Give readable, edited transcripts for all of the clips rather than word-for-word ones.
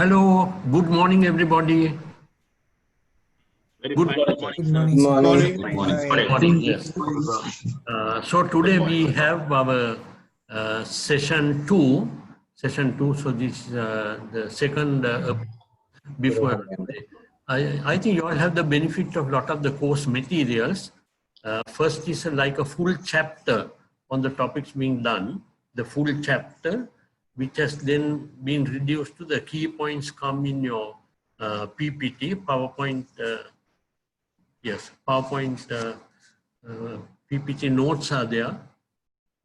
Hello, good morning, everybody. Very Good fine. morning. Good morning. Good morning. Good morning. Yes. So today we have our session two. So this is the second before today. I think you all have the benefit of a lot of the course materials. First is like a full chapter on the topics being done, the full chapter, which has then been reduced to the key points come in your PPT, PowerPoint. Yes, PowerPoint PPT notes are there.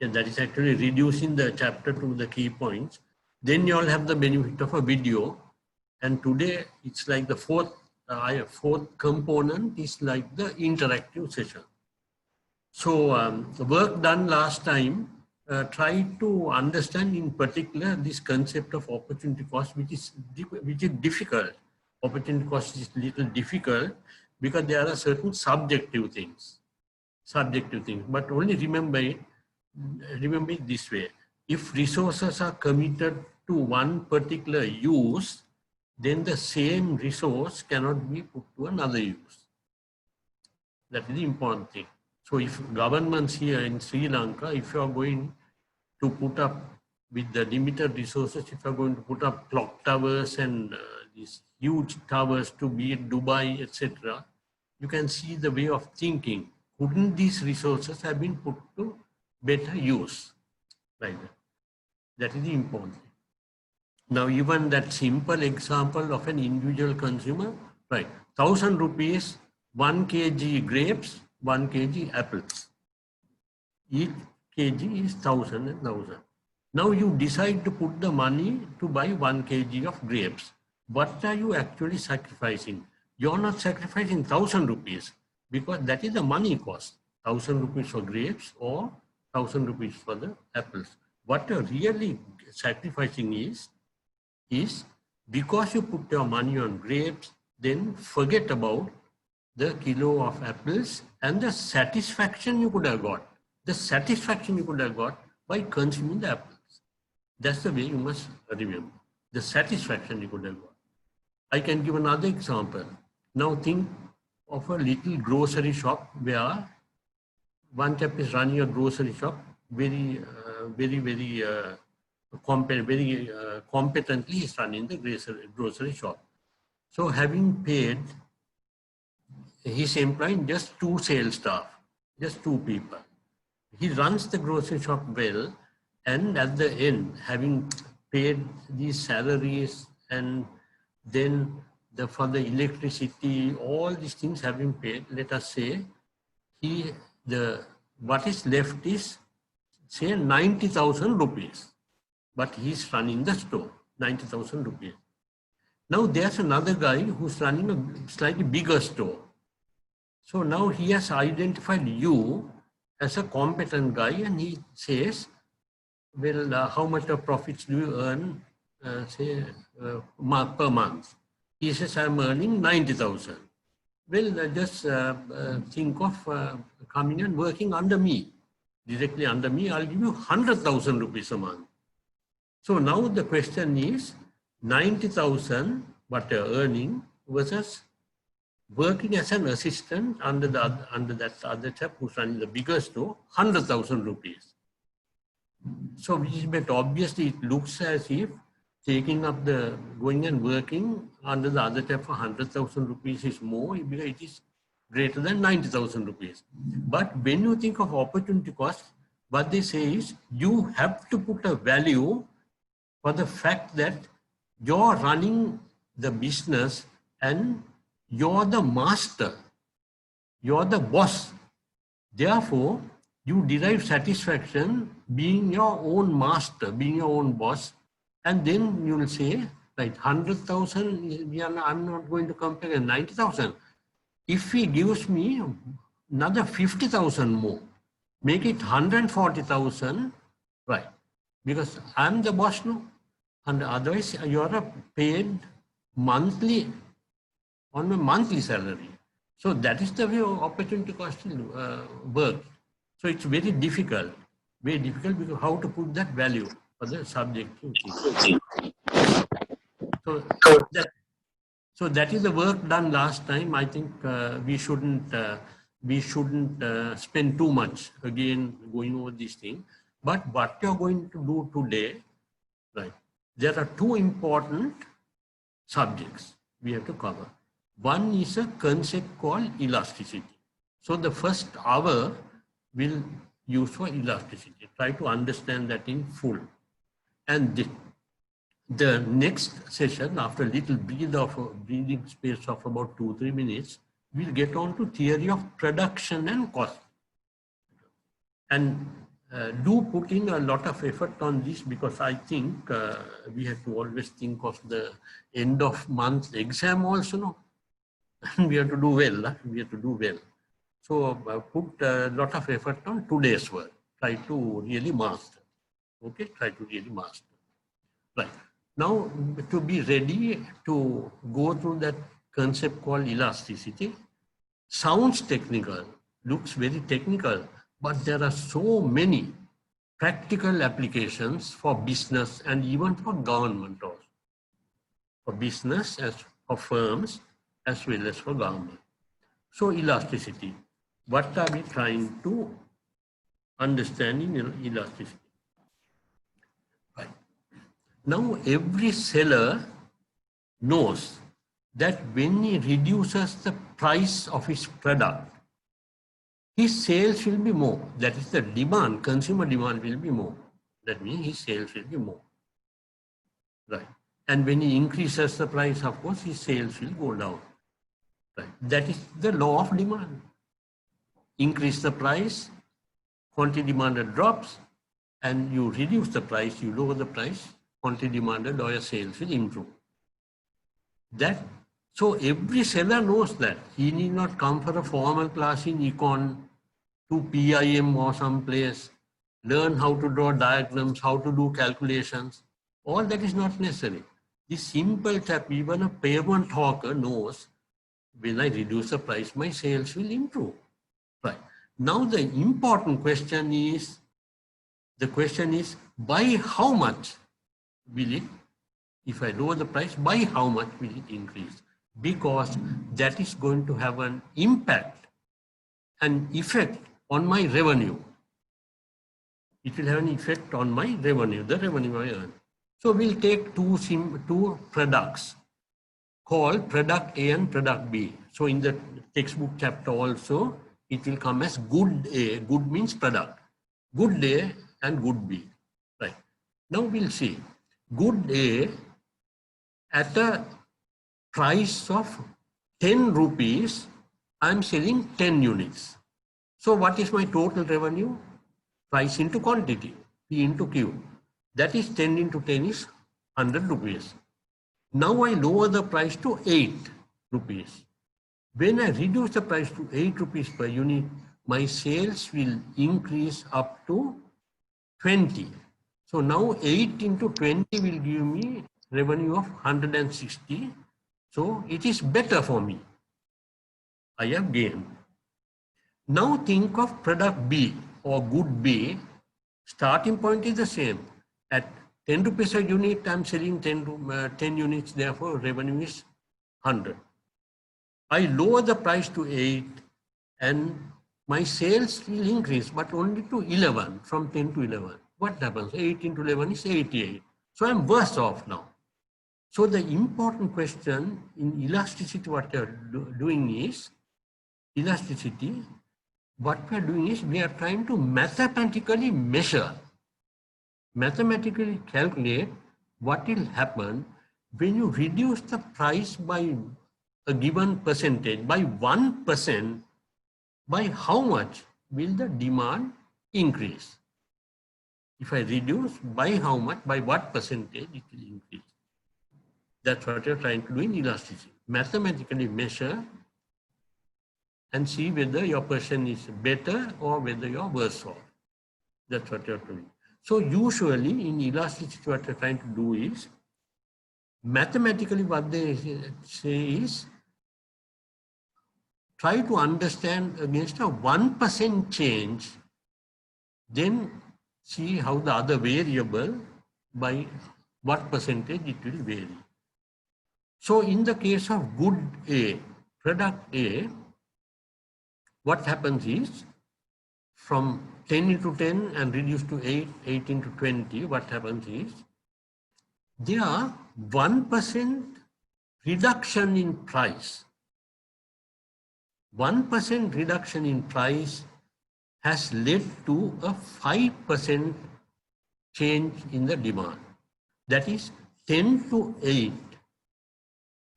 Yeah, that is actually reducing the chapter to the key points. Then you all have the benefit of a video. And today it's like the fourth component is like the interactive session. So the work done last time, try to understand in particular this concept of opportunity cost, which is difficult. Opportunity cost is little difficult because there are certain subjective things. But only remember it this way. If resources are committed to one particular use, then the same resource cannot be put to another use. That is the important thing. So if governments here in Sri Lanka, if you are going to put up with the limited resources, if you are going to put up clock towers and these huge towers to be in Dubai, etc., you can see the way of thinking. Couldn't these resources have been put to better use? Like that. That is the important thing. Now, even that simple example of an individual consumer, right? 1,000 rupees, 1 kg grapes, 1 kg apples. Each kg is 1,000 and 1,000. Now you decide to put the money to buy 1 kg of grapes. What are you actually sacrificing? You're not sacrificing 1,000 rupees because that is the money cost. 1,000 rupees for grapes or 1,000 rupees for the apples. What you're really sacrificing is because you put your money on grapes, then forget about the kilo of apples and the satisfaction you could have got. The satisfaction you could have got by consuming the apples. That's the way you must remember. The satisfaction you could have got. I can give another example. Now think of a little grocery shop where one chap is running a grocery shop very competently is running the grocery shop. So having paid, he's employing just 2 sales staff, just 2 people. He runs the grocery shop well, and at the end, having paid these salaries and then for the electricity, all these things have been paid, let us say, what is left is, say, 90,000 rupees. But he's running the store, 90,000 rupees. Now there's another guy who's running a slightly bigger store. So now he has identified you as a competent guy and he says, well, how much of profits do you earn, say, per month? He says, I'm earning 90,000. Well, just think of coming and working under me, directly under me. I'll give you 100,000 rupees a month. So now the question is 90,000 what you're earning versus working as an assistant under that other chap who's running the bigger store, 100,000 rupees. So which is better. Obviously it looks as if taking up going and working under the other chap for 100,000 rupees is more because it is greater than 90,000 rupees. But when you think of opportunity cost, what they say is you have to put a value for the fact that you're running the business and you're the master, you're the boss. Therefore, you derive satisfaction being your own master, being your own boss. And then you will say, right, 100,000, I'm not going to compare with 90,000. If he gives me another 50,000 more, make it 140,000, right? Because I'm the boss now. And otherwise, you are paid monthly on a monthly salary. So that is the way opportunity cost works. So it's very difficult because how to put that value for the subject. So that, so that is the work done last time. I think we shouldn't spend too much again going over this thing. But what you're going to do today, right? There are two important subjects we have to cover. One is a concept called elasticity. So the first hour will use for elasticity. Try to understand that in full. And the next session, after a little breathing space of about 2-3 minutes, we'll get on to theory of production and cost. And do put in a lot of effort on this, because I think we have to always think of the end of month exam also, no? And we have to do well. We have to do well. So put a lot of effort on today's work. Try to really master. Okay, try to really master. Right. Now, to be ready to go through that concept called elasticity, sounds technical, looks very technical, but there are so many practical applications for business and even for government also. For business, as for firms, as well as for government. So elasticity, what are we trying to understand in elasticity? Right. Now every seller knows that when he reduces the price of his product, his sales will be more. That is the demand, consumer demand will be more. That means his sales will be more. Right. And when he increases the price, of course, his sales will go down. Right. That is the law of demand. Increase the price, quantity demanded drops, and you reduce the price, you lower the price, quantity demanded or your sales will improve. So every seller knows that. He need not come for a formal class in econ to PIM or someplace, learn how to draw diagrams, how to do calculations. All that is not necessary. This simple tap, even a pavement hawker knows, when I reduce the price, my sales will improve. Right. Now the important question is, by how much will it, if I lower the price, by how much will it increase? Because that is going to have an impact, an effect on my revenue. It will have an effect on my revenue, the revenue I earn. So we'll take two products called product A and product B. So in the textbook chapter also, it will come as good A. Good means product. Good A and good B. Right. Now we'll see. Good A at a price of 10 rupees, I'm selling 10 units. So what is my total revenue? Price into quantity, P into Q. That is 10 into 10 is 100 rupees. Now I lower the price to 8 rupees. When I reduce the price to 8 rupees per unit, my sales will increase up to 20. So now 8 into 20 will give me revenue of 160. So it is better for me. I have gained. Now think of product B or good B. Starting point is the same. At 10 rupees a unit, I'm selling 10 units, therefore revenue is 100. I lower the price to 8 and my sales will increase, but only to 11, from 10 to 11. What happens? 8 into 11 is 88. So I'm worse off now. So the important question in elasticity, what you're doing is, elasticity, what we're doing is we are trying to mathematically measure, mathematically calculate what will happen when you reduce the price by a given percentage, by 1%, by how much will the demand increase? If I reduce, by how much, by what percentage it will increase? That's what you're trying to do in elasticity. Mathematically measure and see whether your person is better or whether you're worse off. That's what you're doing. So usually in elasticity, what you're trying to do is, mathematically what they say is, try to understand against a 1% change, then see how the other variable, by what percentage it will vary. So in the case of good A, product A, what happens is from 10 into 10 and reduced to 8, 8 into 20, what happens is there are 1% reduction in price. 1% reduction in price has led to a 5% change in the demand. That is 10 to 8.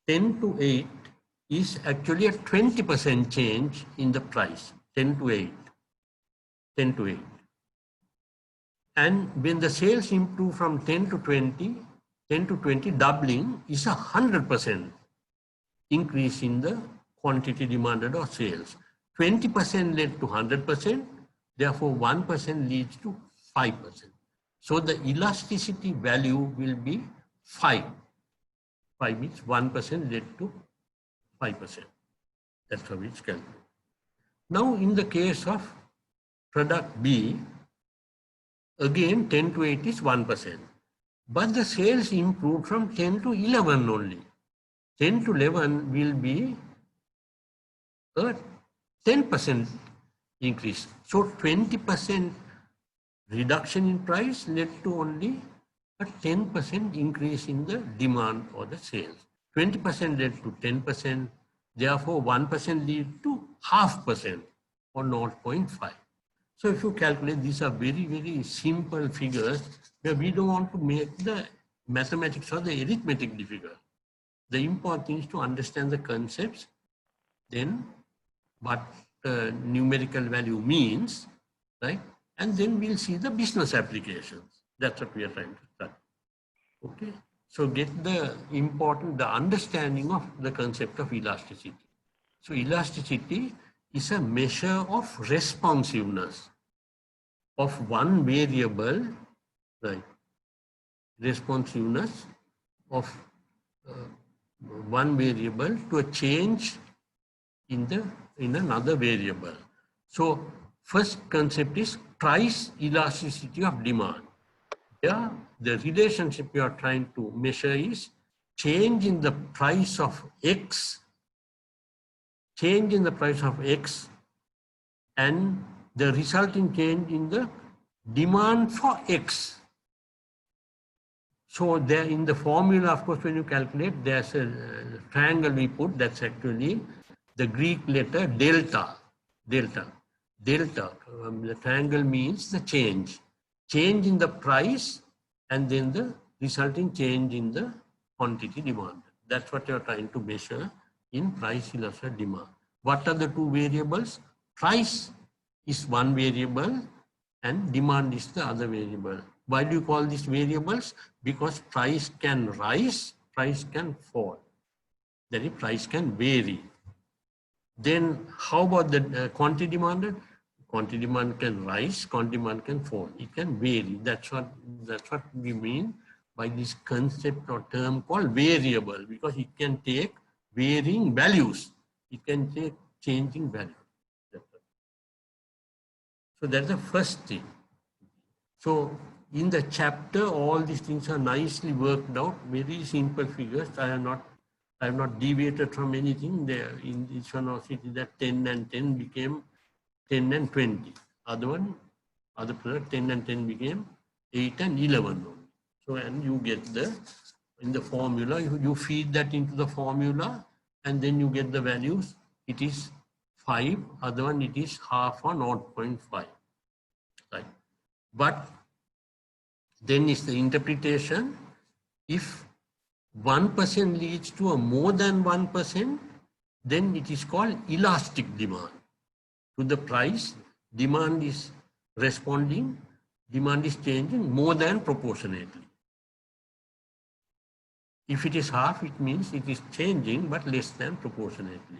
10 to 8 is actually a 20% change in the price. 10 to 8. 10 to 8. And when the sales improve from 10 to 20, 10 to 20 doubling is 100% increase in the quantity demanded or sales. 20% led to 100%, therefore 1% leads to 5%. So the elasticity value will be 5. 5 means 1% led to 5%. That's how it's calculated. Now in the case of product B, again 10 to 8 is 1%. But the sales improved from 10 to 11 only. 10 to 11 will be a 10% increase. So 20% reduction in price led to only a 10% increase in the demand or the sales. 20% led to 10%, therefore 1% lead to 0.5% or 0.5. So if you calculate, these are very, very simple figures where we don't want to make the mathematics or the arithmetic difficult. The important thing is to understand the concepts, then what numerical value means, right? And then we'll see the business applications. That's what we are trying to study. Okay. So get the understanding of the concept of elasticity. So elasticity is a measure of responsiveness of one variable, right? Responsiveness of one variable to a change in another variable. So first concept is price elasticity of demand. Yeah, the relationship you are trying to measure is change in the price of X, change in the price of X, and the resulting change in the demand for X. So there in the formula, of course, when you calculate, there's a triangle we put, that's actually the Greek letter delta. Delta. The triangle means the change in the price and then the resulting change in the quantity demand. That's what you're trying to measure in price elasticity demand. What are the two variables? Price is one variable and demand is the other variable. Why do you call these variables? Because price can rise, price can fall. That is, price can vary. Then how about the quantity demanded? Quantity demand can rise, quantity demand can fall. It can vary. That's what we mean by this concept or term called variable, because it can take varying values. It can take changing values. So that's the first thing. So in the chapter, all these things are nicely worked out, very simple figures. I have not deviated from anything there. In each one of it is that 10 and 10 became 10 and 20. Other product 10 and 10 became 8 and 11. So, and you get in the formula, you feed that into the formula and then you get the values. It is 5, other one it is half or 0.5. Right. But then is the interpretation. If 1% leads to a more than 1%, then it is called elastic demand. To the price, demand is responding, demand is changing more than proportionately. If it is half, it means it is changing but less than proportionately.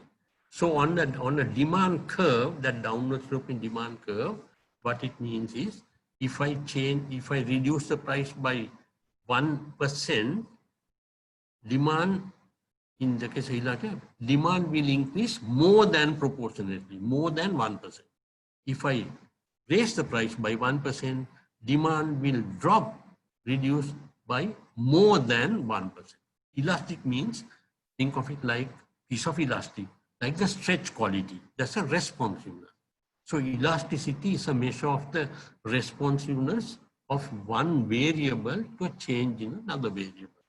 So on a demand curve, that downward slope in demand curve, what it means is if I reduce the price by 1%, demand, in the case of demand will increase more than proportionately, more than 1%. If I raise the price by 1%, demand will reduce by more than 1%. Elastic means Think of it like piece of elastic, like the stretch quality. That's a responsiveness. So elasticity is a measure of the responsiveness of one variable to a change in another variable.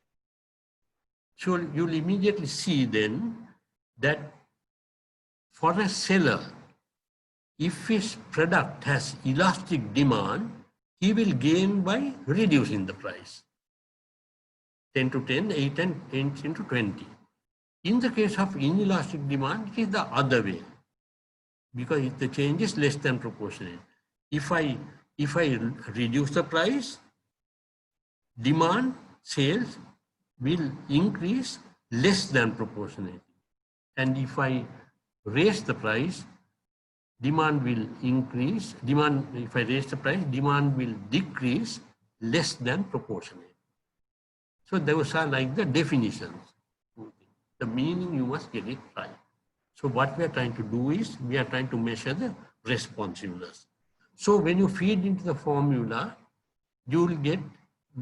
So you'll immediately see then that for a seller, if his product has elastic demand, he will gain by reducing the price. 10 to 10, 8 and 10 into 20. In the case of inelastic demand, it is the other way, because if the change is less than proportionate. If I reduce the price, demand, sales will increase less than proportionate. And if I raise the price, demand will increase. If I raise the price, demand will decrease less than proportionate. So those are like the definitions. The meaning, you must get it right. So what we are trying to do is, we are trying to measure the responsiveness. So when you feed into the formula, you will get,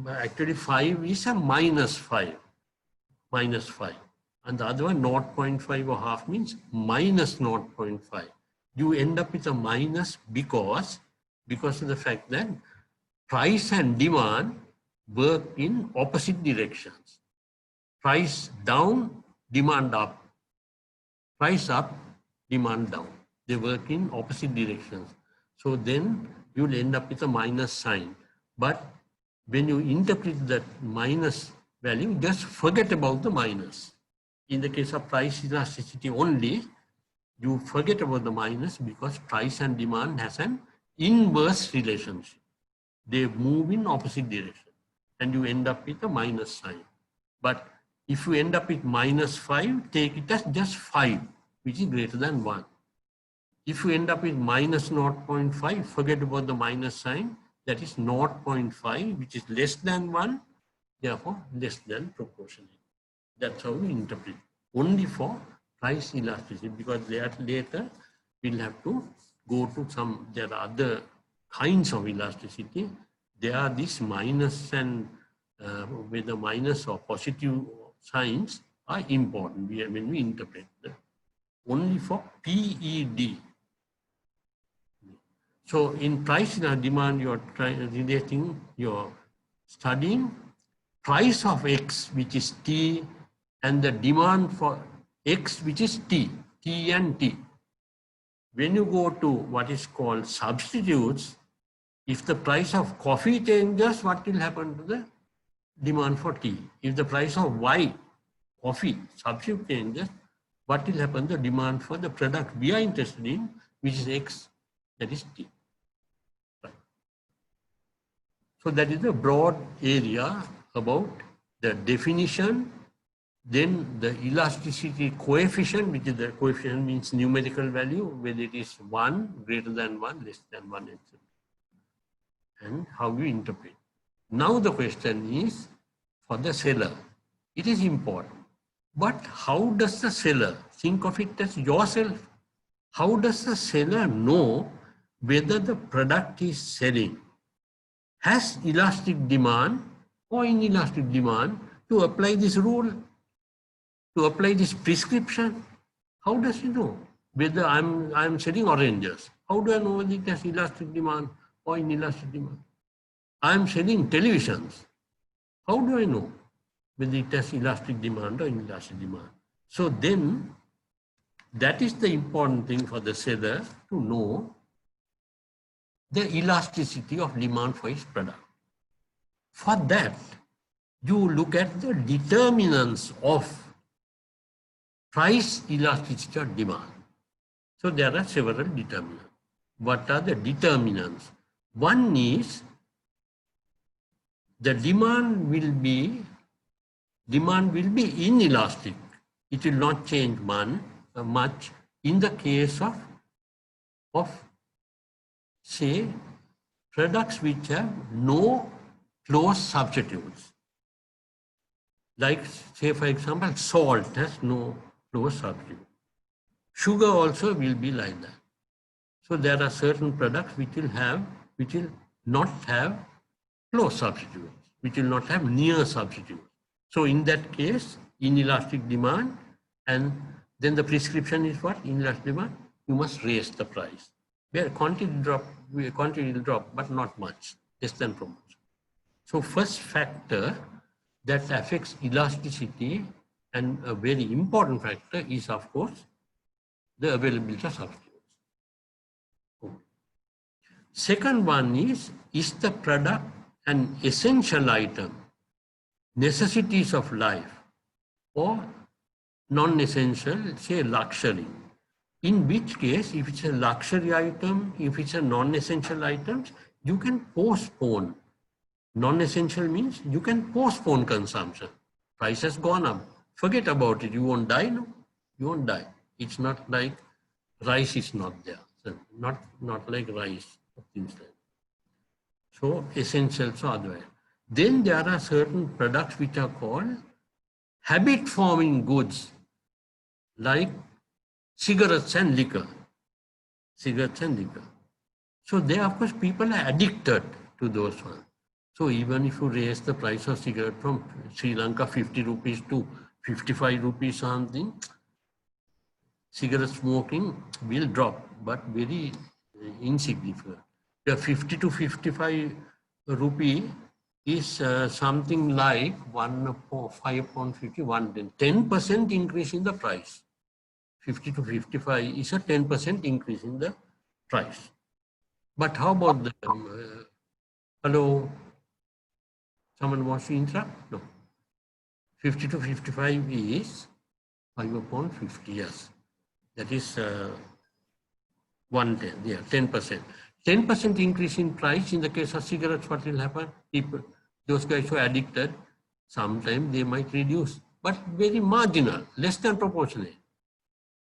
actually 5 is a -5. And the other one, 0.5 or half, means minus 0.5. You end up with a minus because of the fact that price and demand work in opposite directions. Price down, demand up. Price up, demand down. They work in opposite directions. So then you'll end up with a minus sign. But when you interpret that minus value, just forget about the minus. In the case of price elasticity only, you forget about the minus because price and demand has an inverse relationship. They move in opposite direction and you end up with a minus sign. But if you end up with -5, take it as just 5, which is greater than 1. If you end up with minus 0.5, forget about the minus sign. That is 0.5, which is less than 1, therefore less than proportionate. That's how we interpret. Only for price elasticity, because later we'll have to go to some, there are other kinds of elasticity. There are these minus and whether minus or positive signs are important when we interpret them. Only for PED. So in price and demand, you're studying price of X, which is T, and the demand for X, which is T and T. When you go to what is called substitutes, if the price of coffee changes, what will happen to the demand for tea? If the price of Y, coffee, substitute changes, what will happen to the demand for the product we are interested in, which is X, that is T. Right. So that is the broad area about the definition. Then the elasticity coefficient, which is the coefficient means numerical value, whether it is 1, greater than 1, less than 1, etc. And how you interpret. Now the question is for the seller. It is important. But how does the seller, think of it as yourself, how does the seller know whether the product is selling has elastic demand or inelastic demand to apply this rule, to apply this prescription? How does he know whether I'm selling oranges? How do I know whether it has elastic demand or inelastic demand? I'm selling televisions. How do I know whether it has elastic demand or inelastic demand? So then, that is the important thing for the seller to know the elasticity of demand for his product. For that, you look at the determinants of price elasticity or demand. So there are several determinants. What are the determinants? One is the demand will be inelastic. It will not change much in the case of say products which have no close substitutes. Like say for example, salt has no close substitute. Sugar also will be like that. So there are certain products which will not have close substitutes, which will not have near substitutes. So in that case, inelastic demand, and then the prescription is what? Inelastic demand. You must raise the price. Where quantity will drop, but not much, less than promotion. So first factor that affects elasticity, and a very important factor, is of course the availability of substitutes. Second one is the product an essential item, necessities of life, or non-essential, say luxury? In which case, if it's a luxury item, if it's a non-essential item, you can postpone. Non-essential means you can postpone consumption. Price has gone up. Forget about it. You won't die, no? You won't die. It's not like rice is not there. So not like rice, things like that. So essentials are there. Then there are certain products which are called habit-forming goods, like cigarettes and liquor. Cigarettes and liquor. So there, of course, people are addicted to those ones. So even if you raise the price of cigarette from Sri Lanka 50 rupees to 55 rupees something, cigarette smoking will drop, but very insignificant. The 50 to 55 rupee is something like 5.50, 10% increase in the price. 50 to 55 is a 10% increase in the price. But how about the, hello, someone wants to interrupt? No. 50 to 55 is 5.50, yes. That is 110, yeah, 10%. 10% increase in price. In the case of cigarettes, what will happen? People, those guys who are addicted, sometimes they might reduce, but very marginal, less than proportionate.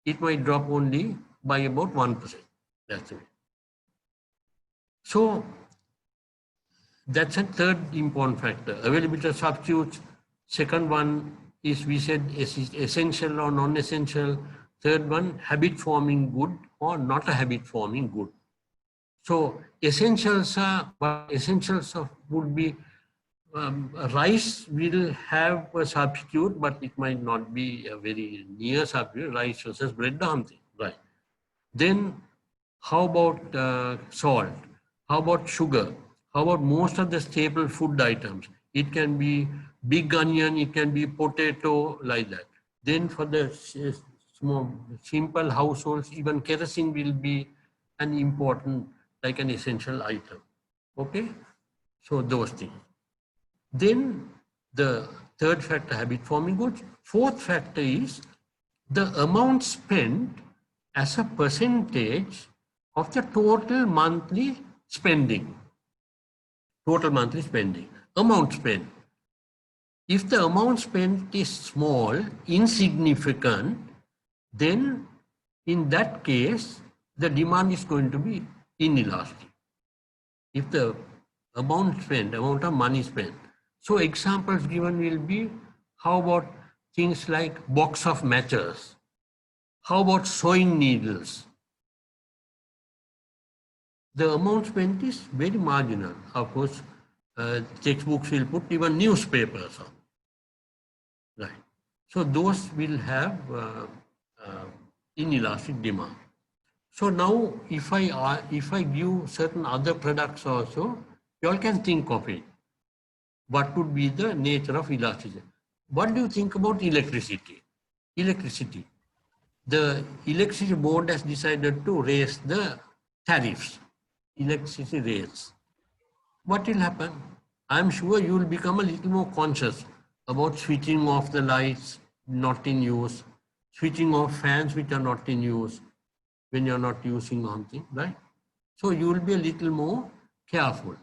It might drop only by about 1%. That's it. So that's a third important factor. Availability of substitutes. Second one is, we said, essential or non-essential. Third one, habit-forming good or not a habit-forming good. So essentials are, essentials would be rice will have a substitute, but it might not be a very near substitute. Rice versus bread or something, right? Then how about salt? How about sugar? How about most of the staple food items? It can be big onion, it can be potato, like that. Then for the small, simple households, even kerosene will be an important, like an essential item. Okay? So those things. Then the third factor, habit forming goods. Fourth factor is the amount spent as a percentage of the total monthly spending. Total monthly spending. Amount spent. If the amount spent is small, insignificant, then in that case, the demand is going to be inelastic. If the amount spent, amount of money spent. So examples given will be, how about things like box of matches? How about sewing needles? The amount spent is very marginal. Of course, textbooks will put even newspapers on. Right. So those will have inelastic demand. So now, if I give certain other products also, you all can think of it. What would be the nature of elasticity? What do you think about electricity? Electricity. The electricity board has decided to raise the tariffs, electricity rates. What will happen? I'm sure you will become a little more conscious about switching off the lights not in use, switching off fans which are not in use when you're not using something, right? So you will be a little more careful.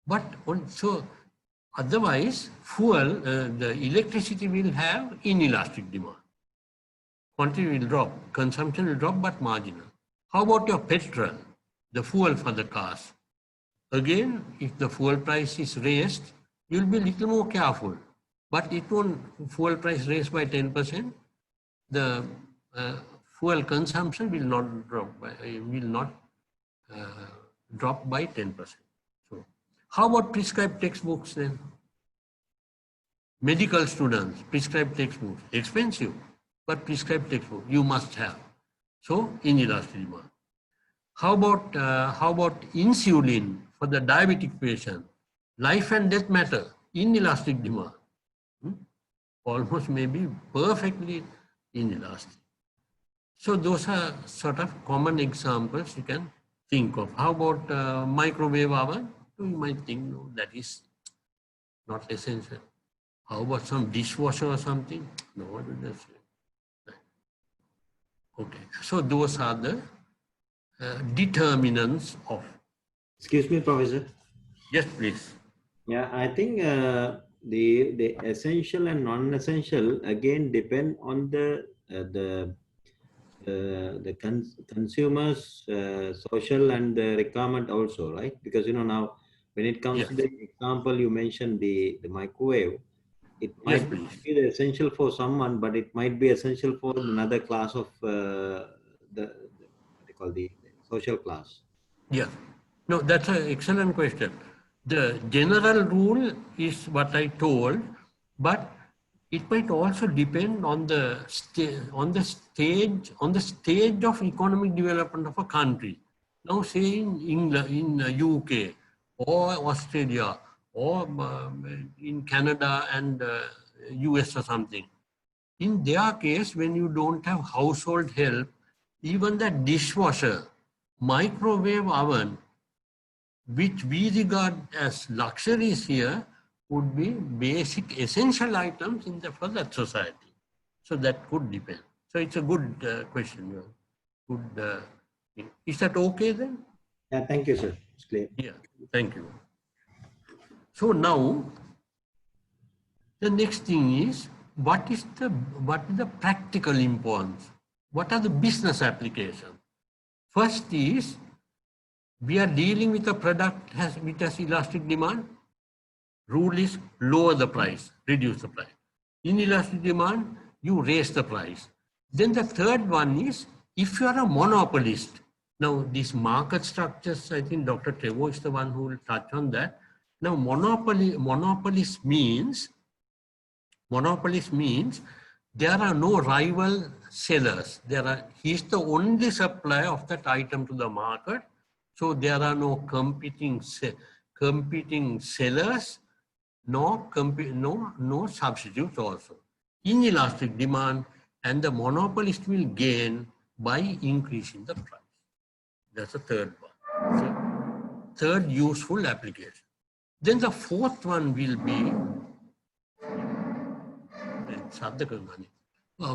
But also, otherwise, fuel, the electricity will have inelastic demand. Quantity will drop, consumption will drop, but marginal. How about your petrol, the fuel for the cars? Again, if the fuel price is raised, you'll be a little more careful. But it won't, fuel price raised by 10%, the fuel consumption will not drop by 10%. So, how about prescribed textbooks then? Medical students, prescribed textbooks, expensive, but prescribed textbook you must have. So inelastic demand. How about insulin for the diabetic patient? Life and death matter, inelastic demand. Almost maybe perfectly inelastic. So those are sort of common examples you can think of. How about microwave oven? You might think, no, that is not essential. How about some dishwasher or something? No, I don't know. Okay, so those are the determinants of. Excuse me, Professor. Yes, please. Yeah, I think the essential and non-essential again depend on the consumers' social and the requirement also, right? Because now when it comes Yes. to the example you mentioned, the microwave, it Yes, might please. be the essential for someone, but it might be essential for another class of the what they call the social class. Yeah. No, that's an excellent question. The general rule is what I told, but it might also depend on the stage of economic development of a country. Now, say in England, in UK, or Australia, or in Canada and US or something. In their case, when you don't have household help, even the dishwasher, microwave oven, which we regard as luxuries here, would be basic essential items for that society. So that could depend. So it's a good question. Good. Is that okay then? Yeah, thank you, sir. It's clear. Yeah, thank you. So now, the next thing is, what is the practical importance? What are the business applications? First is, we are dealing with a product which has elastic demand. Rule is lower the price, reduce the price. Inelastic demand, you raise the price. Then the third one is, if you are a monopolist, now these market structures, I think Dr. Trevo is the one who will touch on that. Now monopolist means there are no rival sellers. He is the only supplier of that item to the market. So there are no competing sellers, no substitutes also. Inelastic demand, and the monopolist will gain by increasing the price. That's the third one. So, third useful application. Then the fourth one will be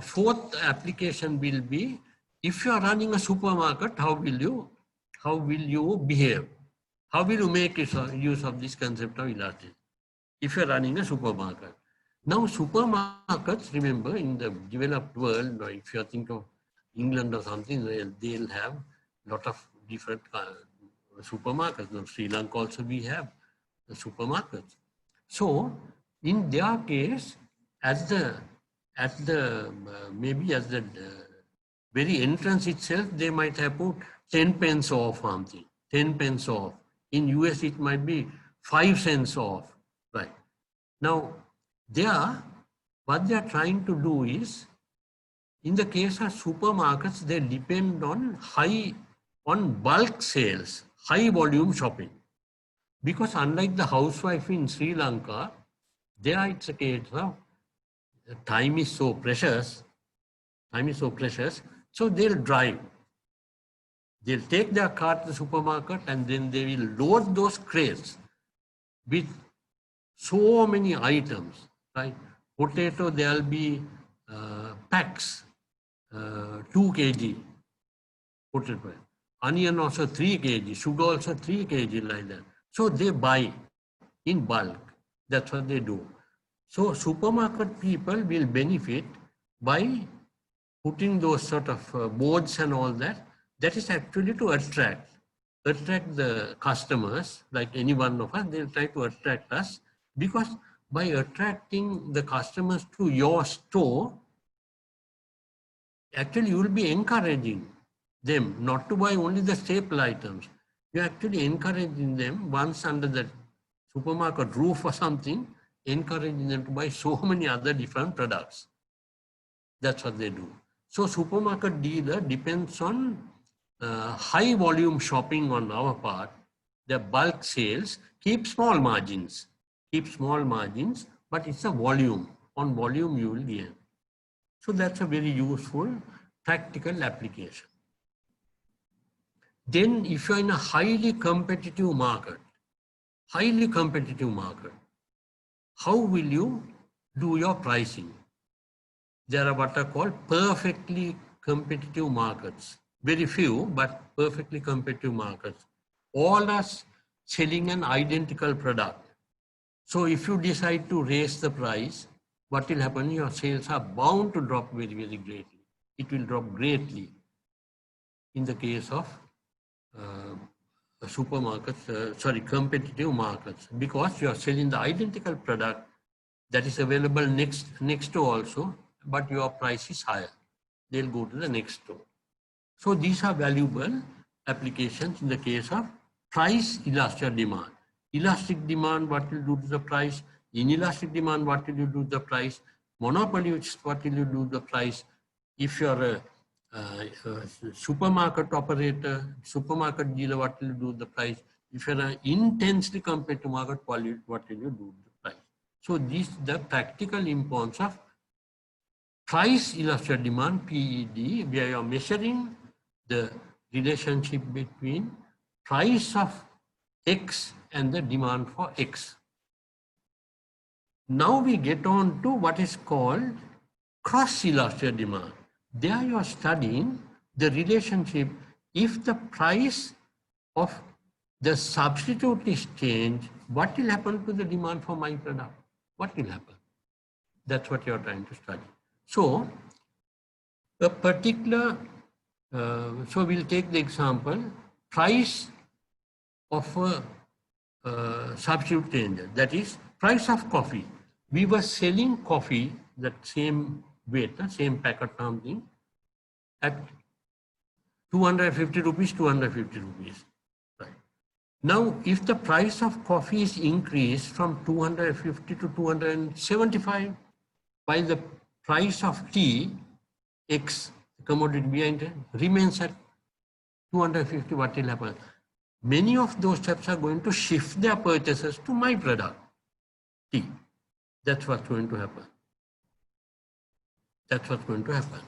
fourth application will be, if you are running a supermarket, how will you behave? How will you make use of this concept of elasticity? If you are running a supermarket. Now supermarkets, remember, in the developed world, or if you think of England or something, they'll have a lot of different supermarkets. Now Sri Lanka also we have the supermarkets. So in their case, maybe at the very entrance itself, they might have put 10 pence off something, 10 pence off. In US, it might be 5 cents off, right? Now, what they are trying to do is, in the case of supermarkets, they depend on bulk sales, high volume shopping. Because unlike the housewife in Sri Lanka, there it's a case of time is so precious, so they'll drive. They'll take their car to the supermarket and then they will load those crates with so many items, right? Potato, there'll be packs, 2 kg potato. Onion also 3 kg, sugar also 3 kg, like that. So they buy in bulk. That's what they do. So supermarket people will benefit by putting those sort of boards and all that. That is actually to attract the customers, like any one of us, they'll try to attract us, because by attracting the customers to your store, actually you will be encouraging them not to buy only the staple items. You're actually encouraging them, once under the supermarket roof or something, encouraging them to buy so many other different products. That's what they do. So supermarket dealer depends on high volume shopping on our part. The bulk sales keep small margins, but it's a volume. On volume you will gain. So that's a very useful practical application. Then if you're in a highly competitive market, how will you do your pricing? There are what are called perfectly competitive markets. Very few, but perfectly competitive markets. All are selling an identical product. So if you decide to raise the price, what will happen? Your sales are bound to drop very, very greatly. It will drop greatly in the case of supermarkets, competitive markets, because you are selling the identical product that is available next to also, but your price is higher. They'll go to the next door. So these are valuable applications in the case of price elastic demand. Elastic demand, what will do to the price? Inelastic demand, what will you do to the price? Monopoly, what will you do to the price? If you're a supermarket operator, supermarket dealer, what will you do to the price? If you're an intensely competitive market, what will you do to the price? So these the practical importance of price elastic demand, PED, where you are measuring the relationship between price of X and the demand for X. Now we get on to what is called cross-elastic demand. There you are studying the relationship if the price of the substitute is changed, what will happen to the demand for my product? What will happen? That's what you are trying to study. So, a particular, so we'll take the example, price of a substitute changer, that is price of coffee. We were selling coffee, that same weight, same packet something, at 250 rupees, 250 rupees. Right. Now, if the price of coffee is increased from 250 to 275, while the price of tea, X, commodity behind it, remains at 250, what will happen? Many of those steps are going to shift their purchases to my product, tea. That's what's going to happen. That's what's going to happen.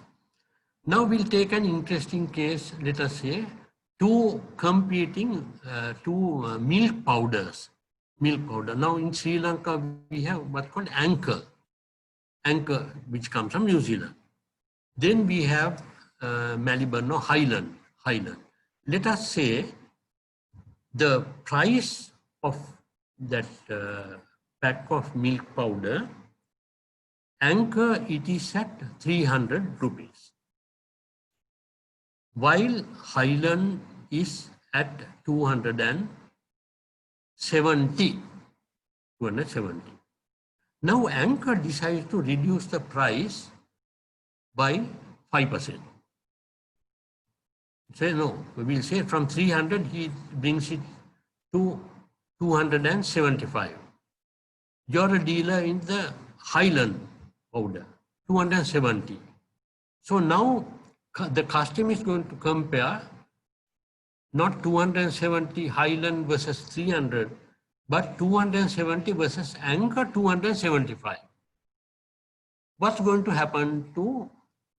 Now we'll take an interesting case, let us say, two competing, milk powders. Milk powder. Now in Sri Lanka, we have what's called Anchor, which comes from New Zealand. Then we have Melbourne or Highland. Let us say the price of that pack of milk powder, Anchor, it is at 300 rupees. While Highland is at 270. Now Anchor decides to reduce the price by 5%. Say no, we will say from 300 he brings it to 275. You're a dealer in the Highland powder, 270. So now the customer is going to compare not 270 Highland versus 300, but 270 versus Anchor 275. What's going to happen to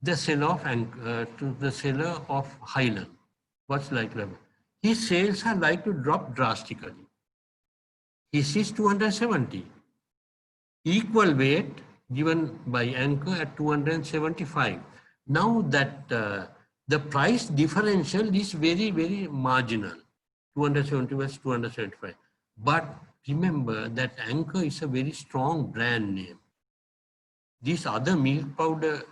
the seller of Anchor, to the seller of Highland? What's likely to happen? His sales are likely to drop drastically. He sees 270. Equal weight given by Anchor at 275. Now that the price differential is very, very marginal, 270 versus 275. But remember that Anchor is a very strong brand name. These other milk powder,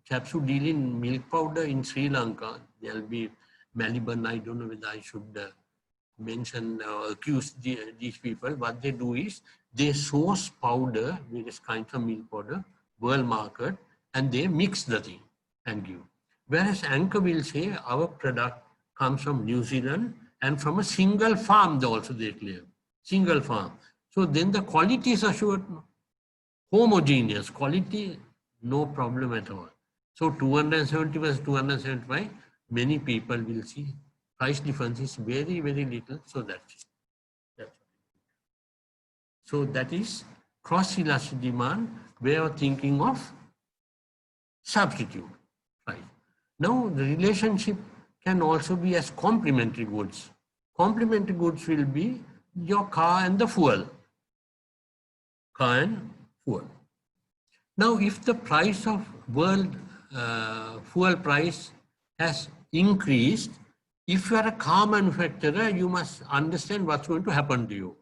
chaps who deal in milk powder in Sri Lanka, there'll be Melbourne, I don't know whether I should mention or accuse these people. What they do is they source powder, various kinds of milk powder, world market, and they mix the thing and give. Whereas Anchor will say our product comes from New Zealand and from a single farm, also they claim, single farm. So then the quality is assured. homogeneous quality, no problem at all. So 270 versus 275, many people will see price difference is very, very little. So that's it. So that is cross-elastic demand, way of thinking of substitute price. Now the relationship can also be as complementary goods. Complementary goods will be your car and the fuel. Car and fuel. Now, if the price of world fuel price has increased, if you are a car manufacturer, you must understand what's going to happen to you.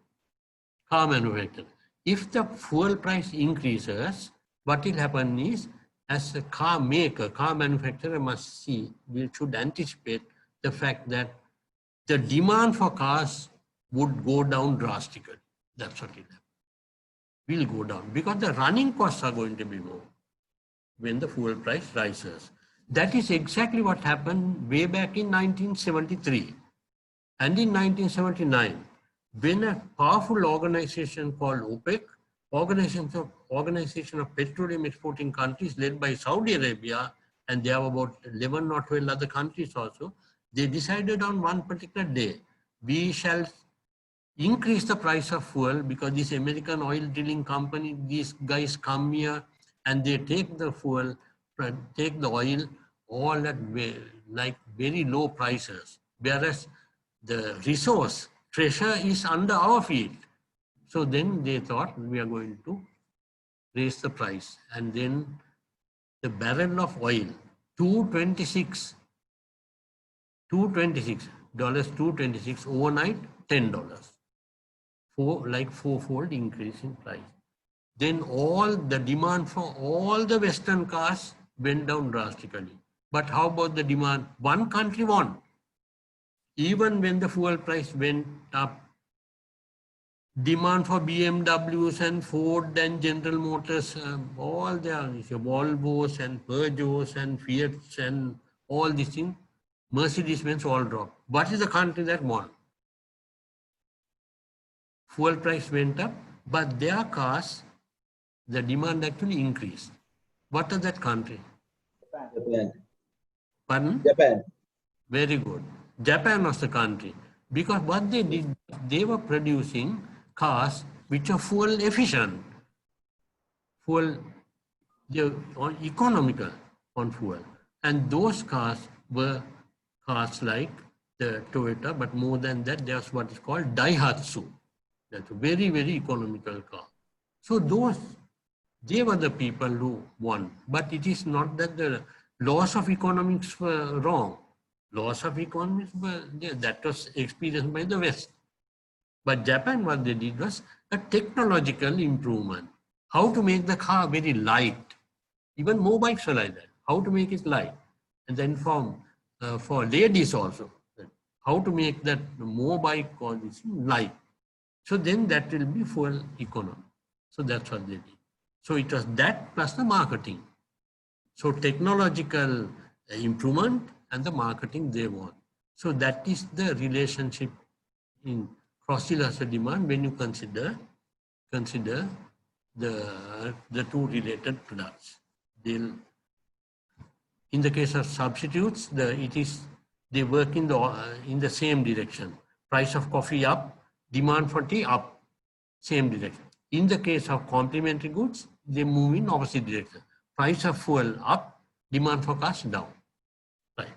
Car manufacturer. If the fuel price increases, what will happen is, as a car maker, car manufacturer must see, we should anticipate the fact that the demand for cars would go down drastically. That's what will happen. Will go down because the running costs are going to be more when the fuel price rises. That is exactly what happened way back in 1973 and in 1979 when a powerful organization called OPEC, Organization of Petroleum Exporting Countries led by Saudi Arabia, and there were about 11 or 12 other countries also, they decided on one particular day, we shall increase the price of fuel because this American oil drilling company, these guys come here and they take the fuel, take the oil all at like very low prices, whereas the resource treasure is under our feet. So then they thought we are going to raise the price, and then the barrel of oil, $226 overnight, $10. Like fourfold increase in price. Then all the demand for all the Western cars went down drastically. But how about the demand? One country won. Even when the fuel price went up, demand for BMWs and Ford and General Motors, all their Volvos and Peugeots and Fiats and all these things, Mercedes-Benz all dropped. What is the country that won? Fuel price went up, but their cars, the demand actually increased. What is that country? Japan. Pardon? Japan. Very good. Japan was the country. Because what they did, they were producing cars which are fuel efficient. They were economical on fuel. And those cars were cars like the Toyota, but more than that, there's what is called Daihatsu. That's a very, very economical car. So they were the people who won. But it is not that the laws of economics were wrong. Laws of economics were, that was experienced by the West. But Japan, what they did was a technological improvement. How to make the car very light. Even motorbikes are like that. How to make it light. And then for ladies also, how to make that motorbike or this light. So then that will be fuel economy. So that's what they did. So it was that plus the marketing. So technological improvement and the marketing they want. So that is the relationship in cross-elastic demand when you consider the two related products. In the case of substitutes, they work in the same direction. Price of coffee up, demand for tea up, same direction. In the case of complementary goods, they move in opposite direction. Price of fuel up, demand for cars down. Right.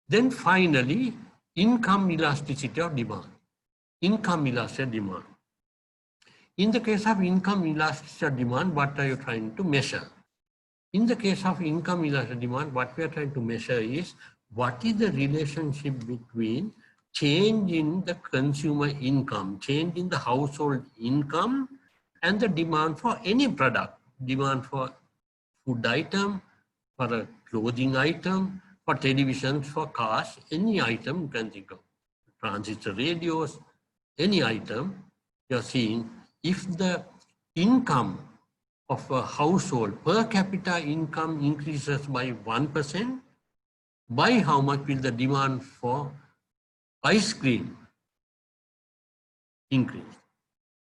Then finally, income elasticity of demand. Income elasticity demand. In the case of income elasticity of demand, what are you trying to measure? In the case of income elasticity demand, what we are trying to measure is what is the relationship between change in the consumer income, change in the household income, and the demand for any product, demand for food item, for a clothing item, for televisions, for cars, any item you can think of, transistor radios, any item you're seeing, if the income of a household, per capita income increases by 1%, by how much will the demand for ice cream increase?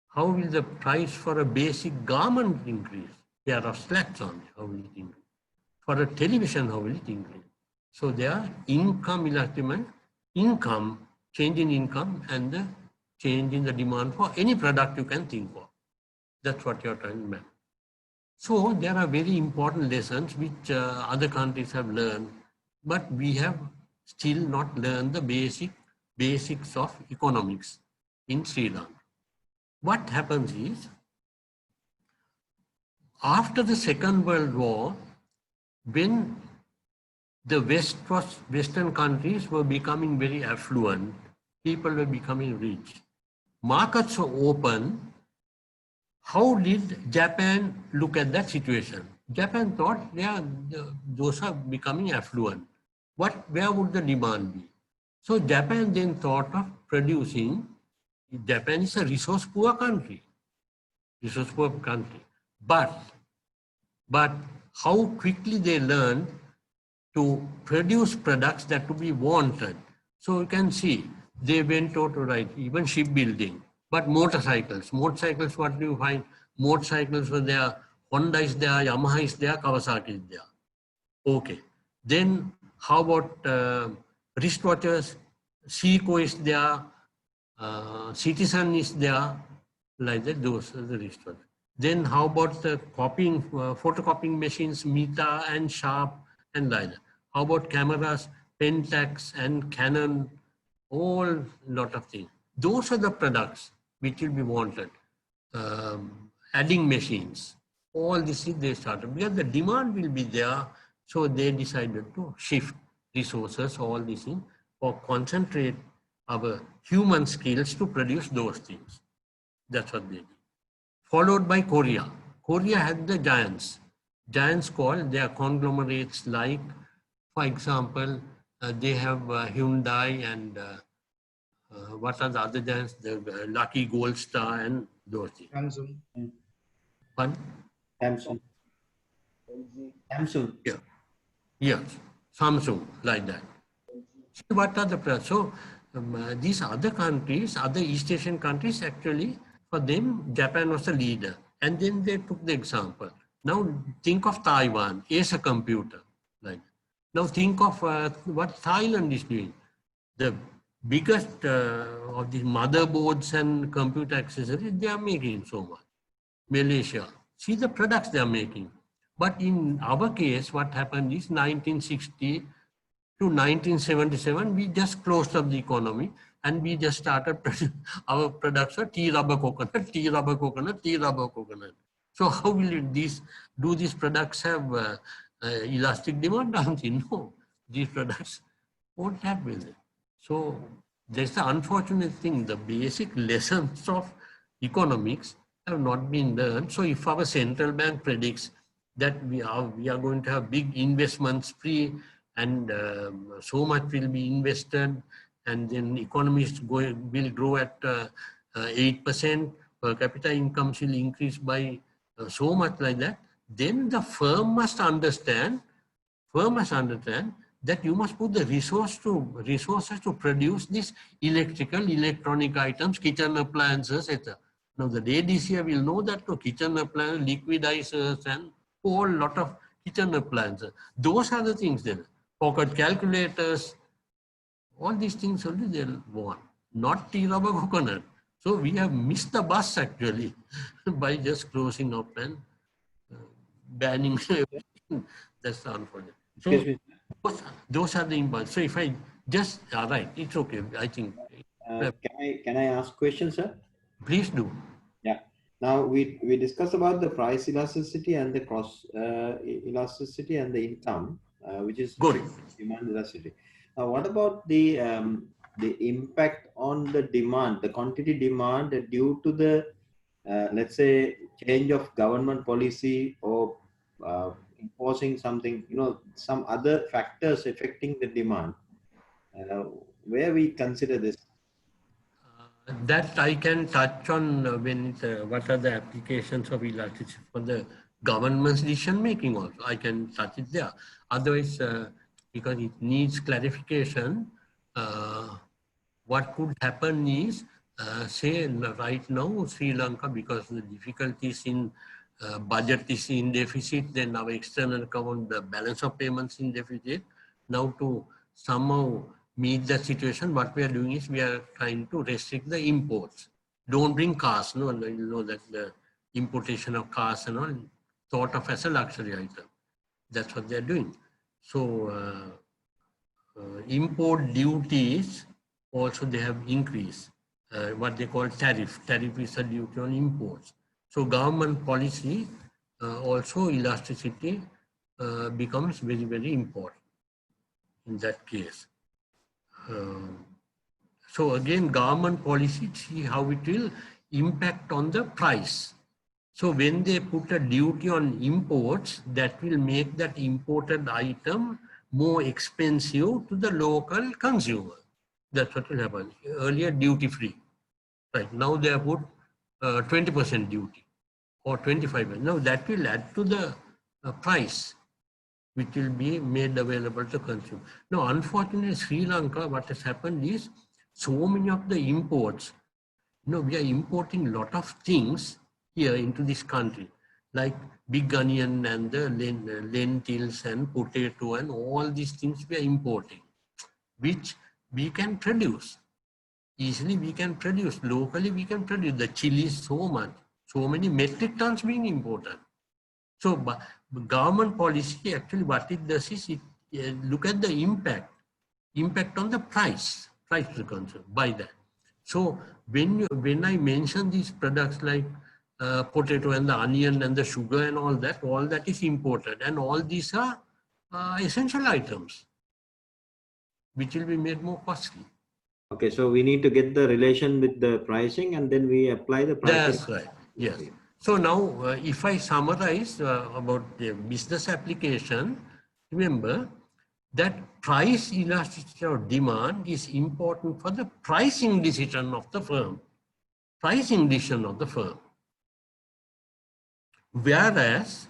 How will the price for a basic garment increase? pair of slats on, how will it increase? For a television, how will it increase? So their income elasticity, income, change in income and the change in the demand for any product you can think of. That's what you're trying to map. So there are very important lessons which other countries have learned, but we have still not learned the basics of economics in Sri Lanka. What happens is, after the Second World War, when the Western countries were becoming very affluent, people were becoming rich, markets were open. How did Japan look at that situation? Japan thought, yeah, those are becoming affluent. Where would the demand be? So Japan then thought of producing. Japan is a resource poor country, but how quickly they learned to produce products that to be wanted. So you can see they went out to write even shipbuilding, but motorcycles, what do you find? Motorcycles were there, Honda is there, Yamaha is there, Kawasaki is there. Okay. Then how about wristwatches? Seiko is there, Citizen is there, like that, those are the wristwatches. Then how about the copying, photocopying machines, Mita and Sharp and like that. How about cameras, Pentax and Canon, all lot of things. Those are the products which will be wanted. Adding machines, all this is they started because the demand will be there. So they decided to shift resources, all these things, or concentrate our human skills to produce those things. That's what they did. Followed by Korea. Korea had the giants. Giants called, they are conglomerates like, for example, they have Hyundai and what are the other giants? The Lucky Gold Star and those things. Samsung. Pardon? Samsung. Samsung. Yeah. Yes. Samsung, like that. See, what are the products? So these other countries, other East Asian countries, actually, for them, Japan was the leader. And then they took the example. Now think of Taiwan, Acer Computer. Like, now think of what Thailand is doing. The biggest of the motherboards and computer accessories, they are making so much. Malaysia, see the products they are making. But in our case, what happened is 1960 to 1977, we just closed up the economy and we just started our products are tea, rubber, coconut, tea, rubber, coconut, tea, rubber, coconut. So how will do these products have elastic demand? No, these products won't have with it. So there's the unfortunate thing, the basic lessons of economics have not been learned. So if our central bank predicts that we are going to have big investment spree and so much will be invested and then economies will grow at 8%, per capita incomes will increase by so much like that, then the firm must understand that you must put the resources to produce these electronic items, kitchen appliances, etc. Now the ADCA will know that to kitchen appliances, liquidizers and whole lot of kitchen appliances. Those are the things there. Pocket calculators, all these things only they'll want, not tea, rubber, coconut. So we have missed the bus actually by just closing up and banning everything. That's unfortunate. So those are the impulse. So if I just, right, it's okay. I think. Can I ask questions, sir? Please do. Yeah. Now we discussed about the price elasticity and the cost elasticity and the income, which is good demand elasticity. Now, what about the impact on the demand, the quantity demand due to the let's say change of government policy or imposing something, some other factors affecting the demand, where we consider this? That I can touch on when what are the applications of elasticity for the government's decision making also. I can touch it there. Otherwise, because it needs clarification, what could happen is, say right now, Sri Lanka, because of the difficulties in budget is in deficit, then our external account, the balance of payments in deficit. Now to somehow meet that situation, what we are doing is we are trying to restrict the imports. Don't bring cars, no, you know that the importation of cars and all thought of as a luxury item. That's what they're doing. So import duties also they have increased. What they call tariff. Tariff is a duty on imports. So government policy also elasticity becomes very, very important in that case. So again, government policy, see how it will impact on the price. So when they put a duty on imports, that will make that imported item more expensive to the local consumer. That's what will happen. Earlier duty free, right? Now they have put 20% duty or 25%. Now that will add to the price, which will be made available to consumer. Now, unfortunately, Sri Lanka, what has happened is so many of the imports, we are importing a lot of things here into this country, like big onion and the lentils and potato and all these things we are importing, which we can produce. Easily we can produce, locally we can produce. The chilies so much, so many metric tons being imported. So government policy actually what it does is it look at the impact on the price to consume by that. So when I mention these products like potato and the onion and the sugar and all that is imported, and all these are essential items which will be made more costly. Okay, so we need to get the relation with the pricing and then we apply the pricing. That's right, yes. So now if I summarize about the business application, remember that price elasticity of demand is important for the pricing decision of the firm. Whereas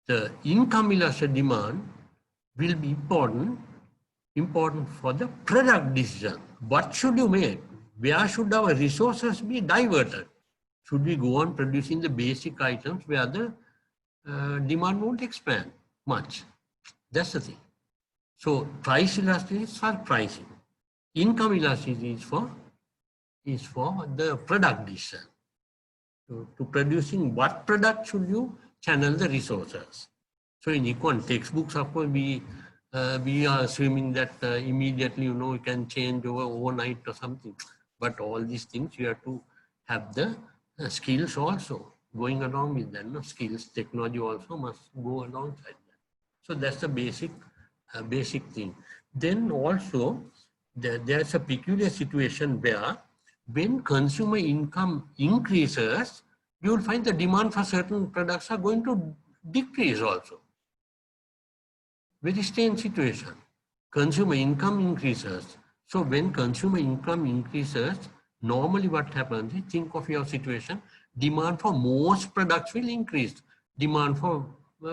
the income elastic demand will be important for the product decision. What should you make? Where should our resources be diverted? Should we go on producing the basic items where the demand won't expand much? That's the thing. So price elasticity is for pricing. Income elasticity is for the product decision. To producing what product should you channel the resources. So in econ textbooks, of course, we are assuming that immediately, we can change overnight or something. But all these things, you have to have the skills also going along with that. Skills, technology also must go alongside that. So that's the basic thing. Then also, there's a peculiar situation where when consumer income increases, you will find the demand for certain products are going to decrease also. Very strange situation. Consumer income increases. So when consumer income increases, normally what happens is, think of your situation, demand for most products will increase. Demand for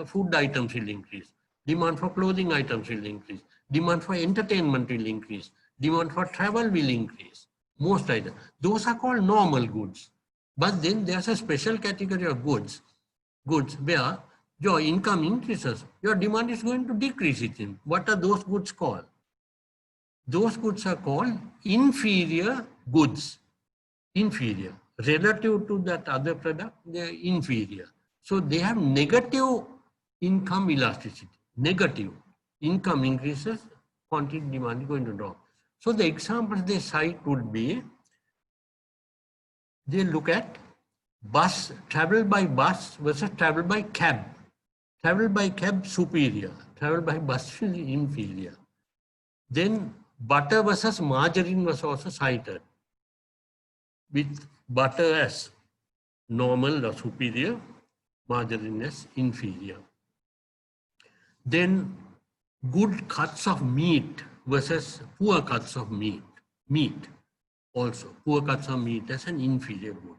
food items will increase. Demand for clothing items will increase. Demand for entertainment will increase. Demand for travel will increase. Most items. Those are called normal goods. But then there's a special category of goods where your income increases, your demand is going to decrease it in. What are those goods called? Those goods are called inferior goods. Inferior. Relative to that other product, they are inferior. So they have negative income elasticity. Negative. Income increases, quantity demand is going to drop. So the examples they cite would be, they look at bus, travel by bus versus travel by cab. Travel by cab superior, travel by bus is inferior. Then butter versus margarine was also cited, with butter as normal or superior, margarine as inferior. Then good cuts of meat versus poor cuts of meat. Meat also, poor cuts of meat as an inferior good.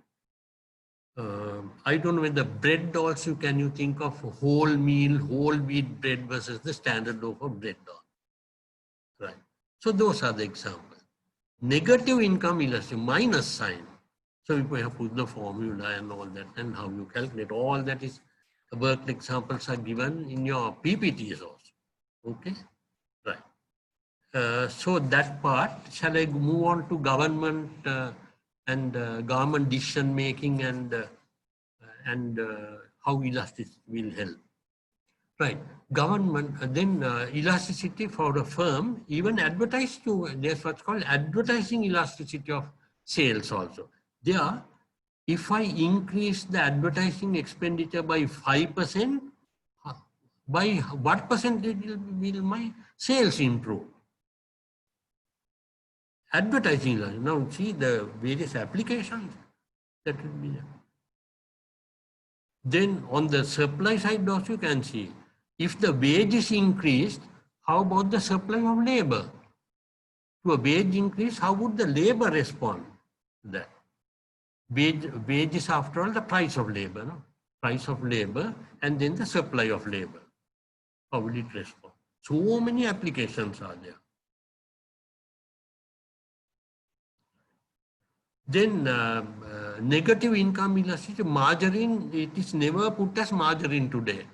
I don't know whether bread also, can you think of whole meal, whole wheat bread versus the standard loaf of bread? Right. So those are the examples. Negative income elasticity, minus sign. So we have put the formula and all that, and how you calculate. All that is worked examples are given in your PPTs also. Okay, right. So that part, shall I move on to government and government decision making and how elasticity will help? Right. Government, then elasticity for a firm, even advertise to, there's what's called advertising elasticity of sales also. There, if I increase the advertising expenditure by 5%, by what percentage will my sales improve? Advertising, now see the various applications that will be there. Then on the supply side also you can see, if the wage is increased, how about the supply of labor? To a wage increase, how would the labor respond to that? Wage is after all the price of labor, no? Price of labor and then the supply of labor. How will it respond? So many applications are there. Then negative income elasticity, margarine, it is never put as margarine today.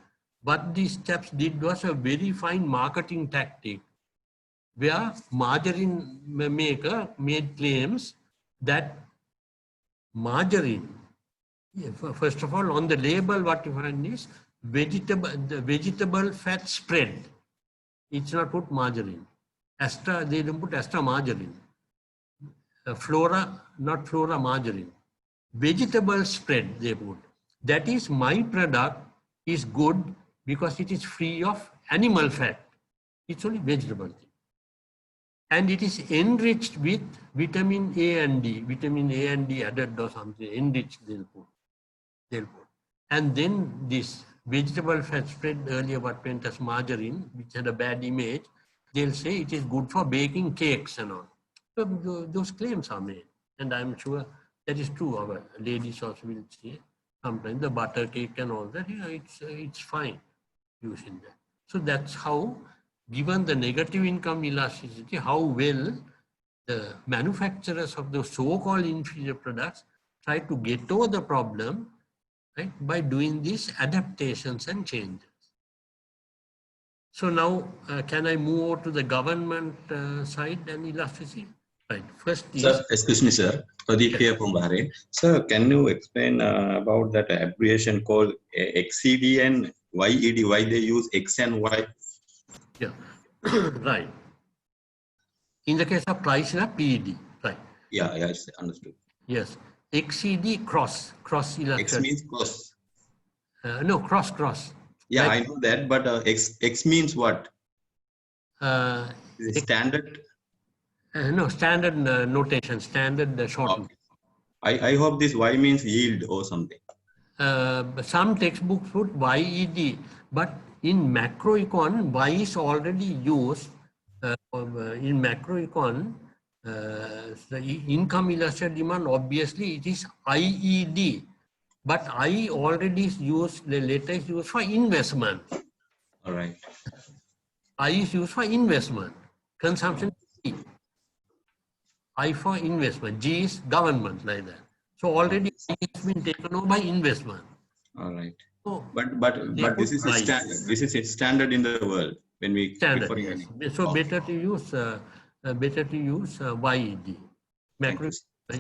What these chaps did was a very fine marketing tactic, where margarine maker made claims that margarine, first of all, on the label, what you find is the vegetable fat spread. It's not put margarine. They don't put extra margarine. Flora, not flora margarine. Vegetable spread they put. That is, my product is good because it is free of animal fat. It's only vegetable thing. And it is enriched with vitamin A and D. Vitamin A and D added or something, enriched they'll put. And then this vegetable fat spread, earlier what went as margarine, which had a bad image, they'll say it is good for baking cakes and all. So those claims are made. And I'm sure that is true. Our ladies also will say sometimes the butter cake and all that, yeah, it's fine using that. So that's how, given the negative income elasticity, how well the manufacturers of the so-called inferior products try to get over the problem, right, by doing these adaptations and changes. So now, can I move over to the government side and elasticity? Right. First is... Sir, excuse me, sir. Pradeep here from Bahrain. Sir, can you explain about that abbreviation called XCD and YED? Why they use X and Y? Yeah, right. In the case of price, PED, right? Yeah, yes, understood. Yes, XCD cross elasticity. X means cross. No, cross. Yeah, like, I know that, but X means what? Is it standard? No, standard notation, standard shortened. Okay. I hope this Y means yield or something. Some textbooks put YED, but in macroecon, Y is already used. In macroecon, the income elastic demand, obviously it is IED, but I already is used, the letter is used for investment. All right. I is used for investment, consumption. I for investment, G is government, like that. So already it's been taken over by investment. All right. So but this is a standard. This is a standard in the world when we standard. Yes. So better to use YED. Macro,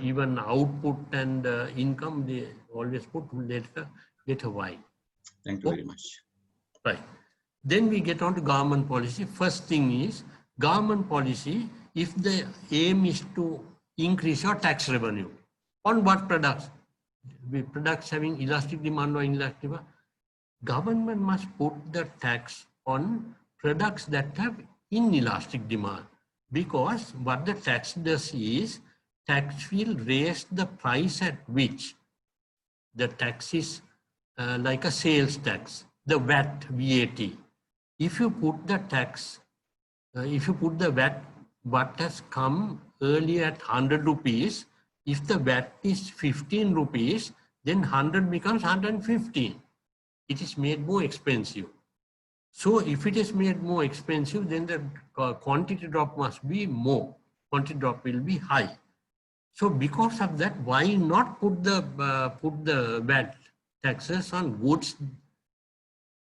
even output and income, they always put later Y. Thank you very much. Right. Then we get on to government policy. First thing is government policy. If the aim is to increase your tax revenue, on what products? Products having elastic demand or inelastic demand, government must put the tax on products that have inelastic demand, because what the tax does is tax will raise the price at which the tax is like a sales tax, the VAT. If you put the tax, if you put the VAT, what has come earlier at 100 rupees, if the VAT is 15 rupees, then 100 becomes 115. It is made more expensive. So if it is made more expensive, then the quantity drop must be more. Quantity drop will be high. So because of that, why not put the VAT taxes on goods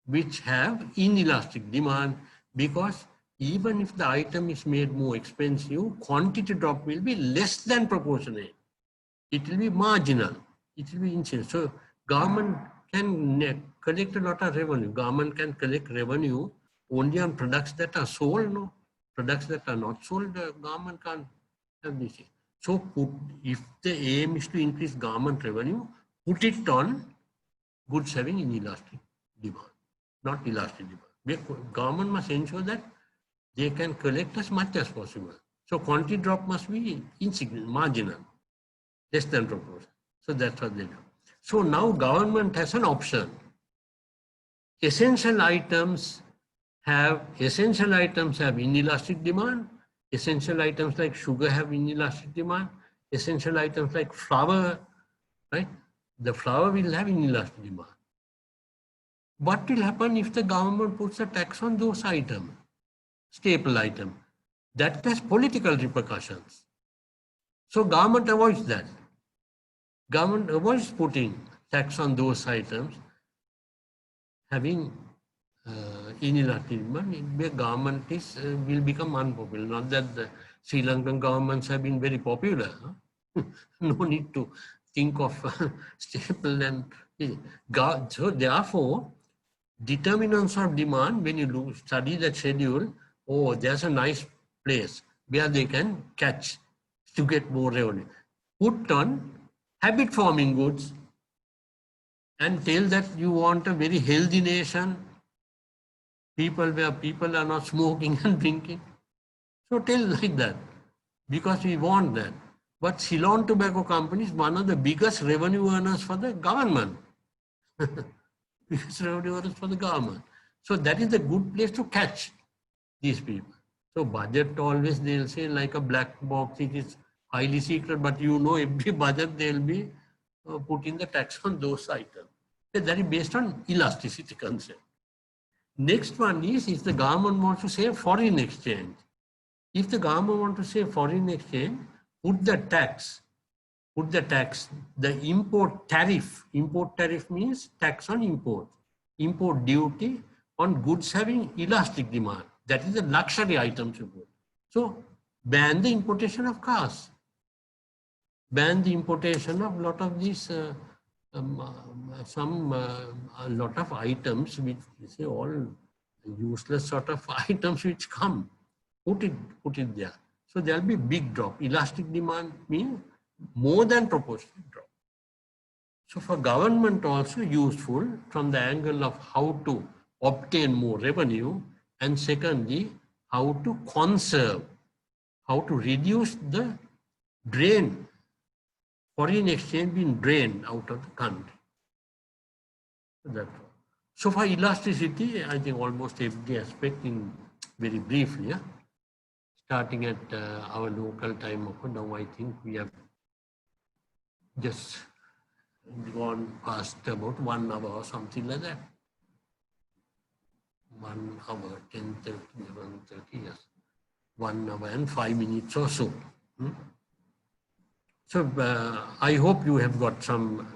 which have inelastic demand? Because even if the item is made more expensive, quantity drop will be less than proportionate. It will be marginal. It will be insignificant. So government can collect a lot of revenue. Government can collect revenue only on products that are sold. No, products that are not sold, the government can't have this. So if the aim is to increase government revenue, put it on goods having inelastic demand, not elastic demand. Government must ensure that they can collect as much as possible. So quantity drop must be insignificant, marginal, less than proportion. So that's what they do. So now government has an option. Essential items have inelastic demand. Essential items like sugar have inelastic demand. Essential items like flour, right? The flour will have inelastic demand. What will happen if the government puts a tax on those items, staple item? That has political repercussions. So government avoids that. Government avoids putting tax on those items having inelastic demand. The government will become unpopular. Not that the Sri Lankan governments have been very popular. Huh? No need to think of staple and so therefore determinants of demand, when you study that schedule, oh, there's a nice place where they can catch to get more revenue. Put on habit forming goods and tell that you want a very healthy nation, where people are not smoking and drinking. So tell like that, because we want that. But Ceylon Tobacco Company is one of the biggest revenue earners for the government. Biggest revenue earners for the government. So that is a good place to catch these people. So budget always they'll say like a black box, it is highly secret, but you know every budget they'll be putting the tax on those items. That is based on elasticity concept. Next one is if the government wants to save foreign exchange. If the government wants to save foreign exchange, put the tax, the import tariff. Import tariff means tax on import. Import duty on goods having elastic demand. That is the luxury items you put. So ban the importation of cars. Ban the importation of a lot of these, a lot of items which say all useless sort of items which come. Put it there. So there will be big drop. Elastic demand means more than proportionate drop. So for government also useful from the angle of how to obtain more revenue, and secondly, how to conserve, how to reduce the drain, foreign exchange being drained out of the country. That's all. So for elasticity, I think almost every aspect in very briefly, yeah? Starting at our local time of now, I think we have just gone past about 1 hour or something like that. 1 hour, 10:30, 11:30, yes. 1 hour and 5 minutes or so. So I hope you have got some.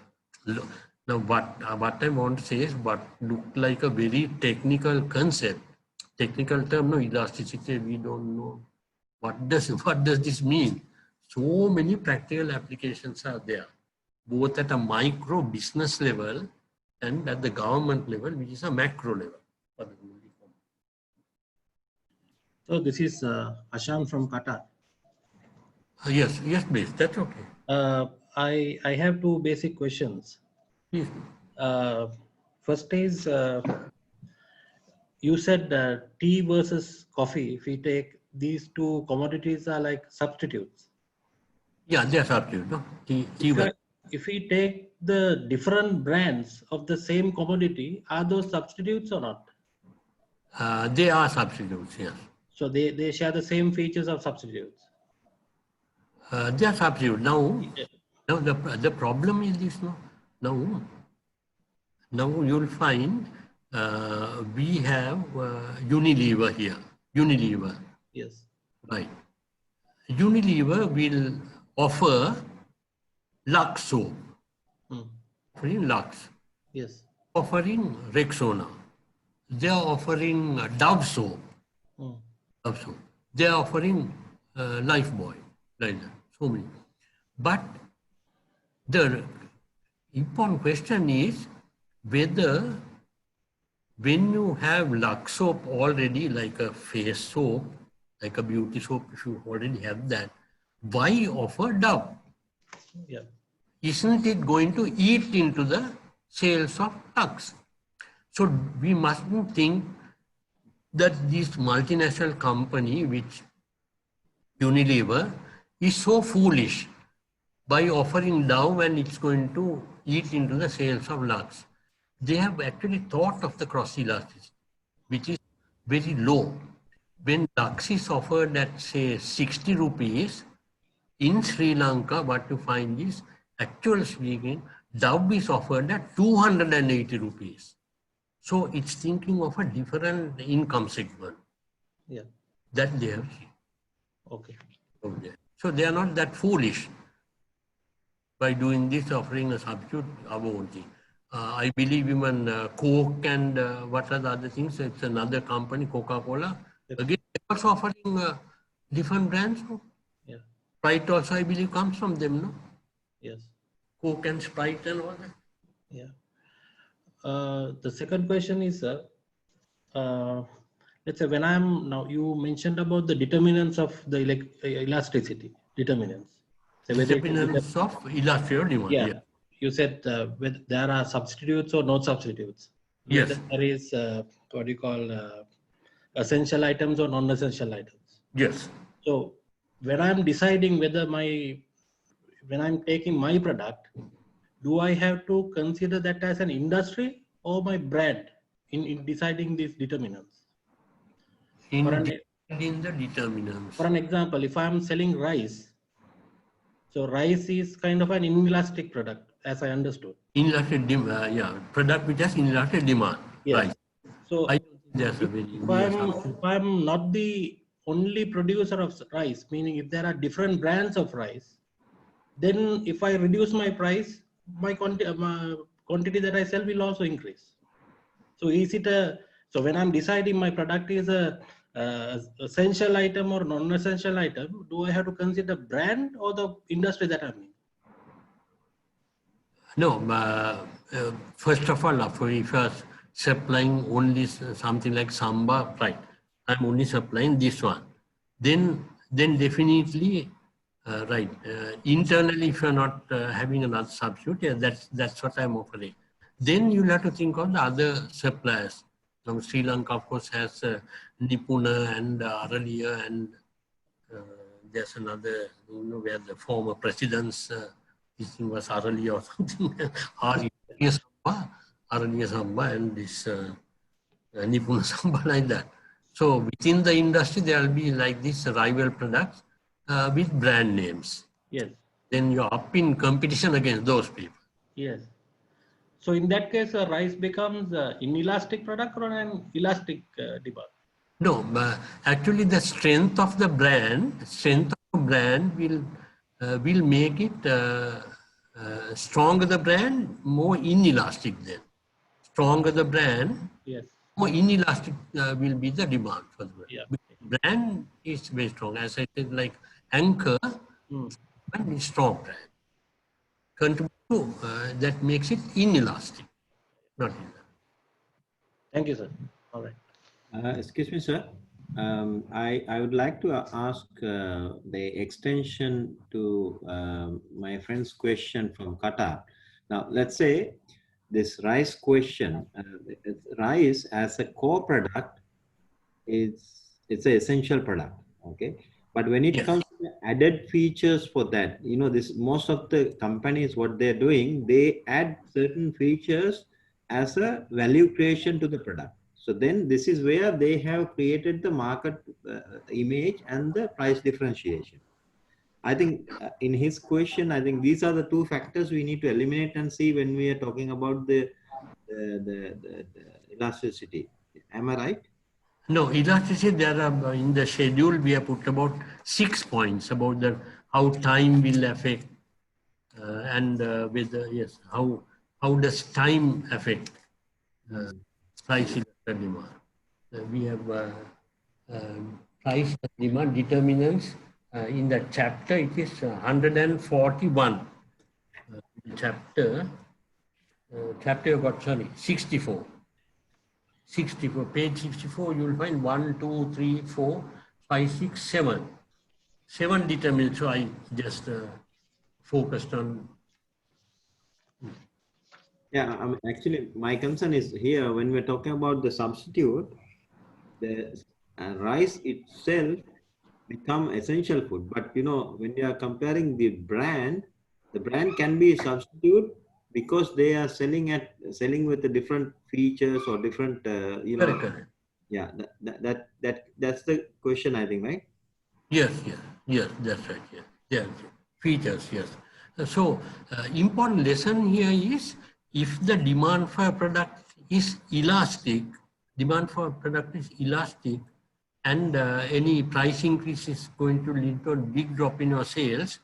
Now what I want to say is what looked like a very technical concept, technical term, no elasticity, we don't know. What does this mean? So many practical applications are there, both at a micro business level and at the government level, which is a macro level. So this is Asham from Qatar. Yes, please. That's okay. I have 2 basic questions. Please. First is, you said tea versus coffee. If we take these 2 commodities are like substitutes. Yeah, they are substitute. No? If we take the different brands of the same commodity, are those substitutes or not? They are substitutes, yes. So they share the same features of substitutes. They are substitute. Now the problem is this. No? Now you'll find we have Unilever here. Unilever. Yes. Right. Unilever will offer Lux soap, Mm. offering Lux, Yes. offering Rexona. They are offering Dove soap. Mm. Dove soap. They are offering Lifebuoy, like that. So many. But the important question is whether when you have Lux soap already, like a face soap, like a beauty soap, if you already have that, why offer Dove? Yeah. Isn't it going to eat into the sales of Lux? So we mustn't think that this multinational company, which Unilever, is so foolish by offering Dove and it's going to eat into the sales of Lux. They have actually thought of the cross elasticity, which is very low. When Lux is offered at say 60 rupees, in Sri Lanka, what you find is, actually speaking, Dove is offered at 280 rupees. So it's thinking of a different income segment Yeah. that they have Okay. over there. So they are not that foolish by doing this, offering a substitute Avonti. I believe even Coke and what are the other things? It's another company, Coca-Cola. Again, they're also offering different brands. No? Yeah. Sprite also, I believe, comes from them, no? Yes. Coke and Sprite and all that. Yeah. The second question is, let's say when I'm now, you mentioned about the determinants of the elasticity, determinants. So whether it is Determinants of elastic demand. yeah, Yeah. you said whether there are substitutes or no substitutes. Whether Yes. there is what do you call essential items or non-essential items. Yes. So when I'm deciding whether when I'm taking my product, do I have to consider that as an industry or my brand in deciding these determinants? In For the determinants. an example, if I'm selling rice, so rice is kind of an inelastic product, as I understood. Inelastic demand, yeah, product which has inelastic demand. Yes. Right. So I think there's a very if I'm not the only producer of rice, meaning if there are different brands of rice, then if I reduce my price, my quantity that I sell will also increase. So is it so when I'm deciding my product is a essential item or non-essential item, do I have to consider brand or the industry that I'm in? No, first of all, if you are supplying only something like Samba, right, I'm only supplying this one. Then definitely, right, internally, if you're not having another substitute, yeah, that's what I'm offering. Then you'll have to think of the other suppliers. Now, Sri Lanka, of course, has Nipuna and Aralia, and there's another, where the former president's this thing was Aralia or something, Aralia Samba, and this Nipuna Samba, like that. So within the industry, there will be like this rival products with brand names. Yes. Then you're up in competition against those people. Yes. So in that case, rice becomes an inelastic product or an elastic demand? No, actually the strength of the brand will make it stronger the brand, more inelastic then. Stronger the brand, Yes. more inelastic will be the demand for the brand. Yeah. Brand is very strong. As I said, like Anchor, brand is strong brand. Contribute to that makes it inelastic, not inelastic. Thank you, sir. All right. Excuse me, sir. I would like to ask the extension to my friend's question from Qatar. Now, let's say this rice question, rice as a core product it's an essential product, okay? But when it comes to added features for that, most of the companies, what they're doing, they add certain features as a value creation to the product. So then this is where they have created the market image and the price differentiation. I think in his question, I think these are the two factors we need to eliminate and see when we are talking about the elasticity. Am I right? No, elasticity, there are in the schedule, we have put about 6 points about how time will affect, and yes, how does time affect price elastic demand? We have price and demand determinants in the chapter. It is 141 chapter. Chapter you got, sorry, 64. 64, page 64, you will find 1, 2, 3, 4, 5, 6, 7. 7 determinants. So I just focused on. Yeah, I mean, actually, my concern is here when we're talking about the substitute, the rice itself become essential food. But you know, when you are comparing the brand can be a substitute because they are selling with the different features or different you know. Correct. Yeah, that's the question, I think, right? Yes, that's right. Yes, features. Yes. So important lesson here is if the demand for a product is elastic, and any price increase is going to lead to a big drop in your sales,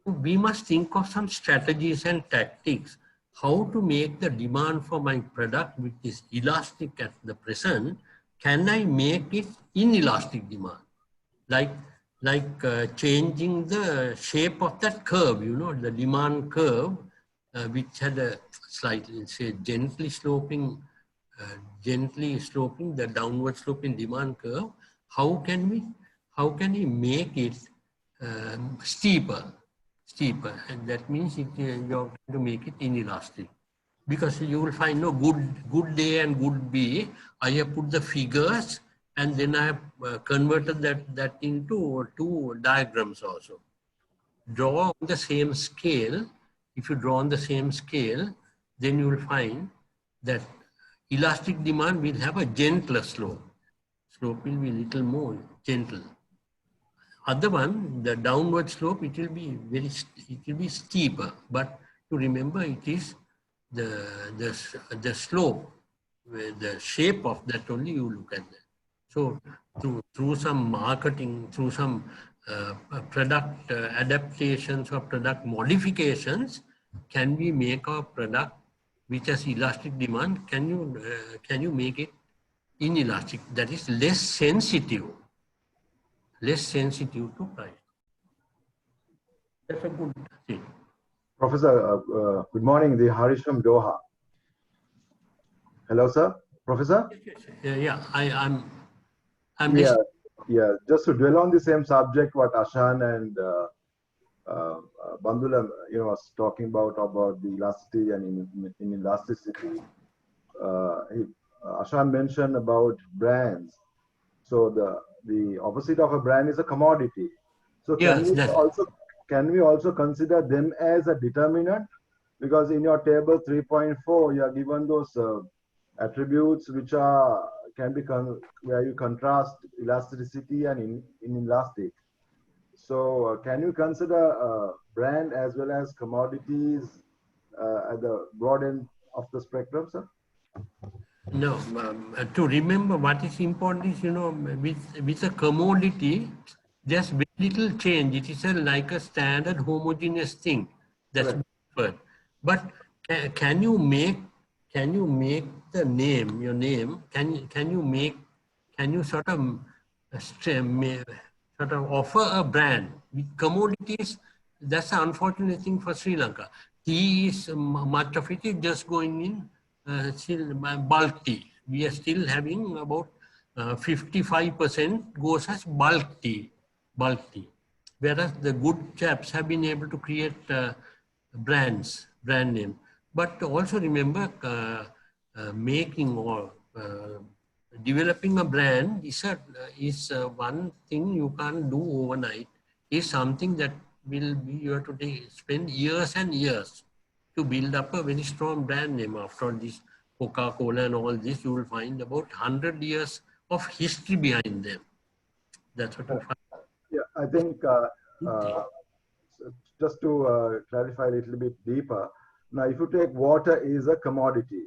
we must think of some strategies and tactics how to make the demand for my product, which is elastic at the present, can I make it inelastic demand? Like changing the shape of that curve, you know, the demand curve, which had a slightly, say, gently sloping, the downward sloping demand curve. How can we make it steeper? And that means you have to make it inelastic. Because you will find no good A and good B. I have put the figures and then I have converted that into 2 diagrams also. Draw on the same scale. If you draw on the same scale, then you will find that elastic demand will have a gentler slope. Slope will be a little more gentle. Other one, the downward slope, it will be steeper. But to remember, it is the slope, the shape of that only you look at that. So through some marketing, through some product adaptations or product modifications, can we make our product which has elastic demand? Can you make it inelastic? That is less sensitive to price. That's a good thing. Professor, good morning. The Harish from Doha. Hello, sir. Professor? Yeah, I'm yeah. Just to dwell on the same subject, what Ashan and Bandula, was talking about the elasticity and inelasticity. Ashan mentioned about brands. So the opposite of a brand is a commodity. So can we also consider them as a determinant? Because in your table 3.4, you are given those attributes which can be where you contrast elasticity and inelastic. So can you consider brand as well as commodities at the broad end of the spectrum, sir? No, to remember what is important is, with a commodity, there's very little change. It is like a standard homogeneous thing that's preferred. But can you make the name, your name, can you sort of offer a brand with commodities? That's the unfortunate thing for Sri Lanka. Tea is, much of it is just going in still bulk tea. We are still having about 55% goes as bulk tea. Whereas the good chaps have been able to create brand name. But also remember, making or developing a brand is one thing you can't do overnight. Is something that you have to spend years and years to build up a very strong brand name. After this Coca-Cola and all this, you will find about 100 years of history behind them. That's what you find. Yeah, I think just to clarify a little bit deeper. Now, if you take water is a commodity,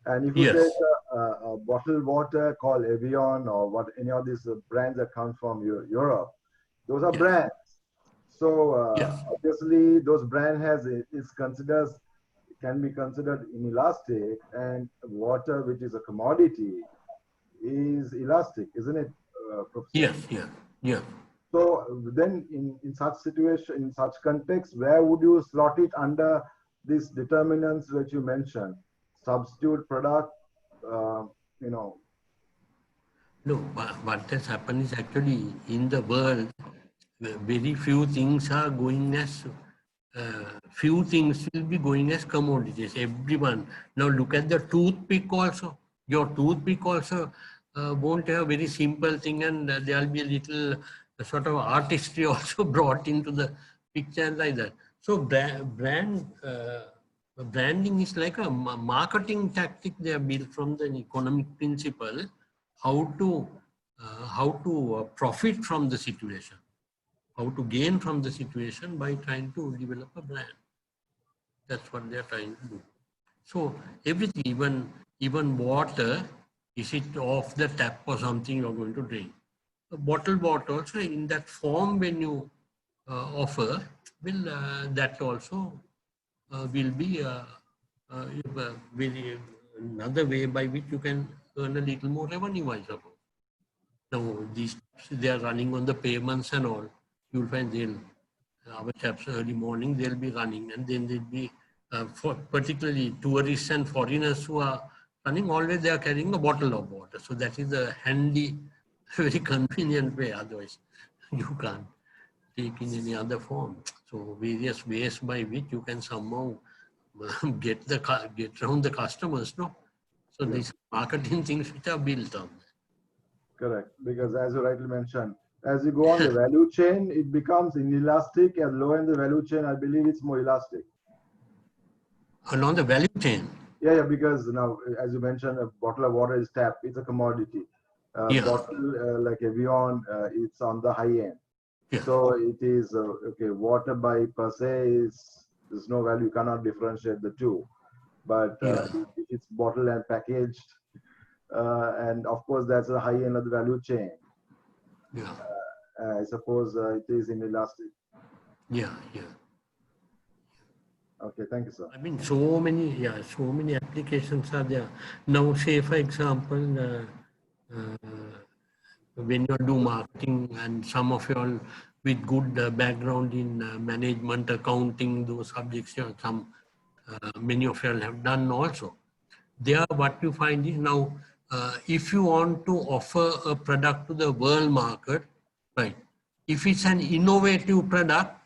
and if you take a bottled water called Evian or any of these brands that come from Europe, those are brands. So Yes. obviously those brand can be considered inelastic, and water, which is a commodity, is elastic, isn't it, Professor? Yes, yes, yes. So then in such situation, in such context, where would you slot it under these determinants which you mentioned? Substitute product, you know. No, what has happened is actually in the world, very few things are going as, few things will be going as commodities. Everyone. Now look at the toothpick also. Your toothpick also won't have very simple thing, and there will be a little sort of artistry also brought into the picture like that. So branding is like a marketing tactic they have built from the economic principle, how to profit from the situation, how to gain from the situation by trying to develop a brand. That's what they are trying to do. So everything, even water, is it off the tap or something you're going to drink? A bottled water also in that form when you offer, will that also will be very another way by which you can earn a little more revenue, I suppose. Now these they are running on the pavements and all. You'll find our chaps early morning they'll be running, and then they'll be for particularly tourists and foreigners who are running. Always they are carrying a bottle of water. So that is a handy, very convenient way. Otherwise, you can't take in any other form. So various ways by which you can somehow get around the customers, no? So Yeah. these marketing things which are built on. Correct, because as you rightly mentioned, as you go on the value chain, it becomes inelastic, and low in the value chain, I believe it's more elastic. Along the value chain. Yeah, because now, as you mentioned, a bottle of water is tap, it's a commodity. Yeah. Bottle like Evian, it's on the high end. Yeah. So it is, okay, water by per se there's no value, you cannot differentiate the two. But if it's bottled and packaged, and of course that's the high end of the value chain. Yeah. I suppose it is inelastic. Yeah. Yeah. Okay, thank you, sir. I mean, so many applications are there. Now, say for example, when you do marketing, and some of you all with good background in management, accounting, those subjects, many of you all have done also. There, what you find is now, if you want to offer a product to the world market, right? If it's an innovative product,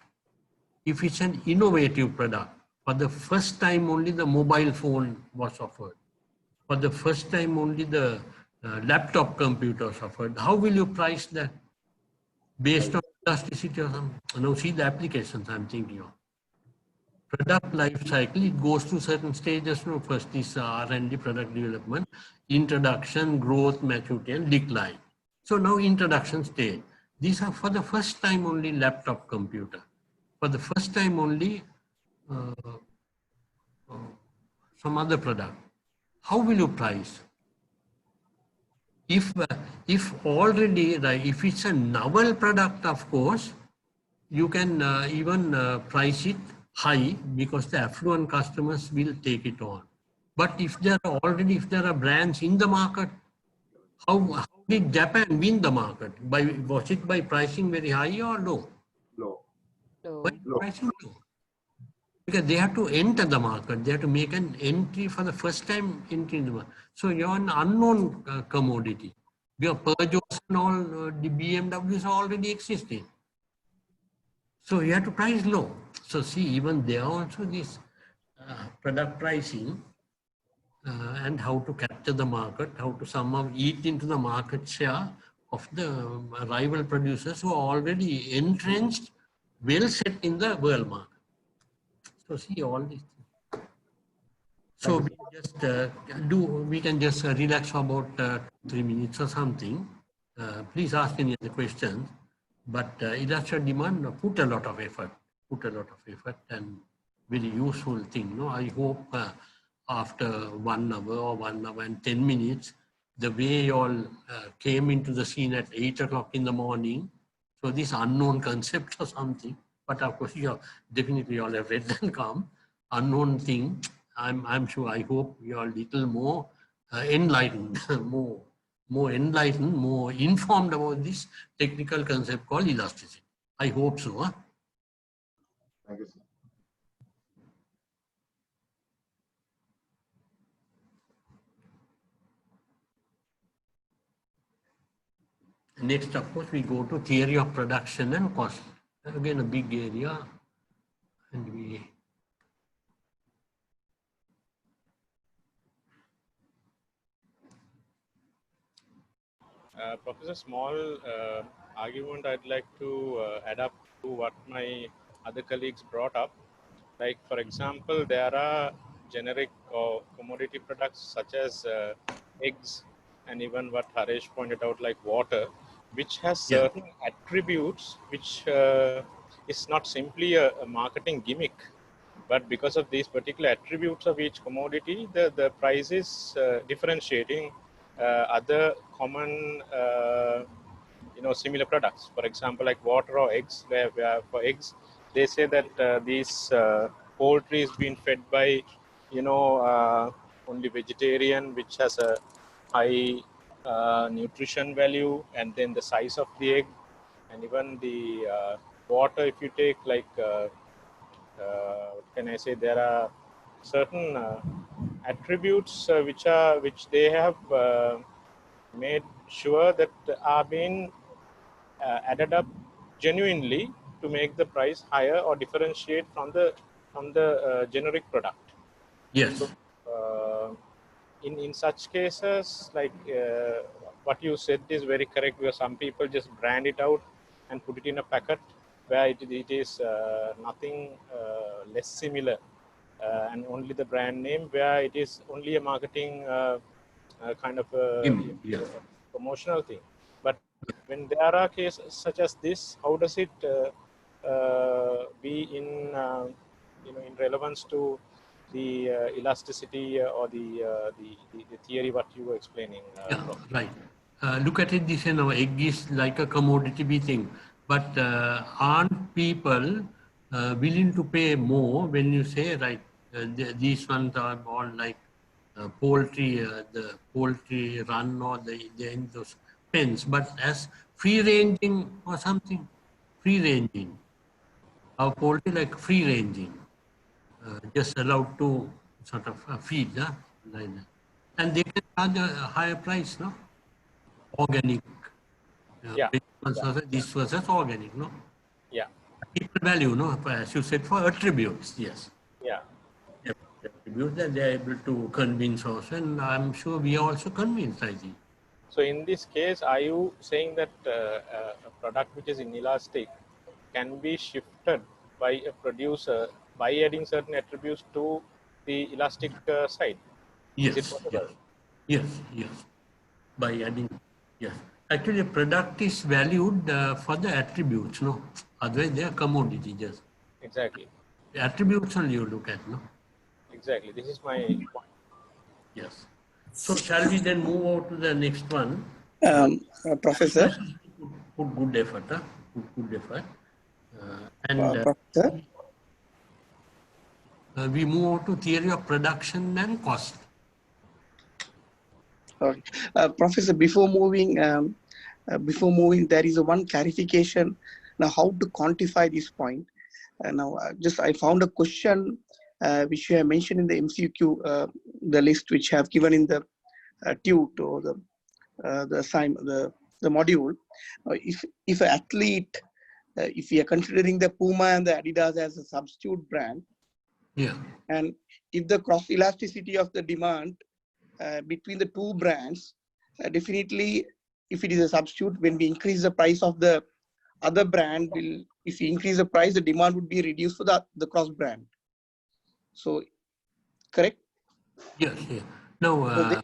for the first time only the mobile phone was offered. For the first time only the laptop computers offered. How will you price that? Based on elasticity or something? Now see the applications I'm thinking of. Product life cycle, it goes to certain stages. No, first is R&D, product development, introduction, growth, maturity, and decline. So now introduction stage. These are for the first time only laptop computer. For the first time only some other product. How will you price? If already, if it's a novel product, of course, you can even price it high because the affluent customers will take it on. But if there are brands in the market, how did Japan win the market? Was it by pricing very high or low? Low. By pricing low. Because they have to enter the market, they have to make an entry for the first time entry in the market. So you're an unknown commodity. Your Peugeots and all the BMWs are already existing. So you have to price low. So see, even there also this product pricing and how to capture the market, how to somehow eat into the market share of the rival producers who are already entrenched, well set in the world market. So see all these things. So we can just relax for about 3 minutes or something. Please ask any other questions. But industrial demand put a lot of effort, and very useful thing. No, I hope after 1 hour or 1 hour and 10 minutes, the way you all came into the scene at 8 o'clock in the morning. So this unknown concept or something, But of course, you definitely all have read and come. Unknown thing. I'm sure. I hope you are a little more enlightened, more enlightened, more informed about this technical concept called elasticity. I hope so. Huh? Thank you, sir. Next, of course, we go to theory of production and cost. Again, a big area. And we Professor, small argument I'd like to add up to what my other colleagues brought up. Like, for example, there are generic or commodity products such as eggs, and even what Haresh pointed out, like water, which has certain attributes which is not simply a marketing gimmick, but because of these particular attributes of each commodity, the price is differentiating other common similar products. For example, like water or eggs, where for eggs they say that these poultry is being fed by only vegetarian, which has a high nutrition value, and then the size of the egg, and even the water, if you take like what can I say, there are certain attributes which they have made sure that are being added up genuinely to make the price higher or differentiate from the generic product. yes. So, in such cases, like what you said is very correct, because some people just brand it out and put it in a packet where it is nothing less similar, and only the brand name, where it is only a marketing kind of promotional thing. But when there are cases such as this, how does it be in in relevance to the elasticity or the theory what you were explaining? Right. Look at it this, egg is like a commodity thing, but aren't people willing to pay more when you say, right, these ones are all like poultry, the poultry run or the in those pens, but as free ranging or something, free ranging, our poultry like free ranging, just allowed to sort of feed, like that. And they can charge a higher price, no? Organic. Yeah. This versus organic, no? Yeah. Equal value, no? As you said, for attributes, yes. Yeah. Attributes that they are able to convince us, and I'm sure we are also convinced, I think. So in this case, are you saying that a product which is inelastic can be shifted by a producer by adding certain attributes to the elastic side? Yes, Is it possible? yes. By adding, yes. Actually, a product is valued for the attributes, no? Otherwise, they are commodity, just. Exactly. The attributes only you look at, no? Exactly. This is my point. Yes. So shall we then move on to the next one? Professor. Put good effort, huh? Put good effort. Professor. We move on to theory of production and cost. Okay. Professor, before moving, there is one clarification. Now, how to quantify this point? Now, I found a question which you have mentioned in the MCQ, the list which have given in the tute or the assignment, the module. If an athlete, if we are considering the Puma and the Adidas as a substitute brand, yeah, and if the cross elasticity of the demand between the two brands, definitely, if it is a substitute, when we increase the price of the other brand, if we increase the price, the demand would be reduced for the cross brand. So, correct? Yes, yeah. Now,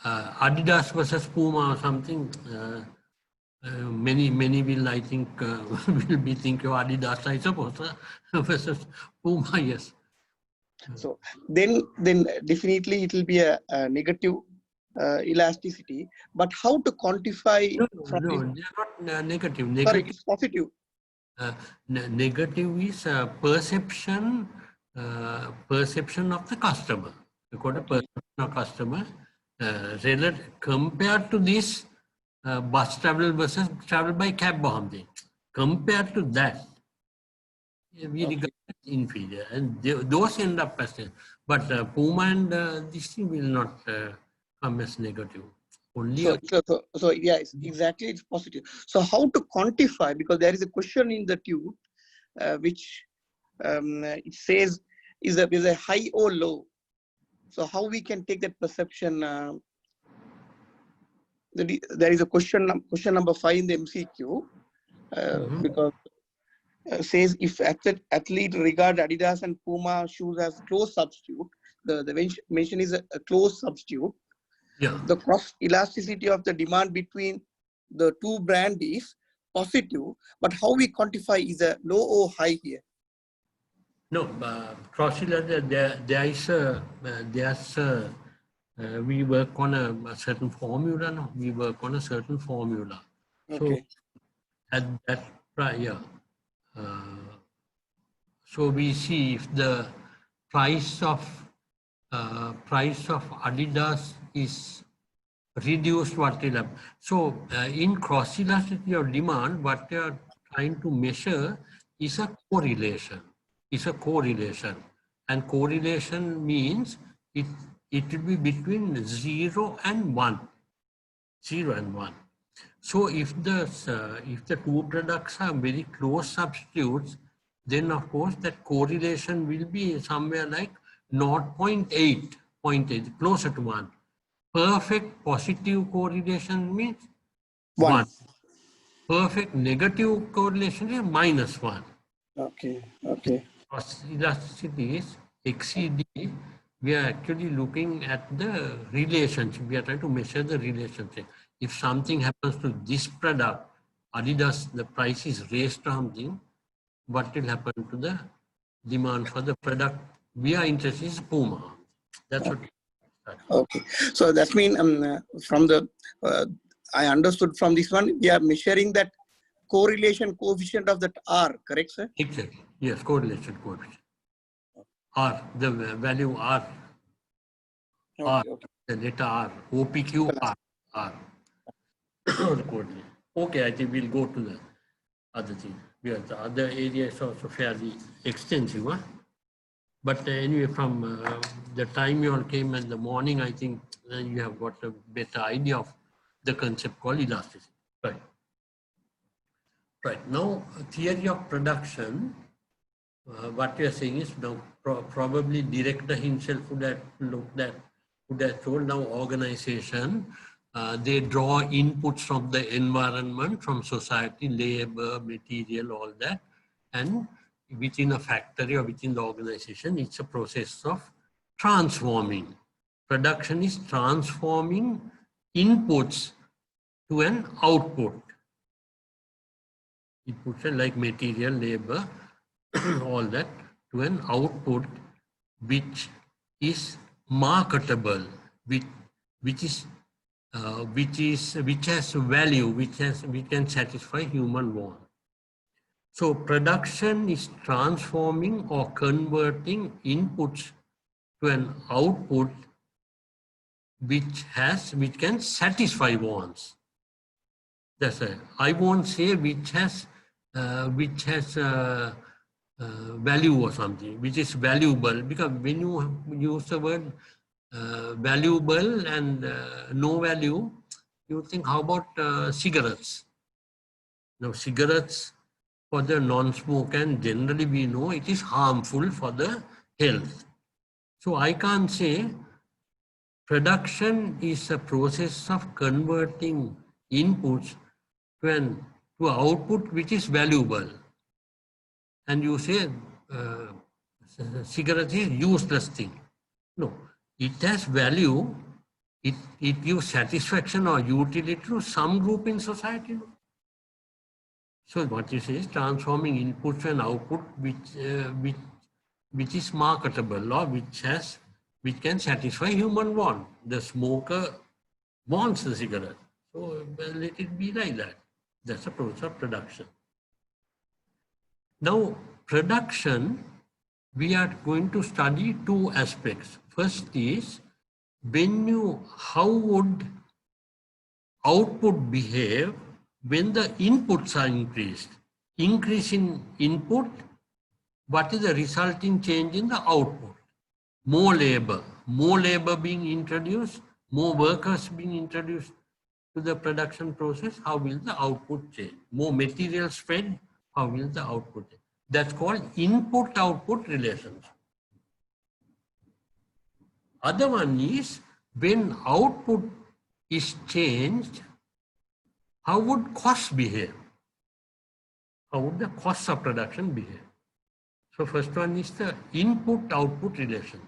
Adidas versus Puma or something. Many will, I think, will be thinking of Adidas, I suppose, versus Puma. Yes. So then definitely it will be a negative elasticity. But how to quantify? No, they are not negative. Sorry, it's positive. Negative is perception of the customer. You got a perception of customer compared to this bus travel versus travel by cab or something. Compared to that, we regard it inferior, and those end up as but Puma and this thing will not come as negative. Only so yeah, exactly, it's positive. So how to quantify, because there is a question in the tube which it says is a high or low. So how we can take that perception? There is a question number 5 in the MCQ because says if athlete regard Adidas and Puma shoes as close substitute, the mention is a close substitute. Yeah. The cross elasticity of the demand between the two brands is positive, but how we quantify is a low or high here? No, cross elasticity. We work on a certain formula. No? We work on a certain formula. Okay. So at that so we see if the price of Adidas is reduced, what will happen. So in cross elasticity of demand, what we are trying to measure is a correlation. And correlation means it will be between 0 and 1. 0 and 1. So if the two products are very close substitutes, then of course that correlation will be somewhere like 0.8, closer to 1. Perfect positive correlation means 1. Perfect negative correlation is -1. Okay. Cross elasticity is XCD. We are actually looking at the relationship. We are trying to measure the relationship. If something happens to this product, Adidas, the price is raised to something, what will happen to the demand for the product we are interested in Puma? That's what. Okay. So that means from the, I understood from this one, we are measuring that correlation coefficient of that R, correct, sir? Exactly. Yes, correlation coefficient. R, the value R. R, the letter R, OPQ R. Okay, I think we'll go to the other thing. The other area is also fairly extensive. Huh? But anyway, from the time you all came in the morning, I think you have got a better idea of the concept called elasticity. Right. Now, theory of production, what we are saying is now probably director himself would have looked at, would have told now organization, they draw inputs from the environment, from society, labor, material, all that. And within a factory or within the organization, it's a process of transforming. Production is transforming inputs to an output. Inputs like material, labor, all that, to an output which is marketable, which has value, which can satisfy human want. So production is transforming or converting inputs to an output which can satisfy wants. That's it. I won't say which has value or something, which is valuable, because when you use the word valuable and no value, you think, how about cigarettes? Now, cigarettes for the non-smoker, and generally we know it is harmful for the health. So I can't say production is a process of converting inputs to output which is valuable. And you say cigarette is useless thing. No, it has value. It gives satisfaction or utility to some group in society. So what you say is transforming input to an output which is marketable or which can satisfy human want. The smoker wants the cigarette, so let it be like that. That's a process of production. Now, production, we are going to study two aspects. First is, how would output behave when the inputs are increased? Increase in input, what is the resulting change in the output? More labor being introduced, more workers being introduced to the production process, how will the output change? More materials fed, how will the output change? That's called input-output relationship. Other one is, when output is changed, how would costs behave? How would the costs of production behave? So first one is the input-output relation.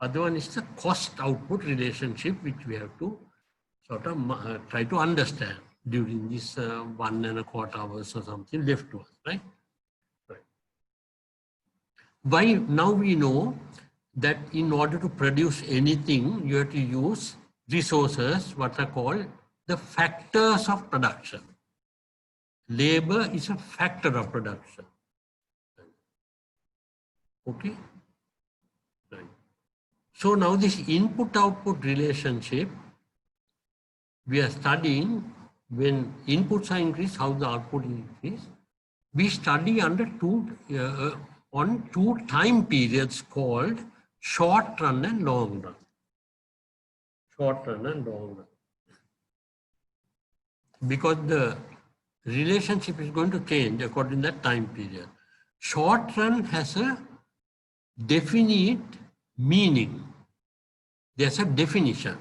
Other one is the cost-output relationship, which we have to sort of try to understand during this 1.25 hours or something left to us, right? Why now we know that in order to produce anything, you have to use resources, what are called the factors of production. Labor is a factor of production. Okay? Right. So now this input-output relationship, we are studying when inputs are increased, how the output increase. We study under on two time periods called short run and long run. Short run and long run. Because the relationship is going to change according to that time period. Short run has a definite meaning. There's a definition.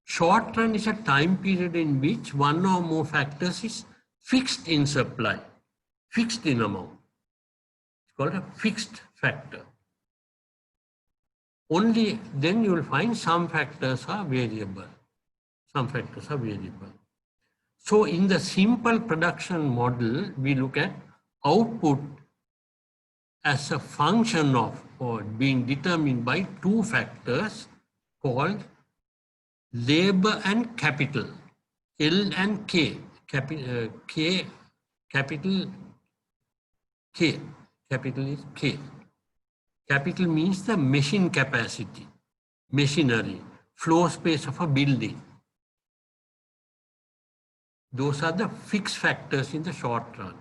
Short run is a time period in which one or more factors is fixed in supply, fixed in amount. It's called a fixed factor. Only then you will find some factors are variable. Some factors are variable. So in the simple production model, we look at output as a function of or being determined by two factors called labor and capital, L and K, capital K, capital is K. Capital means the machine capacity, machinery, floor space of a building. Those are the fixed factors in the short run.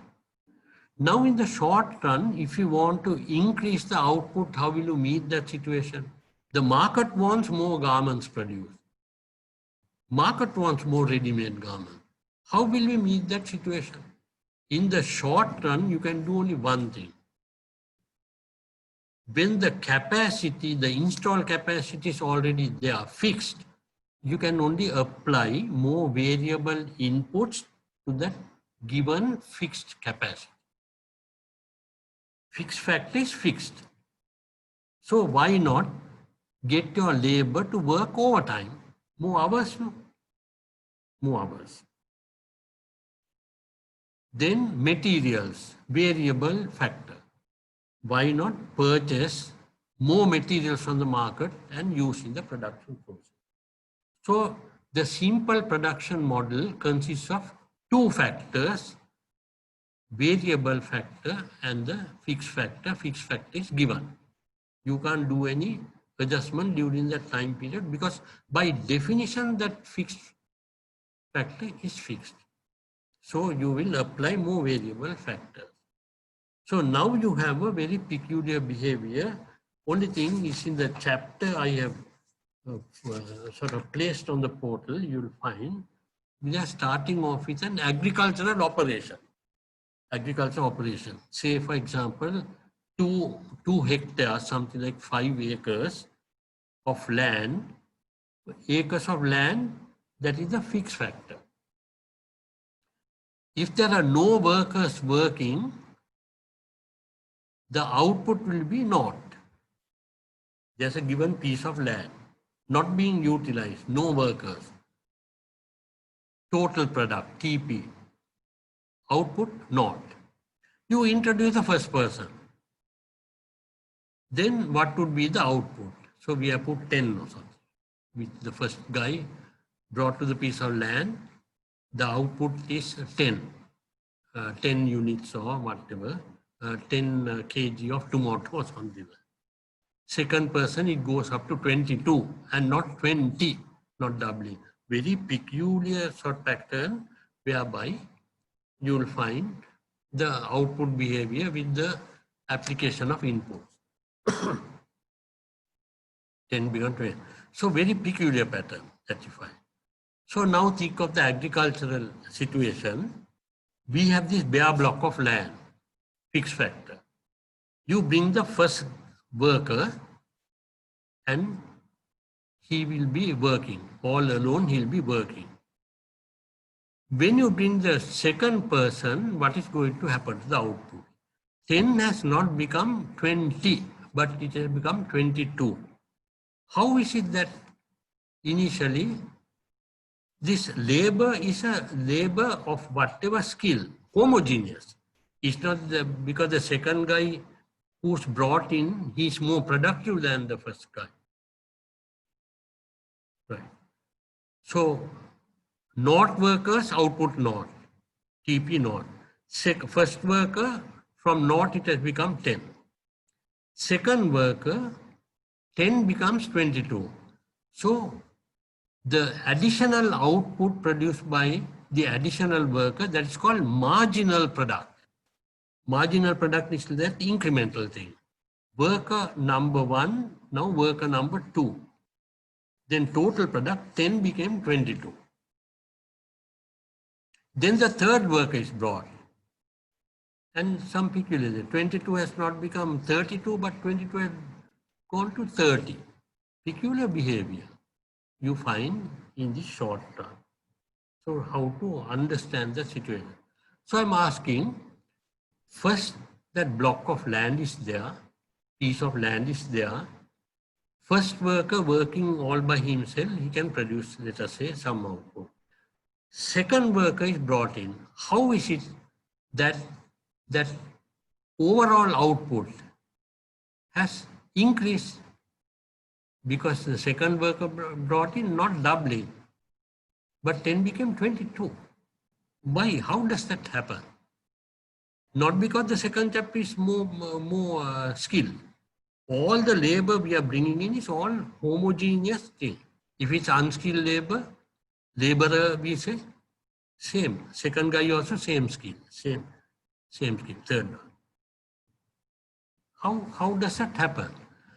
Now in the short run, if you want to increase the output, how will you meet that situation? The market wants more garments produced. Market wants more ready-made garments. How will we meet that situation? In the short run, you can do only one thing. When the capacity, the installed capacity is already there, fixed, you can only apply more variable inputs to that given fixed capacity. Fixed factor is fixed. So why not get your labor to work overtime? More hours, no? More hours. Then materials, variable factor. Why not purchase more materials from the market and use in the production process? So the simple production model consists of two factors, variable factor and the fixed factor. Fixed factor is given. You can't do any adjustment during that time period because by definition that fixed factor is fixed. So you will apply more variable factors. So now you have a very peculiar behavior. Only thing is in the chapter I have sort of placed on the portal, you'll find we are starting off with an agricultural operation. Agricultural operation. Say for example, 2 hectares, something like 5 acres of land. Acres of land, that is a fixed factor. If there are no workers working, the output will be naught. There's a given piece of land, not being utilized, no workers. Total product, TP. Output, naught. You introduce the first person. Then what would be the output? So we have put 10 or something. With the first guy brought to the piece of land, the output is 10 units or whatever. 10 kg of tomatoes on the line. Second person, it goes up to 22 and not 20, not doubling. Very peculiar sort pattern whereby you will find the output behavior with the application of inputs. 10 beyond 20. So very peculiar pattern that you find. So now think of the agricultural situation. We have this bare block of land, fixed factor. You bring the first worker and he will be working. All alone he'll be working. When you bring the second person, what is going to happen to the output? 10 has not become 20, but it has become 22. How is it that initially this labor is a labor of whatever skill, homogeneous? It's not because the second guy who's brought in, he's more productive than the first guy. Right. So, not workers, output not, TP not. First worker, from not it has become 10. Second worker, 10 becomes 22. So, the additional output produced by the additional worker, that is called marginal product. Marginal product is that incremental thing. Worker number 1, now worker number 2. Then total product 10 became 22. Then the third worker is brought. And some peculiar, 22 has not become 32, but 22 has gone to 30. Peculiar behavior you find in the short term. So how to understand the situation? So I'm asking, first that block of land is there, piece of land is there. First worker working all by himself, he can produce, let us say, some output. Second worker is brought in. How is it that that overall output has increased? Because the second worker brought in, not doubling, but 10 became 22. Why? How does that happen? Not because the second chap is more skilled. All the labor we are bringing in is all homogeneous thing. If it's unskilled labor, laborer we say, same. Second guy also same skill, same skill, third one. How does that happen?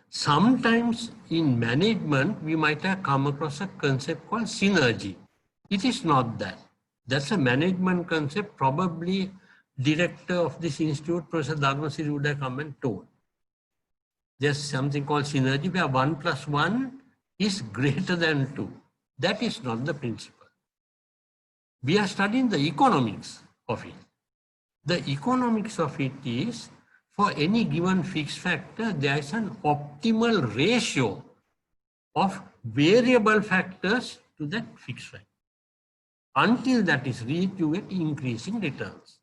Sometimes in management, we might have come across a concept called synergy. It is not that. That's a management concept. Probably director of this institute, Professor Dharmasiri, would have come and told. There's something called synergy where 1 plus 1 is greater than 2. That is not the principle. We are studying the economics of it. The economics of it is, for any given fixed factor, there is an optimal ratio of variable factors to that fixed factor. Until that is reached, you get increasing returns.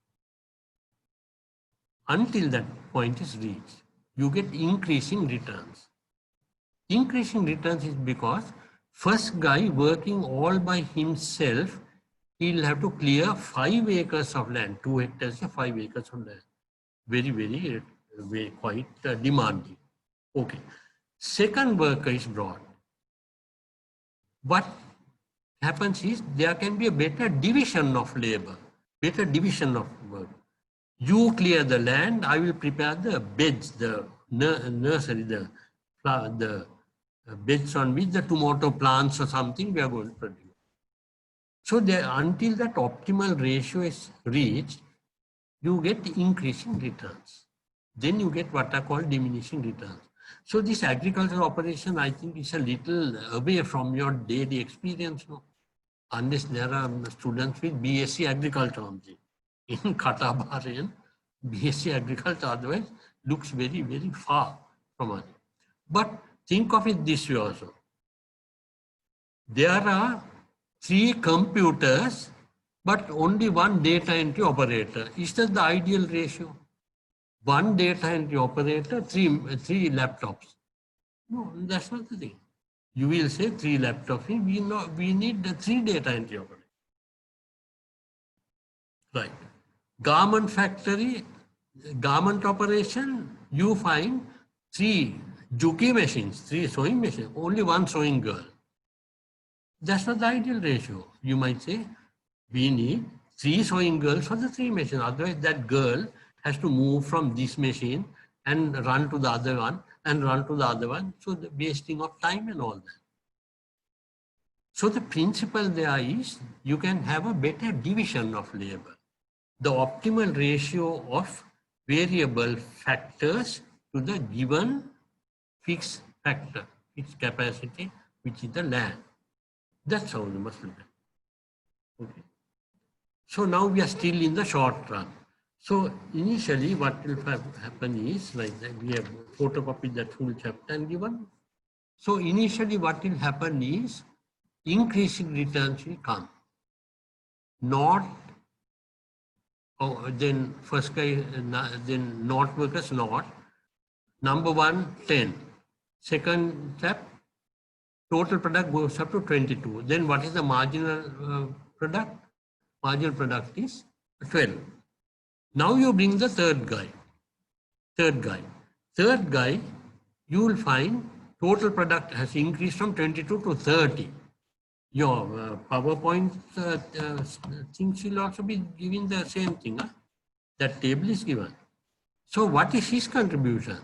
Until that point is reached, you get increasing returns. Increasing returns is because first guy working all by himself, he'll have to clear 5 acres of land, 2 hectares, 5 acres of land. Very quite demanding. Okay. Second worker is brought. What happens is there can be a better division of labor, better division of work. You clear the land, I will prepare the beds, the nursery, the beds on which the tomato plants or something we are going to produce. So there, until that optimal ratio is reached, you get increasing returns. Then you get what are called diminishing returns. So this agricultural operation, I think, is a little away from your daily experience, no? Unless there are students with BSc agriculture only. In QATAR, BAHRAIN, BSc agriculture otherwise looks very far from us. But think of it this way also. There are 3 computers, but only 1 data entry operator. Is that the ideal ratio? 1 data entry operator, 3 laptops. No, that's not the thing. You will say 3 laptops. We need the 3 data entry operators. Right. Garment factory, Garment operation, you find 3 juki machines, 3 sewing machines, only 1 sewing girl. That's not the ideal ratio. You might say, we need 3 sewing girls for the 3 machines. Otherwise, that girl has to move from this machine and run to the other one and run to the other one. So the wasting of time and all that. So the principle there is you can have a better division of labor. The optimal ratio of variable factors to the given fixed factor, fixed capacity, which is the land. That's how you must look at it. Okay. So now we are still in the short run. So initially what will happen is, like that we have photocopied that full chapter and given. So initially what will happen is increasing returns will come. Not, then first guy, then not workers not. Number 1, 10. Second step, total product goes up to 22. Then what is the marginal product? Marginal product is 12. Now you bring the third guy. Third guy, you will find total product has increased from 22 to 30. Your PowerPoint things will also be giving the same thing. Huh? That table is given. So what is his contribution?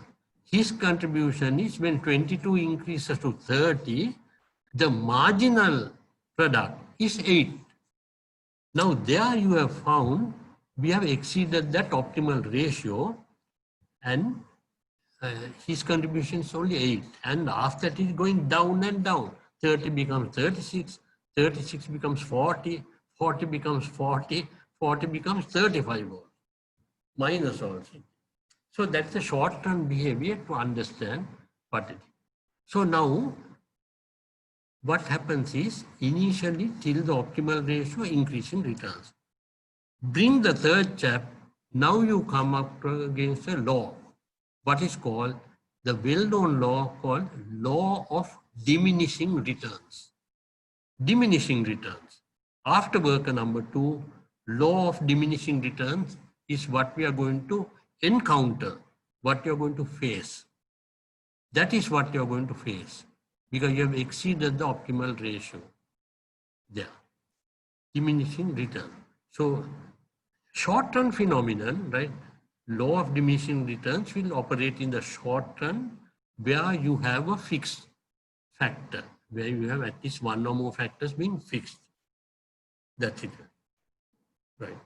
His contribution is when 22 increases to 30, the marginal product is 8. Now there you have found we have exceeded that optimal ratio, and his contribution is only 8. And after that it is going down and down. 30 becomes 36, 36 becomes 40, 40 becomes 40, 40 becomes 35 also, minus also. So that's the short-term behavior to understand what it is. So now what happens is initially till the optimal ratio increasing returns. Bring the third chap, now you come up against a law, what is called the well-known law called law of diminishing returns. Diminishing returns. After worker number 2, law of diminishing returns is what we are going to encounter, what you are going to face. That is what you are going to face because you have exceeded the optimal ratio there. Diminishing return. So short-term phenomenon, right? Law of diminishing returns will operate in the short run where you have a fixed factor, where you have at least one or more factors being fixed. That's it. Right.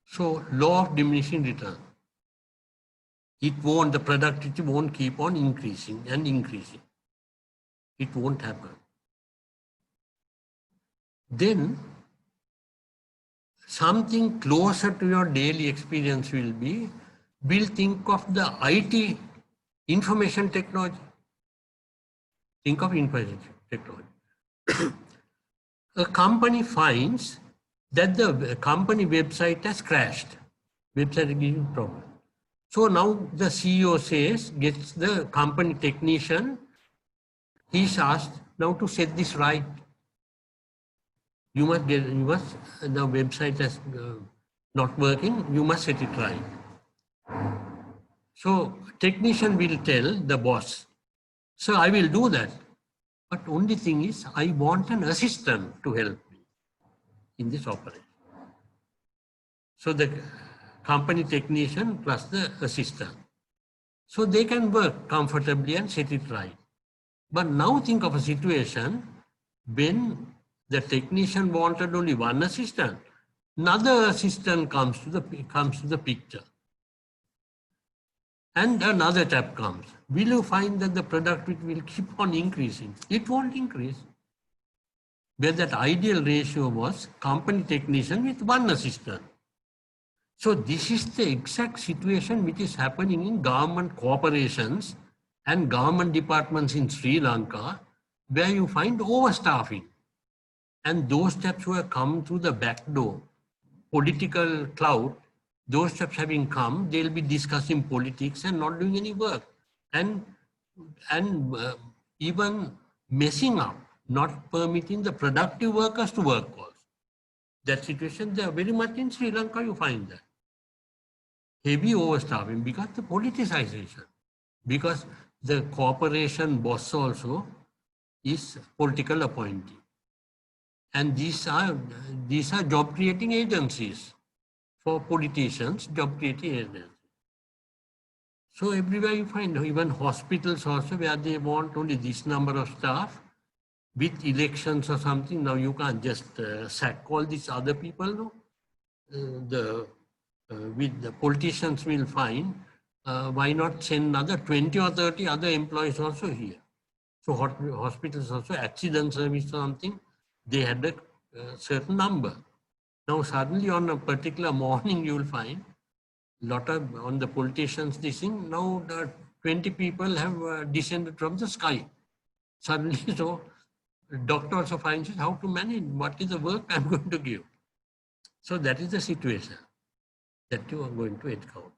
So law of diminishing return. It won't, the productivity won't keep on increasing and increasing. It won't happen. Then something closer to your daily experience will be, we'll think of the IT, information technology. Think of information technology. A company finds that the company website has crashed. Website is giving problem. So now the CEO says, gets the company technician, he's asked now to set this right. The website is not working, you must set it right. So technician will tell the boss, so I will do that. But only thing is, I want an assistant to help me in this operation. So the company technician plus the assistant. So they can work comfortably and set it right. But now think of a situation when the technician wanted only one assistant, another assistant comes to the picture. And another chap comes. Will you find that the productivity will keep on increasing? It won't increase. Where that ideal ratio was company technician with one assistant. So this is the exact situation which is happening in government corporations and government departments in Sri Lanka, where you find overstaffing. And those chaps who have come through the back door, political clout, those chaps having come, they'll be discussing politics and not doing any work. And even messing up, not permitting the productive workers to work also. That situation, they are very much in Sri Lanka, you find that. Heavy overstaffing because the politicization, because the corporation boss also is political appointee. And these are job creating agencies for politicians, job creating agencies. So everywhere you find, even hospitals also, where they want only this number of staff, with elections or something, now you can't just sack all these other people, no? With the politicians will find, why not send another 20 or 30 other employees also here? So hospitals also, accident service or something, they had a certain number. Now suddenly on a particular morning, you will find lot of, on the politicians, this thing, now the 20 people have descended from the sky. Suddenly, so doctor also finds it how to manage, what is the work I'm going to give. So that is the situation that you are going to encounter.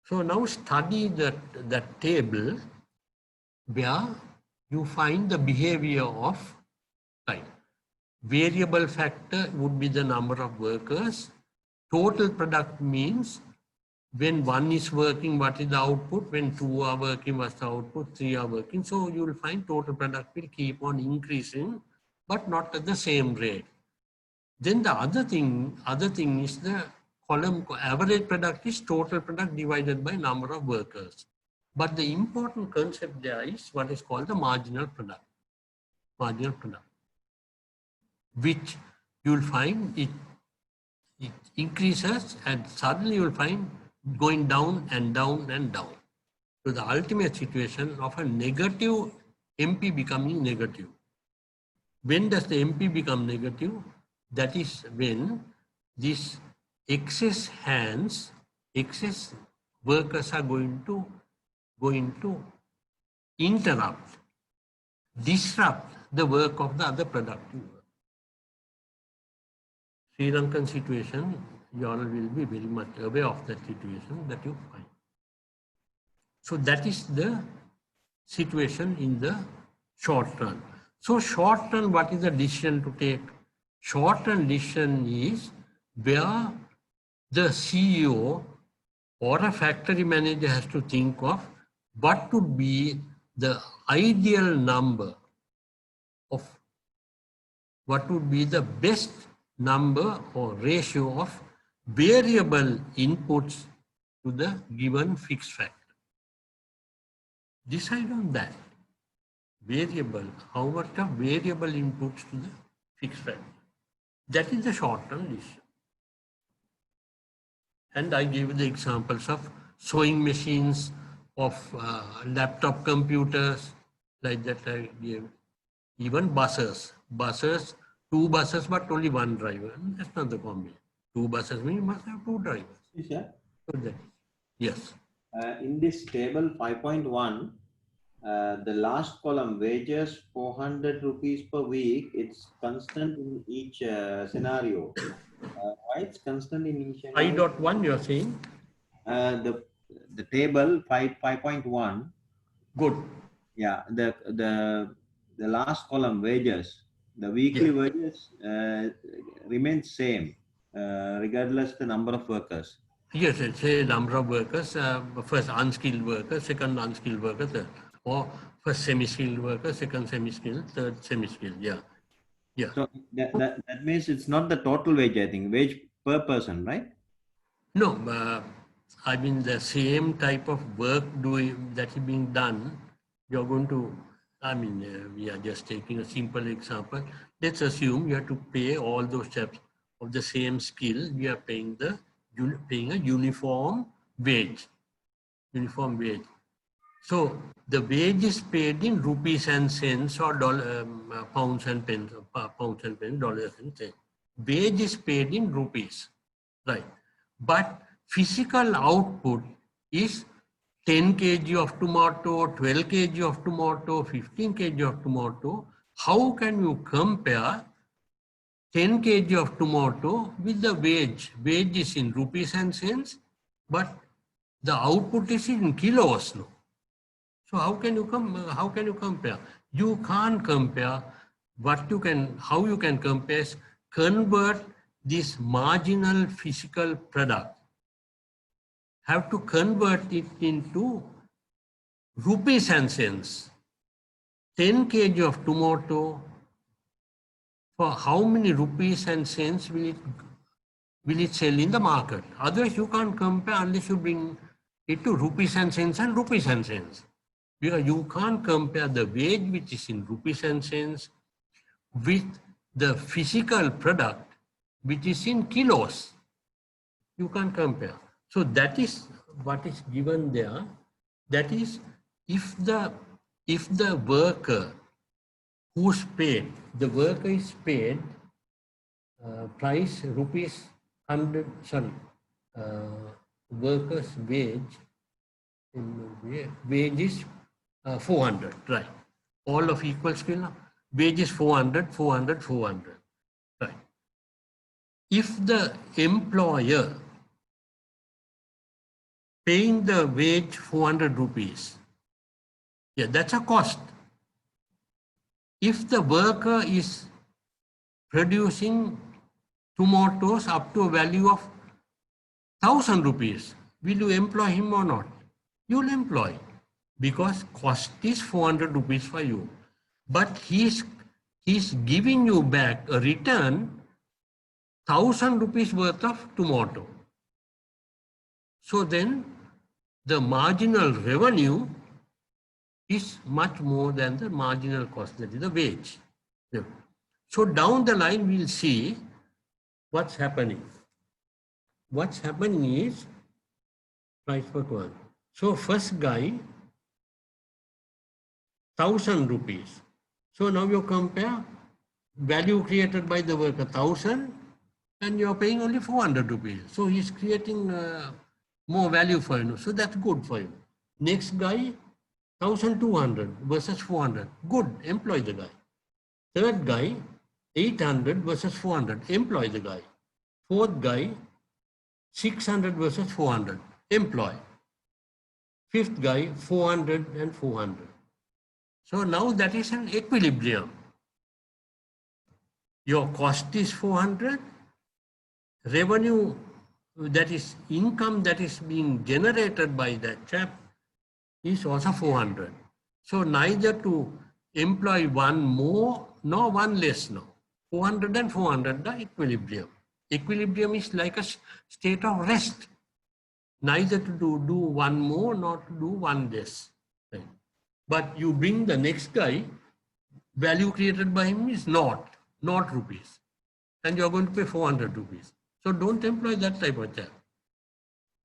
So now study that table where you find the behavior of time. Variable factor would be the number of workers. Total product means when one is working, what is the output? When two are working, what's the output? Three are working. So you will find total product will keep on increasing, but not at the same rate. Then the other thing is the column average product is total product divided by number of workers. But the important concept there is what is called the marginal product. Marginal product, which you will find it increases and suddenly you will find going down and down and down. So the ultimate situation of a negative MP becoming negative. When does the MP become negative? That is when these excess hands, excess workers are going to interrupt, disrupt the work of the other productive work. Sri Lankan situation, you all will be very much aware of that situation that you find. So that is the situation in the short run. So short run, what is the decision to take? Short run decision is where the CEO or a factory manager has to think of what would be the ideal number of what would be the best number or ratio of variable inputs to the given fixed factor. Decide on that. Variable, how much of variable inputs to the fixed factor. That is the short-term decision. And I gave the examples of sewing machines, of laptop computers, like that I gave. Even buses. Buses, two buses, but only one driver. That's not the combination. Two buses means you must have two drivers. Yes, So that, yes. In this table 5.1, the last column, wages 400 rupees per week, it's constant in each scenario. Why it's constant in each scenario? 5.1 you're saying? The table 5.1. Good. Yeah, the last column, wages, the weekly wages remains same regardless the number of workers. Yes, it's a number of workers, first unskilled workers, second unskilled workers, or first semi-skilled workers, second semi-skilled, third semi-skilled, yeah. Yeah. So that means it's not the total wage, I think, wage per person, right? No, I mean the same type of work that is being done, you're going to, I mean, we are just taking a simple example. Let's assume you have to pay all those steps of the same skill, we are paying a uniform wage. Uniform wage. So the wage is paid in rupees and cents or pounds and pence, dollars and cents. Wage is paid in rupees, right? But physical output is 10 kg of tomato, 12 kg of tomato, 15 kg of tomato. How can you compare 10 kg of tomato with the wage? Wage is in rupees and cents, but the output is in kilos. No? So how can you compare? You can't compare. How you can compare is convert this marginal physical product, have to convert it into rupees and cents. 10 kg of tomato, for how many rupees and cents will it sell in the market? Otherwise, you can't compare unless you bring it to rupees and cents and rupees and cents. Because you can't compare the wage which is in rupees and cents with the physical product which is in kilos. You can't compare. So that is what is given there. That is, if the worker who's paid, the worker is paid price rupees 100, sorry, worker's wage is 400, right? All of equal skill now. Wage is 400, 400, 400, right? If the employer paying the wage 400 rupees, yeah, that's a cost. If the worker is producing tomatoes up to a value of 1,000 rupees, will you employ him or not? You'll employ, because cost is 400 rupees for you. But he's giving you back a return 1,000 rupees worth of tomato. So then the marginal revenue is much more than the marginal cost, that is the wage. Yeah. So down the line, we'll see what's happening. What's happening is price per one. So first guy, 1,000 rupees. So now you compare value created by the worker 1,000 and you're paying only 400 rupees. So he's creating more value for you. So that's good for you. Next guy, 1,200 versus 400. Good, employ the guy. Third guy, 800 versus 400. Employ the guy. Fourth guy, 600 versus 400. Employ. Fifth guy, 400 and 400. So now that is an equilibrium. Your cost is 400. Revenue, that is income that is being generated by that chap, is also 400. So neither to employ one more nor one less now. 400 and 400, the equilibrium. Equilibrium is like a state of rest. Neither to do one more nor to do one less. Right? But you bring the next guy, value created by him is not rupees. And you're going to pay 400 rupees. So don't employ that type of chap.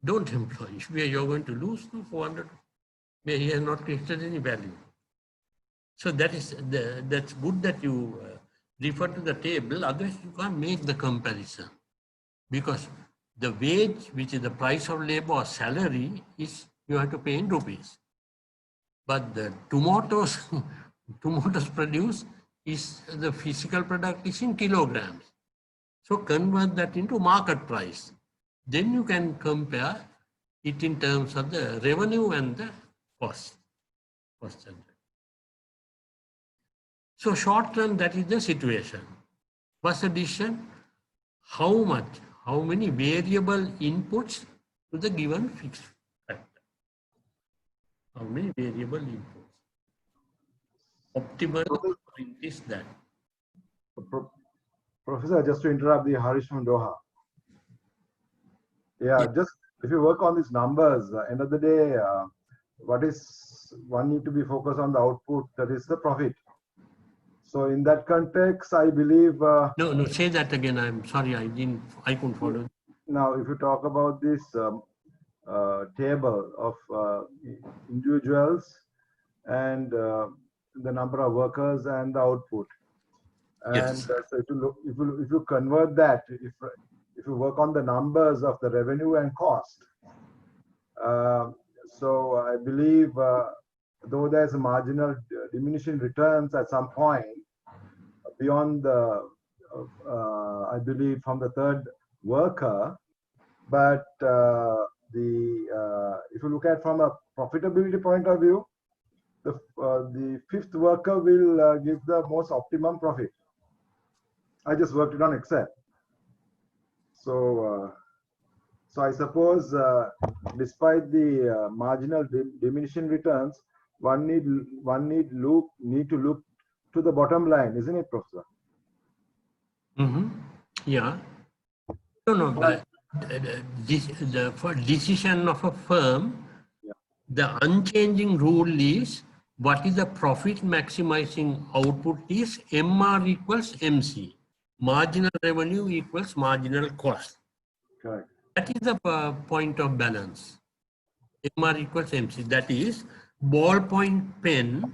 Don't employ. If you're going to lose 400, where he has not created any value. So that's good that you refer to the table, otherwise you can't make the comparison. Because the wage, which is the price of labor or salary, is you have to pay in rupees. But the tomatoes produced is the physical product is in kilograms. So convert that into market price. Then you can compare it in terms of the revenue and the cost. So short run, that is the situation. What's the decision? How many variable inputs to the given fixed factor? How many variable inputs? Optimal point is that. Professor, just to interrupt, the Harish from Doha. Yeah, just if you work on these numbers, end of the day, what is one need to be focused on the output, that is the profit. So in that context, I believe. No, say that again. I'm sorry, I couldn't follow. Now, if you talk about this table of individuals and the number of workers and the output, and yes. So if you convert that, if you work on the numbers of the revenue and cost, so I believe though there's a marginal diminishing returns at some point beyond the I believe from the third worker, but if you look at from a profitability point of view, the fifth worker will give the most optimum profit. I just worked it on Excel. So, so I suppose, despite the marginal diminishing returns, one need to look to the bottom line, isn't it, Professor? Yeah. No, but for decision of a firm, the unchanging rule is what is the profit maximizing output is MR equals MC. Marginal revenue equals marginal cost. Correct. That is the point of balance. MR equals MC. That is ballpoint pen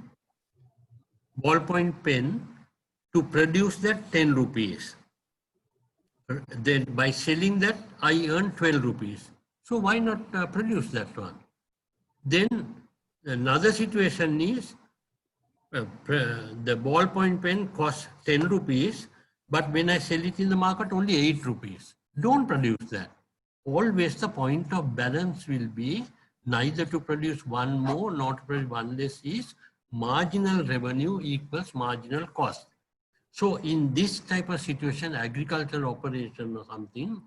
to produce that 10 rupees. Then by selling that, I earn 12 rupees. So why not produce that one? Then another situation is the ballpoint pen costs 10 rupees, but when I sell it in the market, only 8 rupees. Don't produce that. Always the point of balance will be neither to produce one more, not to produce one less, is marginal revenue equals marginal cost. So in this type of situation, agricultural operation or something,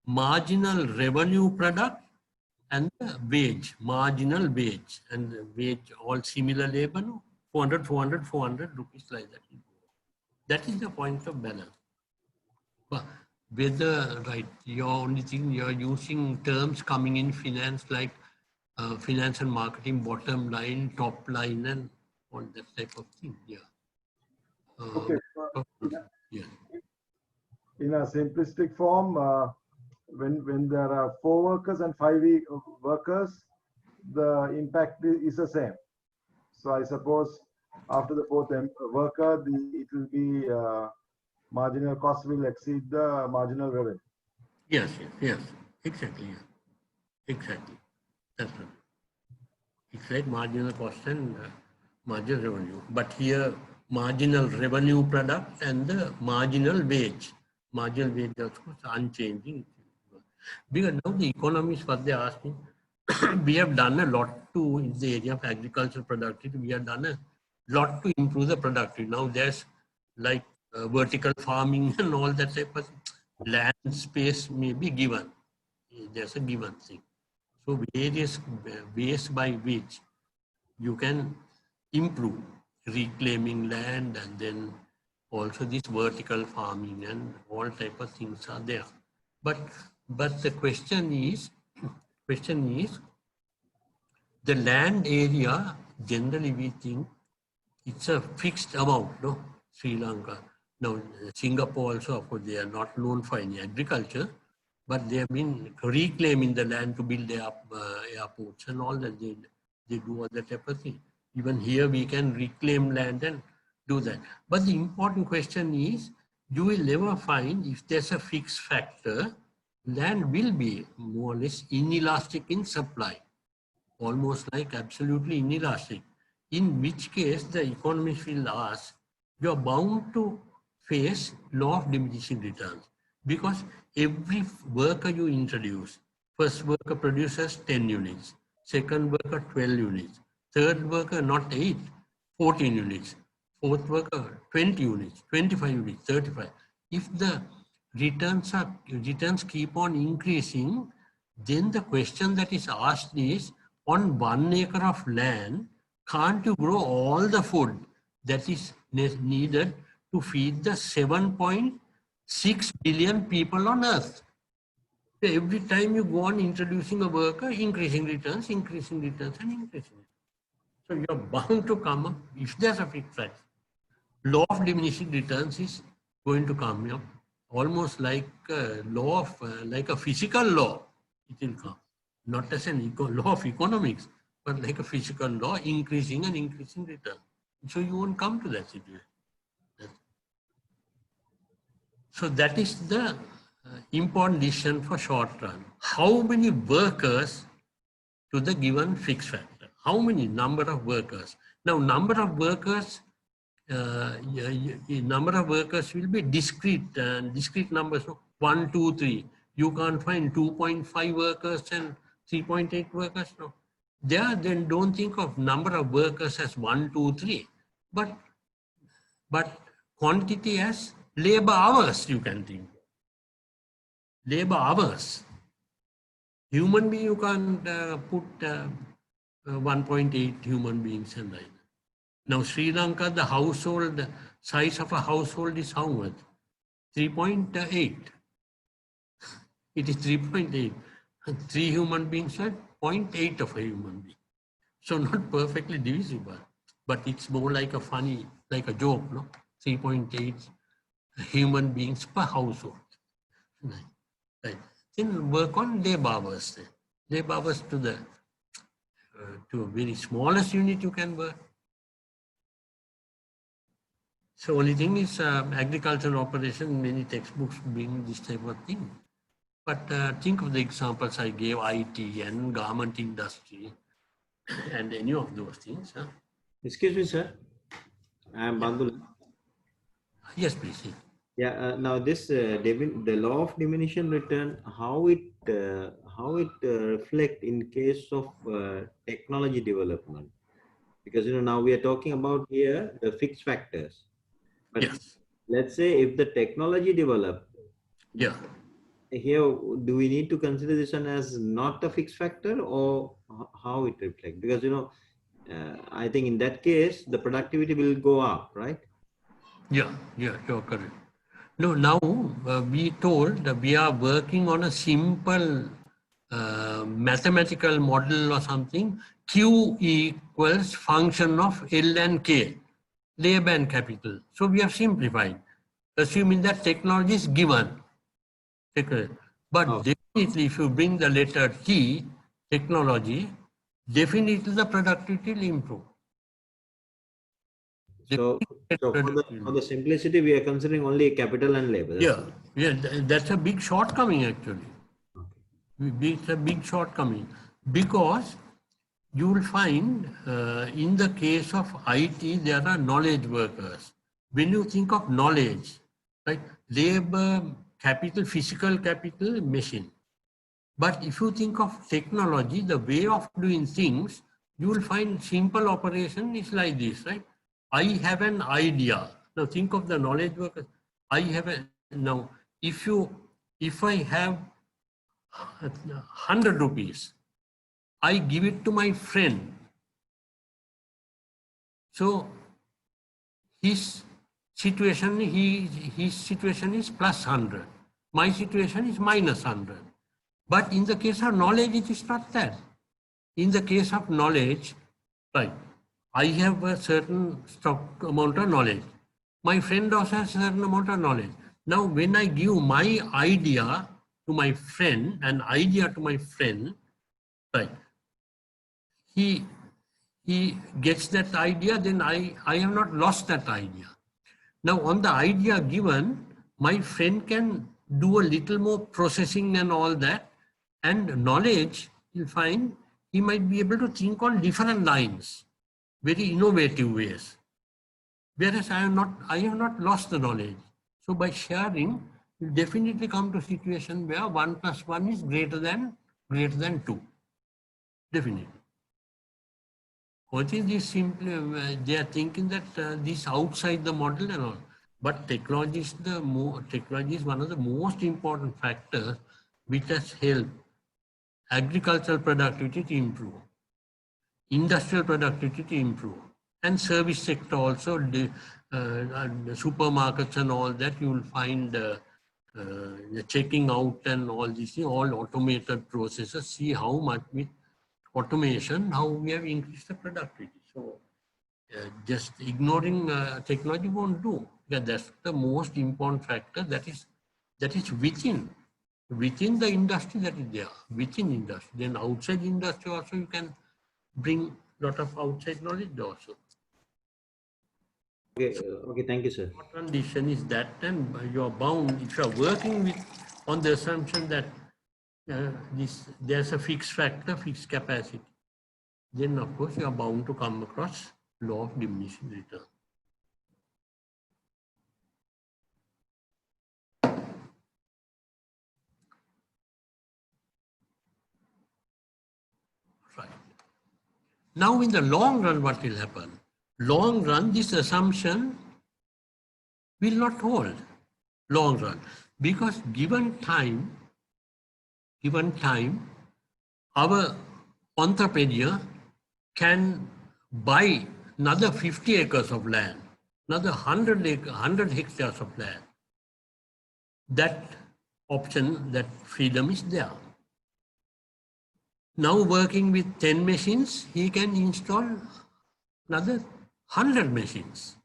marginal revenue product and the wage, marginal wage, and the wage, all similar labor, no? 400 rupees like that. That is the point of balance. But whether, right, your only thing, you're using terms coming in finance like finance and marketing, bottom line, top line, and all that type of thing. Yeah. Okay. Yeah. In a simplistic form, when there are 4 workers and 5 workers, the impact is the same. So I suppose after the 4th worker, it will be marginal cost will exceed the marginal revenue. Yes, exactly. Yeah. Exactly. That's right. It's like marginal cost and marginal revenue. But here, marginal revenue product and the marginal wage. Marginal wage, of course, unchanging. Because now the economists, what they are asking, we have done a lot to, in the area of agricultural productivity, we have done a lot to improve the productivity. Now there's like vertical farming and all that type of land space may be given. There's a given thing. So various ways by which you can improve reclaiming land, and then also this vertical farming and all type of things are there. But the question is the land area, generally we think it's a fixed amount, no? Sri Lanka. Now, Singapore also, of course, they are not known for any agriculture, but they have been reclaiming the land to build their airports and all that. They do all that type of thing. Even here, we can reclaim land and do that. But the important question is, you will never find, if there's a fixed factor, land will be more or less inelastic in supply, almost like absolutely inelastic. In which case, the economist will ask, you're bound to face law of diminishing returns, because every worker you introduce, first worker produces 10 units, second worker 12 units, third worker not 8, 14 units, fourth worker 20 units, 25 units, 35. If the returns keep on increasing, then the question that is asked is, on 1 acre of land, can't you grow all the food that is needed to feed the 7.6 billion people on earth? So every time you go on introducing a worker, increasing returns, and increasing returns. So you're bound to come up, if there's a fixed fact, law of diminishing returns is going to come up, almost like a law of, like a physical law, it will come. Not as an law of economics, but like a physical law, increasing and increasing return. So you won't come to that situation. So that is the important decision for short run. How many workers to the given fixed factor? How many number of workers? Now, number of workers will be discrete numbers. 1, 2, 3. You can't find 2.5 workers and 3.8 workers. No. There, then don't think of number of workers as 1, 2, 3, but quantity as labor hours you can think. labor hours. Human being, you can't put 1.8 human beings in line. Now, Sri Lanka, the household size of a household is how much? 3.8. It is 3.8. 3 human beings are 0.8 of a human being. So not perfectly divisible, but it's more like a funny, like a joke, no? 3.8 human beings per household. Right. Then work on labor hours. Labor hours to a very smallest unit you can work. So only thing is agricultural operation, many textbooks bring this type of thing. But think of the examples I gave, IT and garment industry and any of those things. Huh? Excuse me, sir. I am Bandula. Yes, please. Yeah. Now this the law of diminishing return, how it reflect in case of technology development? Because now we are talking about here the fixed factors. But yes. Let's say if the technology develop, yeah, here do we need to consider this one as not a fixed factor, or how it reflects? Because I think in that case the productivity will go up, right? Yeah, you're correct. No, now we told that we are working on a simple mathematical model or something. Q equals function of L and K, labor and capital. So we have simplified, assuming that technology is given. But definitely if you bring the letter T, technology, definitely the productivity will improve. So for the simplicity, we are considering only capital and labor. That's a big shortcoming actually. It's a big shortcoming because you will find in the case of IT, there are knowledge workers. When you think of knowledge, right, labor, capital, physical capital, machine. But if you think of technology, the way of doing things, you will find simple operation is like this, right? I have an idea. Now think of the knowledge workers. Now if I have 100 rupees, I give it to my friend. So his situation is plus 100. My situation is minus 100. But in the case of knowledge, it is not that. In the case of knowledge, right, I have a certain amount of knowledge. My friend also has a certain amount of knowledge. Now, when I give my idea to my friend, right, he gets that idea, then I have not lost that idea. Now, on the idea given, my friend can do a little more processing and all that, and knowledge, you'll find he might be able to think on different lines, very innovative ways. Whereas I have not lost the knowledge. So by sharing, you definitely come to a situation where 1 + 1 is greater than 2. Definitely. What is this simply? They are thinking that this outside the model and all. But technology is one of the most important factors which has helped agricultural productivity to improve, industrial productivity to improve, and service sector also, the supermarkets and all that, you will find the checking out and all these, all automated processes. See how much with automation, how we have increased the productivity. So just ignoring technology won't do. Yeah, that's the most important factor that is within the industry, that is there, within industry. Then outside industry also you can bring a lot of outside knowledge also. Okay, thank you, sir. What condition is that, and you are bound, if you are working on the assumption that there's a fixed factor, fixed capacity, then of course you are bound to come across law of diminishing return. Right. Now in the long run, what will happen? Long run, this assumption will not hold. Long run. Because given time, given time, our entrepreneur can buy another 50 acres of land, another 100 hectares of land. That option, that freedom is there. Now working with 10 machines, he can install another 100 machines.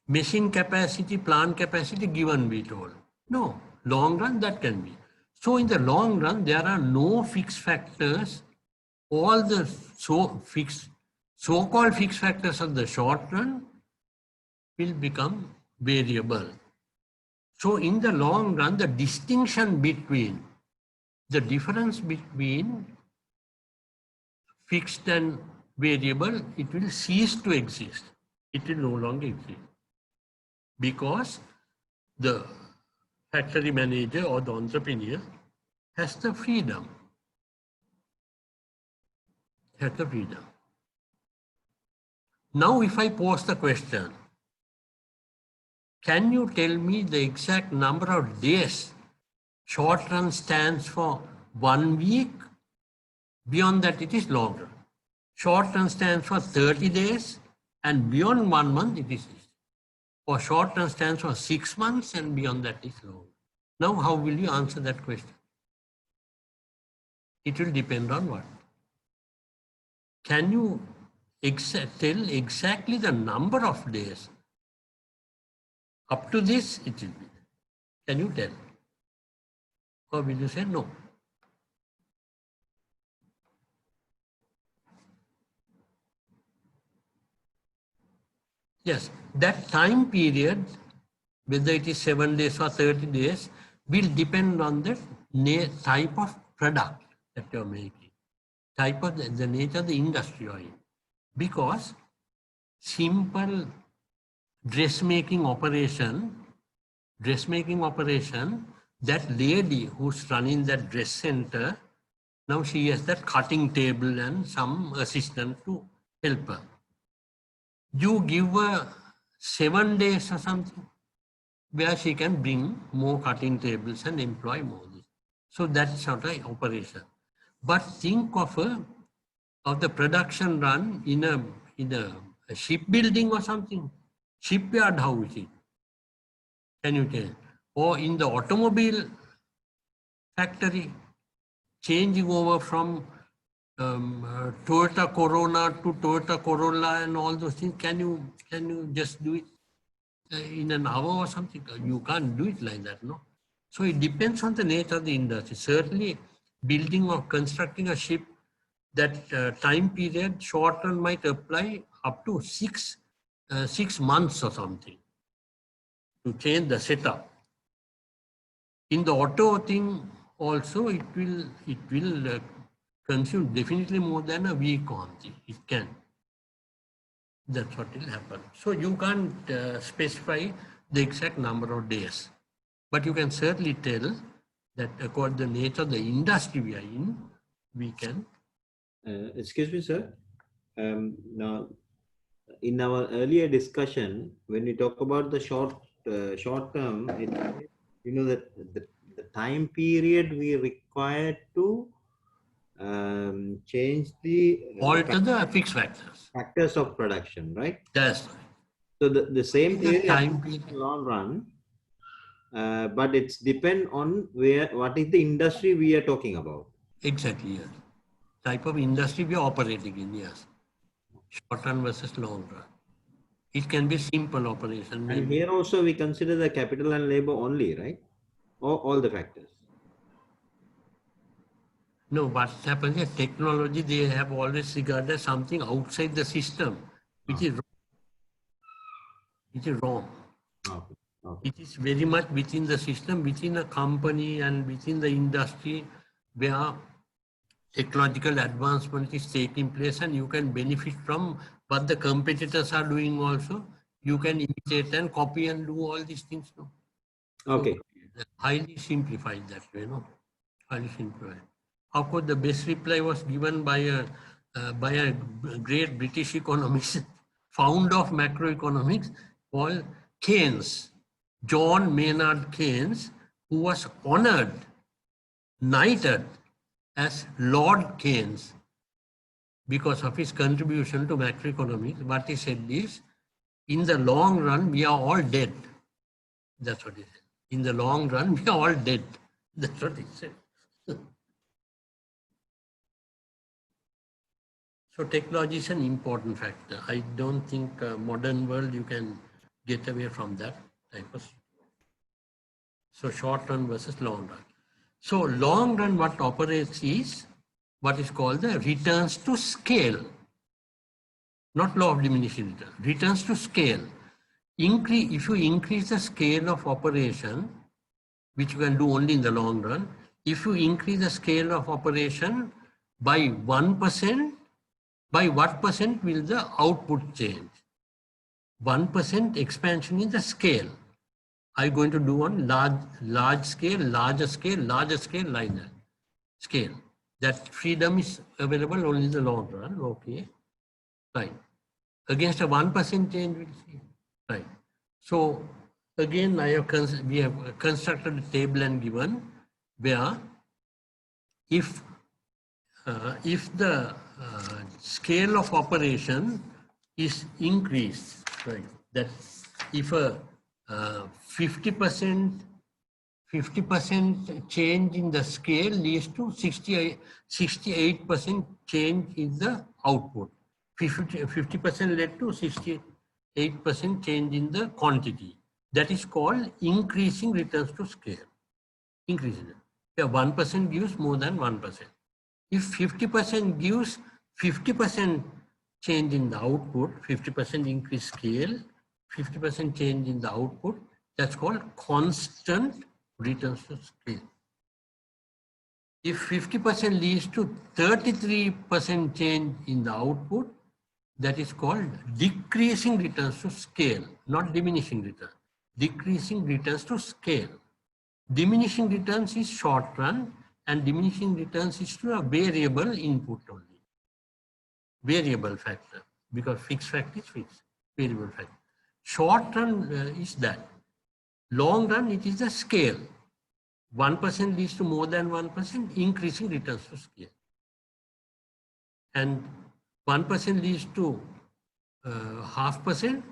Machine capacity, plant capacity given, we told. No, long run that can be. So in the long run, there are no fixed factors. All the so-called fixed factors of the short run will become variable. So in the long run, the distinction between the difference between fixed and variable, it will cease to exist. It will no longer exist. Because the factory manager or the entrepreneur has the freedom. Has the freedom. Now, if I pose the question, can you tell me the exact number of days? Short run stands for 1 week. Beyond that, it is long run. Short run stands for 30 days, and beyond 1 month, it is. Or short run stands for 6 months, and beyond that is long. Now, how will you answer that question? It will depend on what? Can you tell exactly the number of days? Up to this, it will be. Can you tell? Or will you say no? Yes, that time period, whether it is 7 days or 30 days, will depend on the type of product that you are making, type of the nature of the industry you are in. Because simple dressmaking operation, that lady who's running that dress center, now she has that cutting table and some assistant to help her. You give her 7 days or something, where she can bring more cutting tables and employ more. So that's sort of operation. But think of the production run in a shipbuilding or something. Shipyard, how is it? Can you tell? Or in the automobile factory, changing over from Toyota Corona to Toyota Corolla and all those things. Can you just do it in an hour or something? You can't do it like that, no? So it depends on the nature of the industry. Certainly, building or constructing a ship, that time period, short run might apply up to 6 months or something to change the setup. In the auto thing also, it will consume definitely more than a week on it. It can. That's what will happen. So you can't specify the exact number of days, but you can certainly tell that according to the nature of the industry we are in, we can. Excuse me, sir. Now, in our earlier discussion, when we talk about the short term, you know that the time period we require to change the alter the fixed factors of production, right? That's right. So the same theory time long run, but it's depend on what is the industry we are talking about. Exactly, yes. Type of industry we are operating in, yes. Short run versus long run. It can be simple operation. Maybe. And here also we consider the capital and labor only, right? Or all the factors? No, what happens is technology, they have always regarded something outside the system, which is wrong. It is wrong. Okay. Okay. It is very much within the system, within a company and within the industry where technological advancement is taking place, and you can benefit from what the competitors are doing also. You can imitate and copy and do all these things. No? Okay. So, highly simplified that way, no? Highly simplified. Of course, the best reply was given by a great British economist, founder of macroeconomics, called Keynes, John Maynard Keynes, who was honored knighted as Lord Keynes because of his contribution to macroeconomics. What he said is, in the long run, we are all dead. That's what he said. In the long run, we are all dead. That's what he said. So technology is an important factor. I don't think modern world you can get away from that type of situation. So short run versus long run. So long run, what operates is what is called the returns to scale, not law of diminishing return. Returns to scale. If you increase the scale of operation, which you can do only in the long run, if you increase the scale of operation by 1%, by what percent will the output change? 1% expansion in the scale. I'm going to do on large scale, larger scale, larger scale, like that. Scale. That freedom is available only in the long run. Okay. Right. Against a 1% change, we'll see. Right. So again, we have constructed a table and given where if the scale of operation is increased, right? That if a 50% change in the scale leads to 68% change in the output. 50% led to 68% change in the quantity. That is called increasing returns to scale. Increasing it. Where 1% gives more than 1%. If 50% gives 50% change in the output, 50% increase scale, 50% change in the output, that's called constant returns to scale. If 50% leads to 33% change in the output, that is called decreasing returns to scale, not diminishing return. Decreasing returns to scale. Diminishing returns is short run, and diminishing returns is to a variable input only. Variable factor, because fixed factor is fixed, variable factor. Short run is that. Long run, it is the scale. 1% leads to more than 1%, increasing returns to scale. And 1% leads to 0.5%,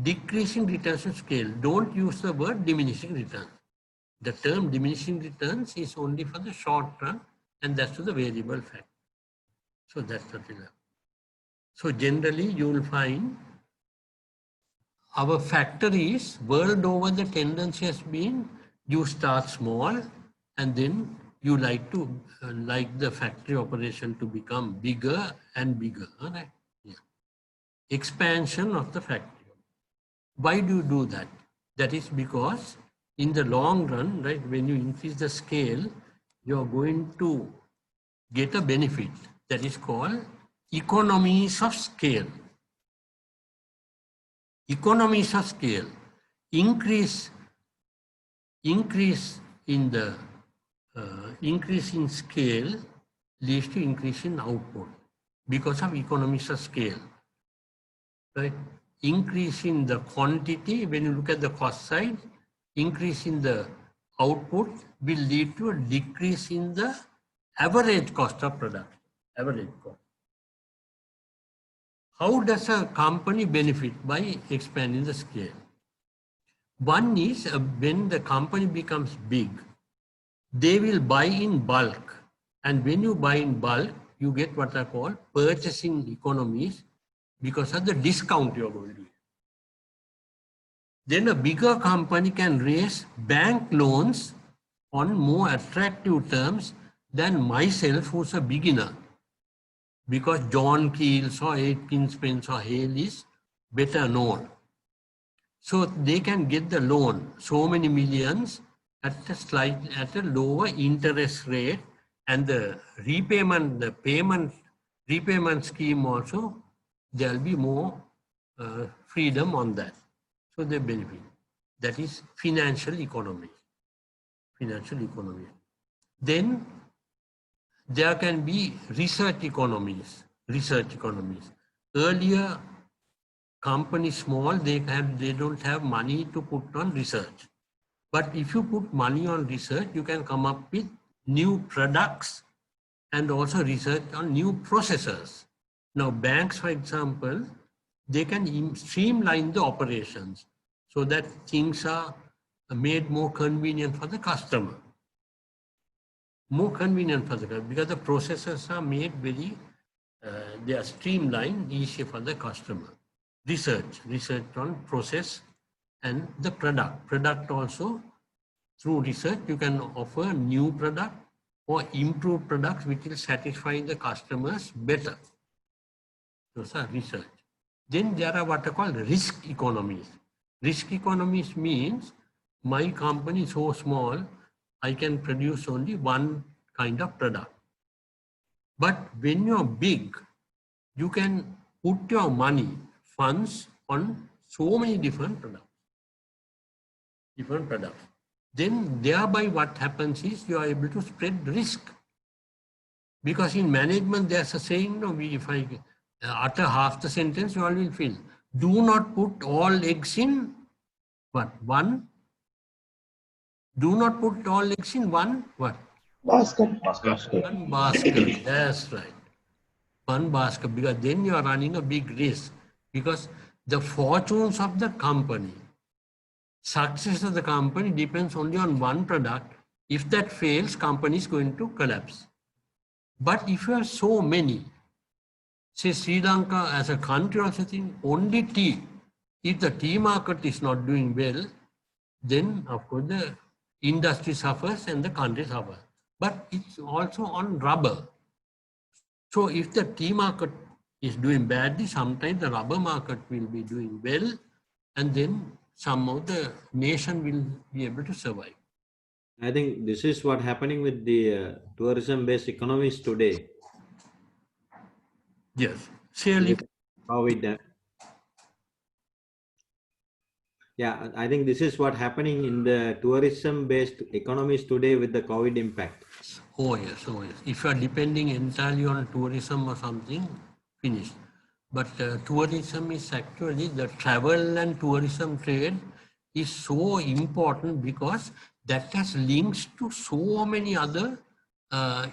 decreasing returns to scale. Don't use the word diminishing returns. The term diminishing returns is only for the short run, and that's to the variable factor. So that's what we have. So generally, you will find our factor is world over the tendency has been you start small and then you like the factory operation to become bigger and bigger. Right? Yeah. Expansion of the factory. Why do you do that? That is because in the long run, right, when you increase the scale, you are going to get a benefit that is called economies of scale. Economies of scale. Increase in the increase in scale leads to increase in output because of economies of scale. Right? Increase in the quantity, when you look at the cost side, increase in the output will lead to a decrease in the average cost of production. Average cost. How does a company benefit by expanding the scale? One is when the company becomes big, they will buy in bulk. And when you buy in bulk, you get what I call purchasing economies because of the discount you're going to get. Then a bigger company can raise bank loans on more attractive terms than myself, who's a beginner. Because John Keels or Aitken Spence or Hale is better known. So they can get the loan, so many millions at a lower interest rate, and the repayment scheme also, there will be more freedom on that. So they benefit. That is financial economy. Financial economy. Then there can be research economies. Research economies. Earlier, companies small, they don't have money to put on research. But if you put money on research, you can come up with new products and also research on new processes. Now, banks, for example, they can streamline the operations so that things are made more convenient for the customer. More convenient for the customer because the processes are made very, they are streamlined, easier for the customer. Research on process and the product. Product also, through research, you can offer new product or improved products which will satisfy the customers better. Those are research. Then there are what are called risk economies. Risk economies means my company is so small, I can produce only one kind of product. But when you're big, you can put your money, funds on so many different products. Then thereby what happens is you are able to spread risk. Because in management, there's a saying, no, if I utter half the sentence, you all will feel. Do not put all eggs in what? One. Do not put all eggs in one what? Basket. One basket. That's right. One basket, because then you are running a big risk. Because the fortunes of the company, success of the company depends only on one product. If that fails, company is going to collapse. But if you have so many, say Sri Lanka as a country also think only tea. If the tea market is not doing well, then of course the industry suffers and the country suffers. But it's also on rubber. So if the tea market is doing badly, sometimes the rubber market will be doing well, and then some of the nation will be able to survive. I think this is what happening with the tourism-based economies today. Yes, surely. How it, yeah, I think this is what happening in the tourism-based economies today with the COVID impact. Oh yes, oh yes. If you are depending entirely on tourism or something, finished. But tourism is actually, the travel and tourism trade is so important because that has links to so many other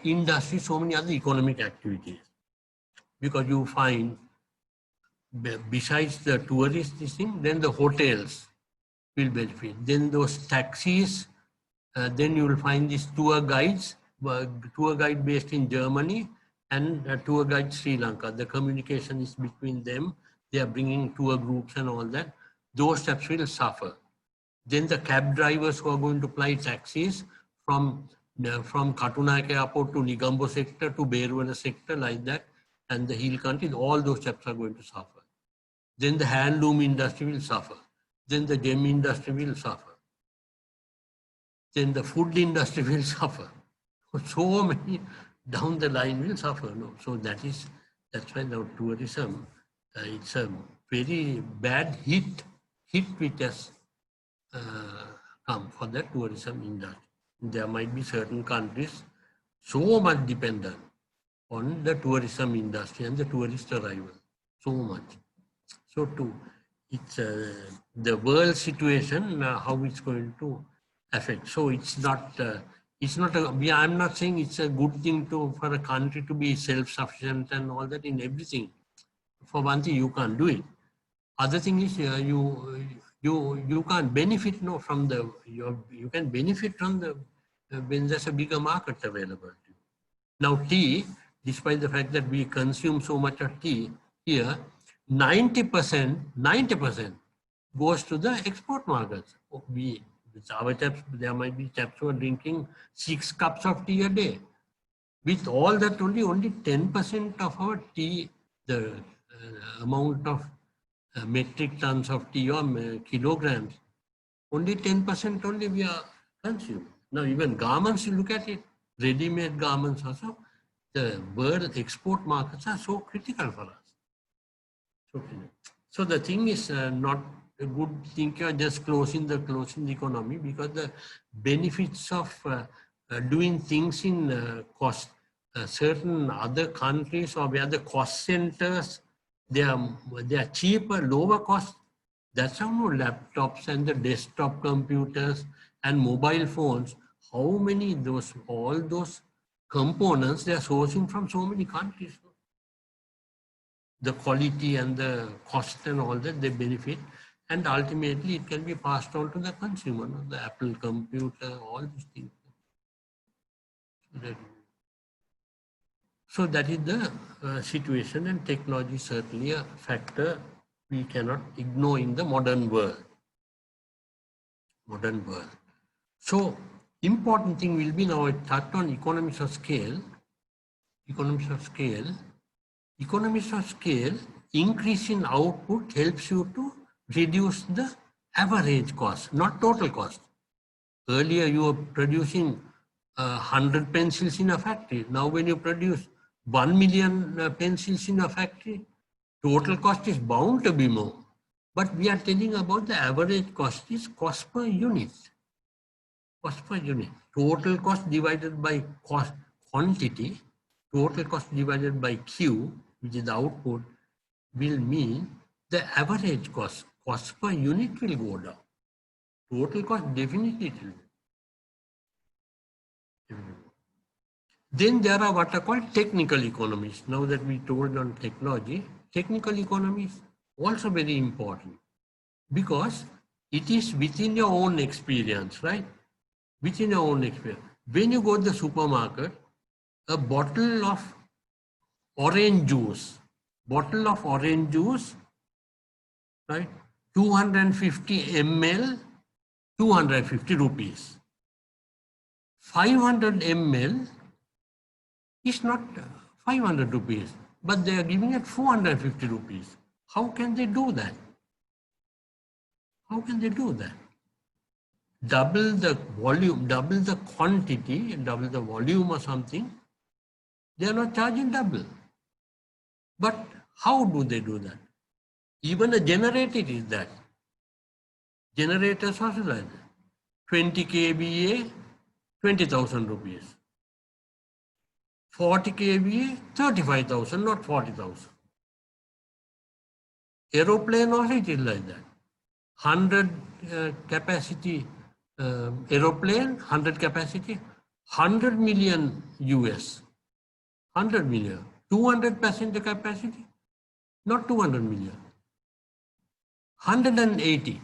industries, so many other economic activities. Because you find, besides the tourist thing, then the hotels will benefit. Then those taxis, then you will find these tour guides, tour guide based in Germany and tour guide Sri Lanka. The communication is between them. They are bringing tour groups and all that. Those steps will suffer. Then the cab drivers who are going to fly taxis from Katunayake Airport to Negombo sector to Berwala sector, like that, and the hill countries, all those steps are going to suffer. Then the handloom industry will suffer. Then the gem industry will suffer. Then the food industry will suffer. So many down the line will suffer. No? So that's why the tourism, it's a very bad hit which has come for the tourism industry. There might be certain countries so much dependent on the tourism industry and the tourist arrival, so much. So too, it's the world situation, how it's going to affect. So it's not I'm not saying it's a good thing for a country to be self-sufficient and all that in everything. For one thing, you can't do it. Other thing is you can't benefit from the, you can benefit from the when there's a bigger market available to you. Now tea, despite the fact that we consume so much of tea here, 90% goes to the export markets. With our taps, there might be taps who are drinking 6 cups of tea a day. With all that, only 10% of our tea, the amount of metric tons of tea or kilograms, only 10% only we are consuming. Now even garments, you look at it, ready-made garments also, the world export markets are so critical for us. So the thing is not a good thing. You are just closing the economy, because the benefits of doing things in certain other countries, or where the cost centers, they are cheaper, lower cost. That's how laptops and the desktop computers and mobile phones, how many all those components they are sourcing from so many countries. The quality and the cost and all that they benefit, and ultimately it can be passed on to the consumer, the Apple computer, all these things. So that is the situation, and technology is certainly a factor we cannot ignore in the modern world. So important thing will be, now I touched on economies of scale. Economies of scale, increase in output helps you to reduce the average cost, not total cost. Earlier you were producing 100 pencils in a factory. Now when you produce 1 million pencils in a factory, total cost is bound to be more. But we are telling about the average cost is cost per unit. Cost per unit. Total cost divided by cost quantity, total cost divided by Q, which is the output, will mean the average cost per unit will go down. Total cost definitely it will. Then there are what are called technical economies. Now that we told on technology, technical economies also very important, because it is within your own experience, right? Within your own experience. When you go to the supermarket, a bottle of orange juice, right? 250 ml, 250 rupees. 500 ml is not 500 rupees, but they are giving it 450 rupees. How can they do that? How can they do that? Double the volume, double the quantity, double the volume or something, they are not charging double. But how do they do that? Even a generator is that. Generators also like that. 20 kVA, 20,000 rupees. 40 kVA, 35,000, not 40,000. Aeroplane also it is like that. 100 capacity aeroplane, 100 capacity, 100 million US. 100 million. 200 passenger capacity, not 200 million. 180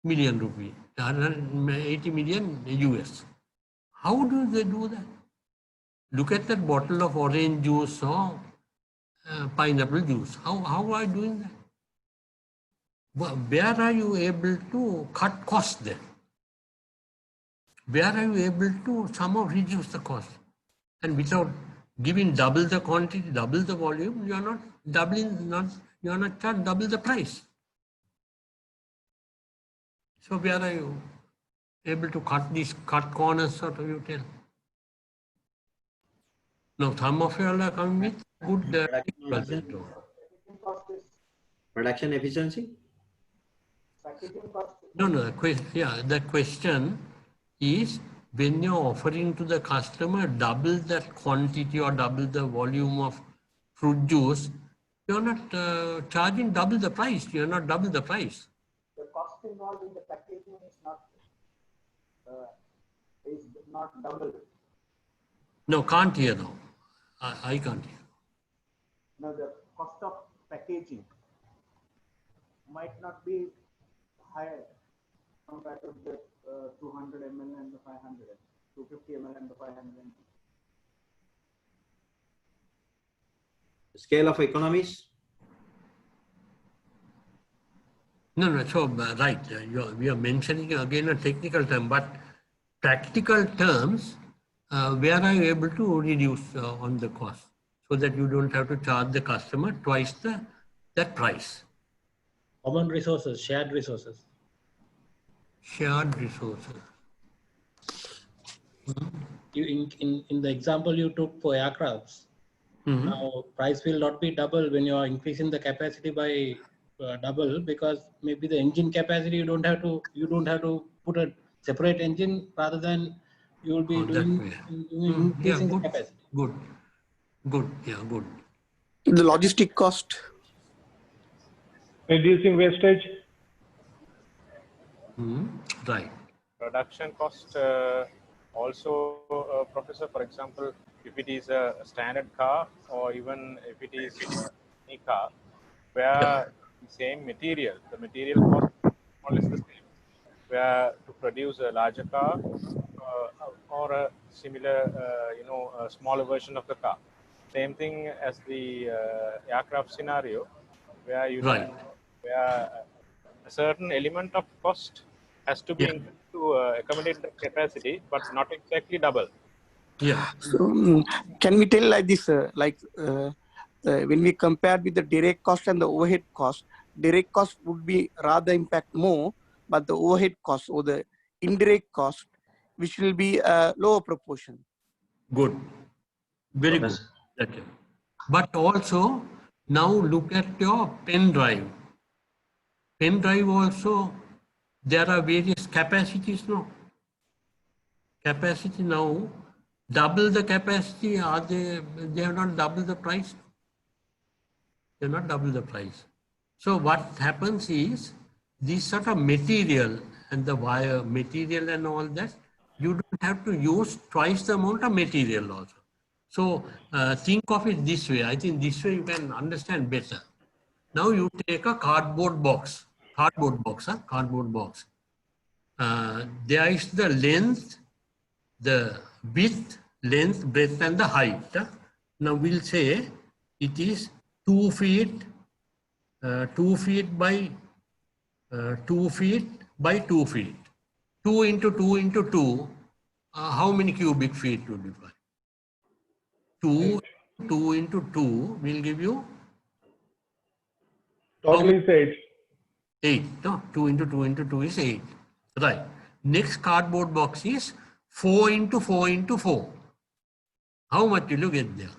million rupee, 180 million US. How do they do that? Look at that bottle of orange juice or pineapple juice. How are you doing that? Where are you able to cut costs then? Where are you able to somehow reduce the cost? And without giving double the quantity, double the volume, you are not doubling, you are not charged double the price. So where are you able to cut corners, sort of, you tell? Now, some of you are coming with good production efficiency? No, the question is, when you're offering to the customer double that quantity or double the volume of fruit juice, you're not charging double the price. You're not double the price. The cost involved in the packaging is not double. No, can't hear now. I can't hear. No, the cost of packaging might not be higher compared to the 200 ml and the 500, 250 ml and the 500. Scale of economies? No, so right, we are mentioning again a technical term, but practical terms, where are you able to reduce on the cost so that you don't have to charge the customer twice that price? Common resources, shared resources. Shared resources. In the example you took for aircrafts, now price will not be double when you are increasing the capacity by double, because maybe the engine capacity you don't have to put a separate engine, rather than you will be increasing the capacity. Good. Good. The logistic cost. Reducing wastage. Right. Production cost Also, Professor, for example, if it is a standard car or even if it is any car, where the same material, the material cost is more or less the same, where to produce a larger car or a similar, a smaller version of the car. Same thing as the aircraft scenario, where where a certain element of cost has to be increased to accommodate the capacity, but not exactly double. Yeah. So can we tell like this, when we compare with the direct cost and the overhead cost, direct cost would be rather impact more, but the overhead cost or the indirect cost, which will be a lower proportion. Good. Very good. Okay. But also, now look at your pen drive. Pen drive also, there are various capacities now. Capacity now, double the capacity, they have not double the price. They have not double the price. So what happens is, this sort of material and the wire material and all that, you don't have to use twice the amount of material also. So think of it this way. I think this way you can understand better. Now you take a cardboard box. Cardboard box. There is the length, the width, length, breadth, and the height. Now we'll say it is 2 feet, 2 feet by 2 feet by 2 feet. 2 into 2 into 2. How many cubic feet would you find? 2 into 2 will give you. Totally is 8. 8. No, 2 into 2 into 2 is 8. Right. Next cardboard box is 4 into 4 into 4. How much will you get there?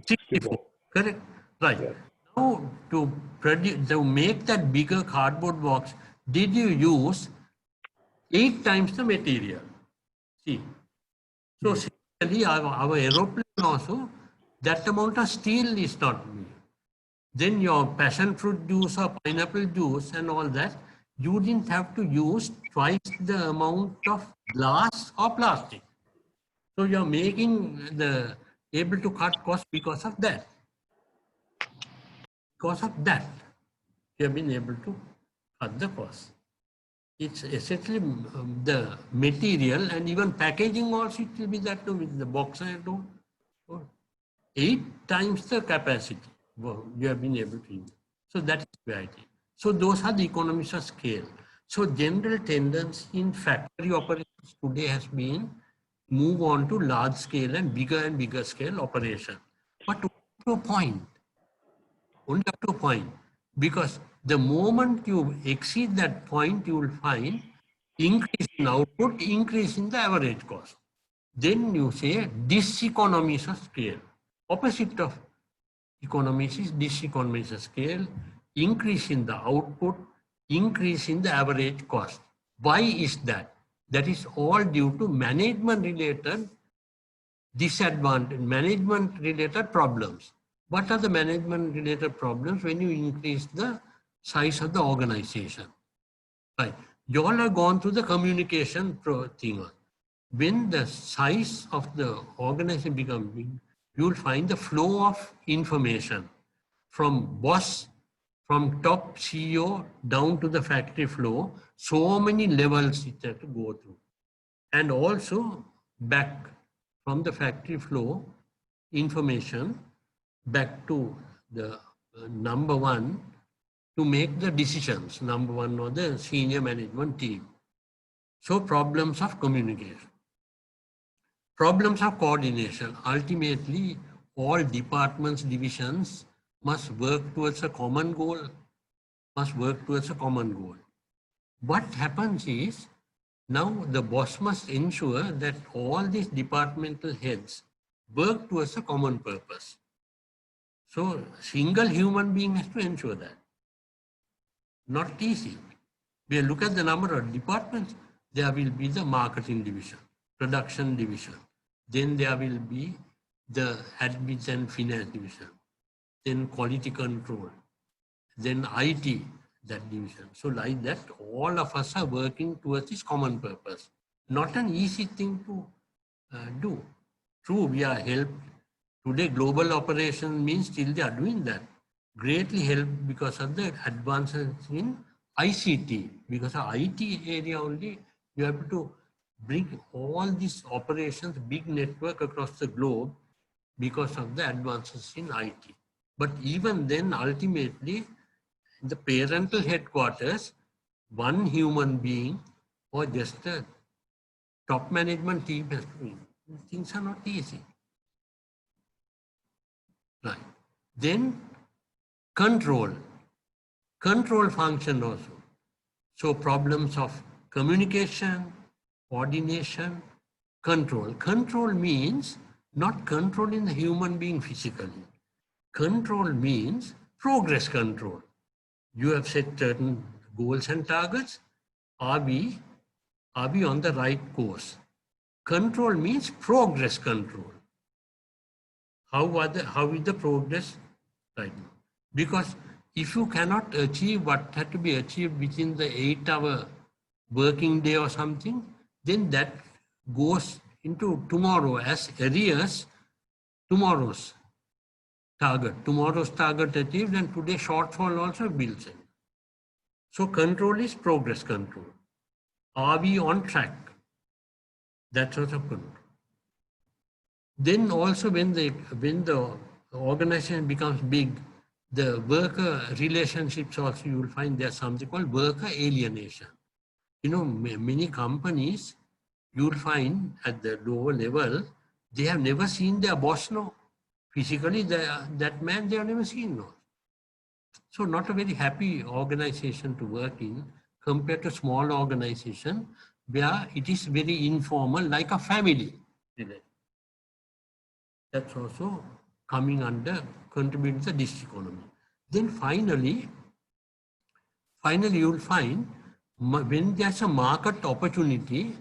64. Correct? Right. Yes. Now, to make that bigger cardboard box, did you use 8 times the material? See. So, similarly, our aeroplane also, that amount of steel is not needed. Then your passion fruit juice or pineapple juice and all that, you didn't have to use twice the amount of glass or plastic. So you're making able to cut costs because of that. Because of that, you have been able to cut the cost. It's essentially the material and even packaging also, it will be that too, with the box and all. 8 times the capacity you have been able to use. So that is reality. So those are the economies of scale. So general tendency in factory operations today has been move on to large scale and bigger scale operation. But to a point, only up to a point, because the moment you exceed that point, you will find increase in output, increase in the average cost. Then you say diseconomies of scale. Opposite of economies is diseconomies of scale, increase in the output, increase in the average cost. Why is that? That is all due to management related disadvantage, management related problems. What are the management related problems when you increase the size of the organization? Right. You all have gone through the communication thing. When the size of the organization becomes big, you will find the flow of information from boss, from top CEO down to the factory floor, so many levels it has to go through. And also back from the factory floor, information back to the number one to make the decisions, number one or the senior management team. So problems of communication. Problems of coordination. Ultimately, all departments, divisions must work towards a common goal, What happens is, now the boss must ensure that all these departmental heads work towards a common purpose. So, single human being has to ensure that. Not easy. We look at the number of departments, there will be the marketing division, production division. Then there will be the admin and finance division, then quality control, then IT, that division. So like that, all of us are working towards this common purpose. not an easy thing to do. True, we are helped. Today, global operation means still they are doing that. Greatly helped because of the advances in ICT. Because of IT area only, you have to bring all these operations, big network across the globe because of the advances in IT. But even then, ultimately, the parental headquarters, one human being or just a top management team has to be. Things are not easy. Right. Then control function also. So problems of communication, coordination, control. Control means not controlling the human being physically. Control means progress control. You have set certain goals and targets. Are we on the right course? Control means progress control. How is the progress right now? Because if you cannot achieve what had to be achieved within the 8-hour working day or something, then that goes into tomorrow as arrears, tomorrow's target achieved, and today's shortfall also builds in. So control is progress control. Are we on track? That's also control. Then also when the organization becomes big, the worker relationships also, you will find there's something called worker alienation. You know, many companies, you will find at the lower level, they have never seen their boss, no. Physically, that man they have never seen, no. So not a very happy organization to work in compared to small organization where it is very informal, like a family. That's also coming under contributing to the district economy. Then finally you will find when there's a market opportunities,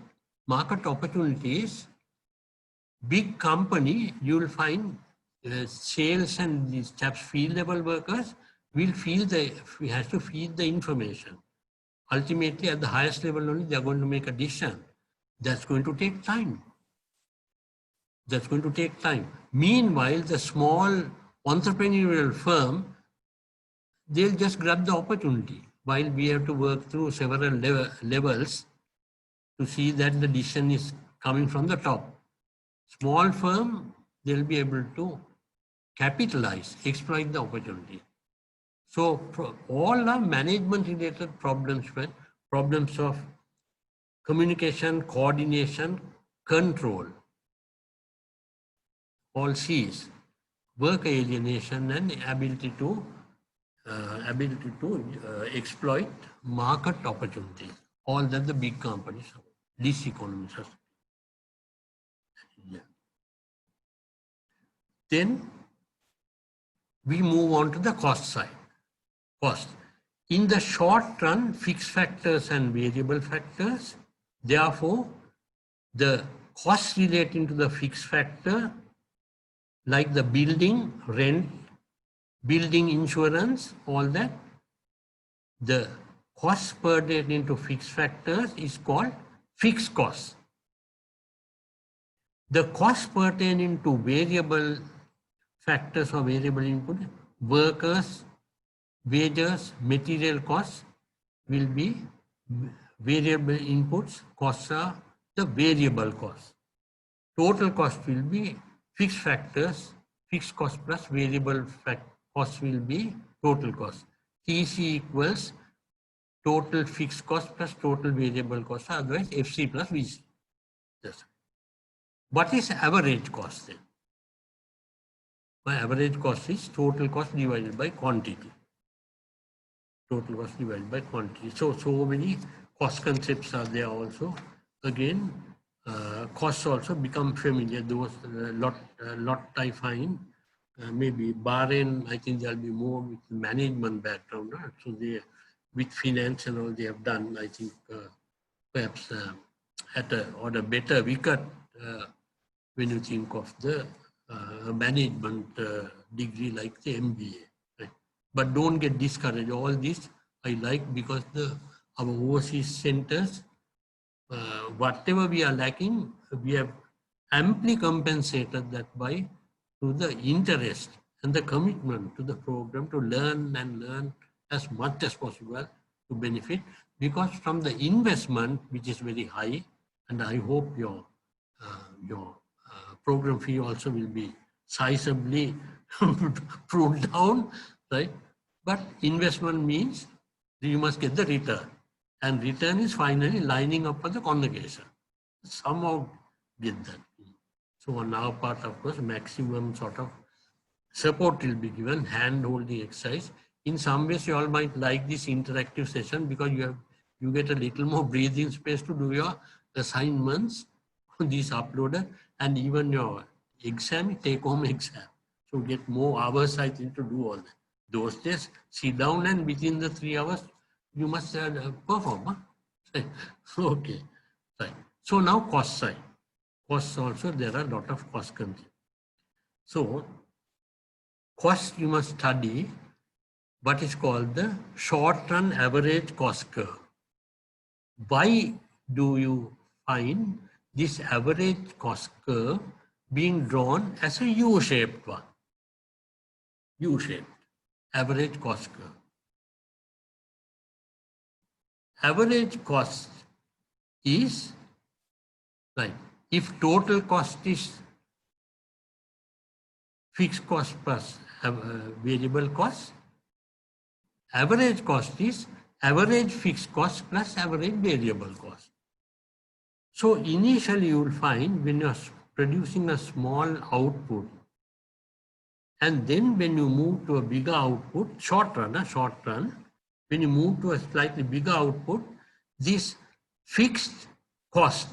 big company, you will find sales and these chaps, field level workers will has to feed the information. Ultimately, at the highest level only, they are going to make a decision. That's going to take time. Meanwhile, the small entrepreneurial firm, they'll just grab the opportunity while we have to work through several levels to see that the decision is coming from the top. Small firm, they'll be able to capitalize, exploit the opportunity. So all are management related problems of communication, coordination, control. All C's, work alienation and ability to exploit market opportunities. All that the big companies, these economies have. Yeah. Then we move on to the cost side. Cost. In the short run, fixed factors and variable factors. Therefore, the costs relating to the fixed factor, like the building, rent, building insurance, all that, the cost pertaining to fixed factors is called fixed costs. The cost pertaining to variable factors or variable input, workers, wages, material costs will be variable inputs, costs are the variable costs. Total cost will be fixed factors, fixed cost plus variable cost will be total cost. TC equals total fixed cost plus total variable cost, otherwise FC plus VC. Yes. What is average cost then? My average cost is total cost divided by quantity. Total cost divided by quantity. So many cost concepts are there also. Again, costs also become familiar. Those lot I find, maybe BAHRAIN, I think there'll be more with management background. Right? So they, with finance and all they have done, I think perhaps at a better wicket when you think of the management degree like the MBA. Right? But don't get discouraged. All this I like because our overseas centers whatever we are lacking, we have amply compensated that by through the interest and the commitment to the program to learn and learn as much as possible to benefit, because from the investment, which is very high, and I hope your program fee also will be sizably pulled down, right? But investment means you must get the return, and return is finally lining up for the congregation. Somehow get that. So on our part, of course, maximum sort of support will be given, hand-holding exercise. In some ways, you all might like this interactive session because you get a little more breathing space to do your assignments, these uploaded, and even your exam, take-home exam. So get more hours, I think, to do all that. Those days, sit down and within the 3 hours, you must perform. Huh? Okay, right. So now cost side. Costs also, there are a lot of cost content. So cost, you must study what is called the short-run average cost curve. Why do you find this average cost curve being drawn as a U-shaped one? U-shaped average cost curve. Average cost is, right, if total cost is fixed cost plus variable cost, average cost is average fixed cost plus average variable cost. So initially you will find when you're producing a small output, and then when you move to a bigger output, short run, when you move to a slightly bigger output, this fixed cost,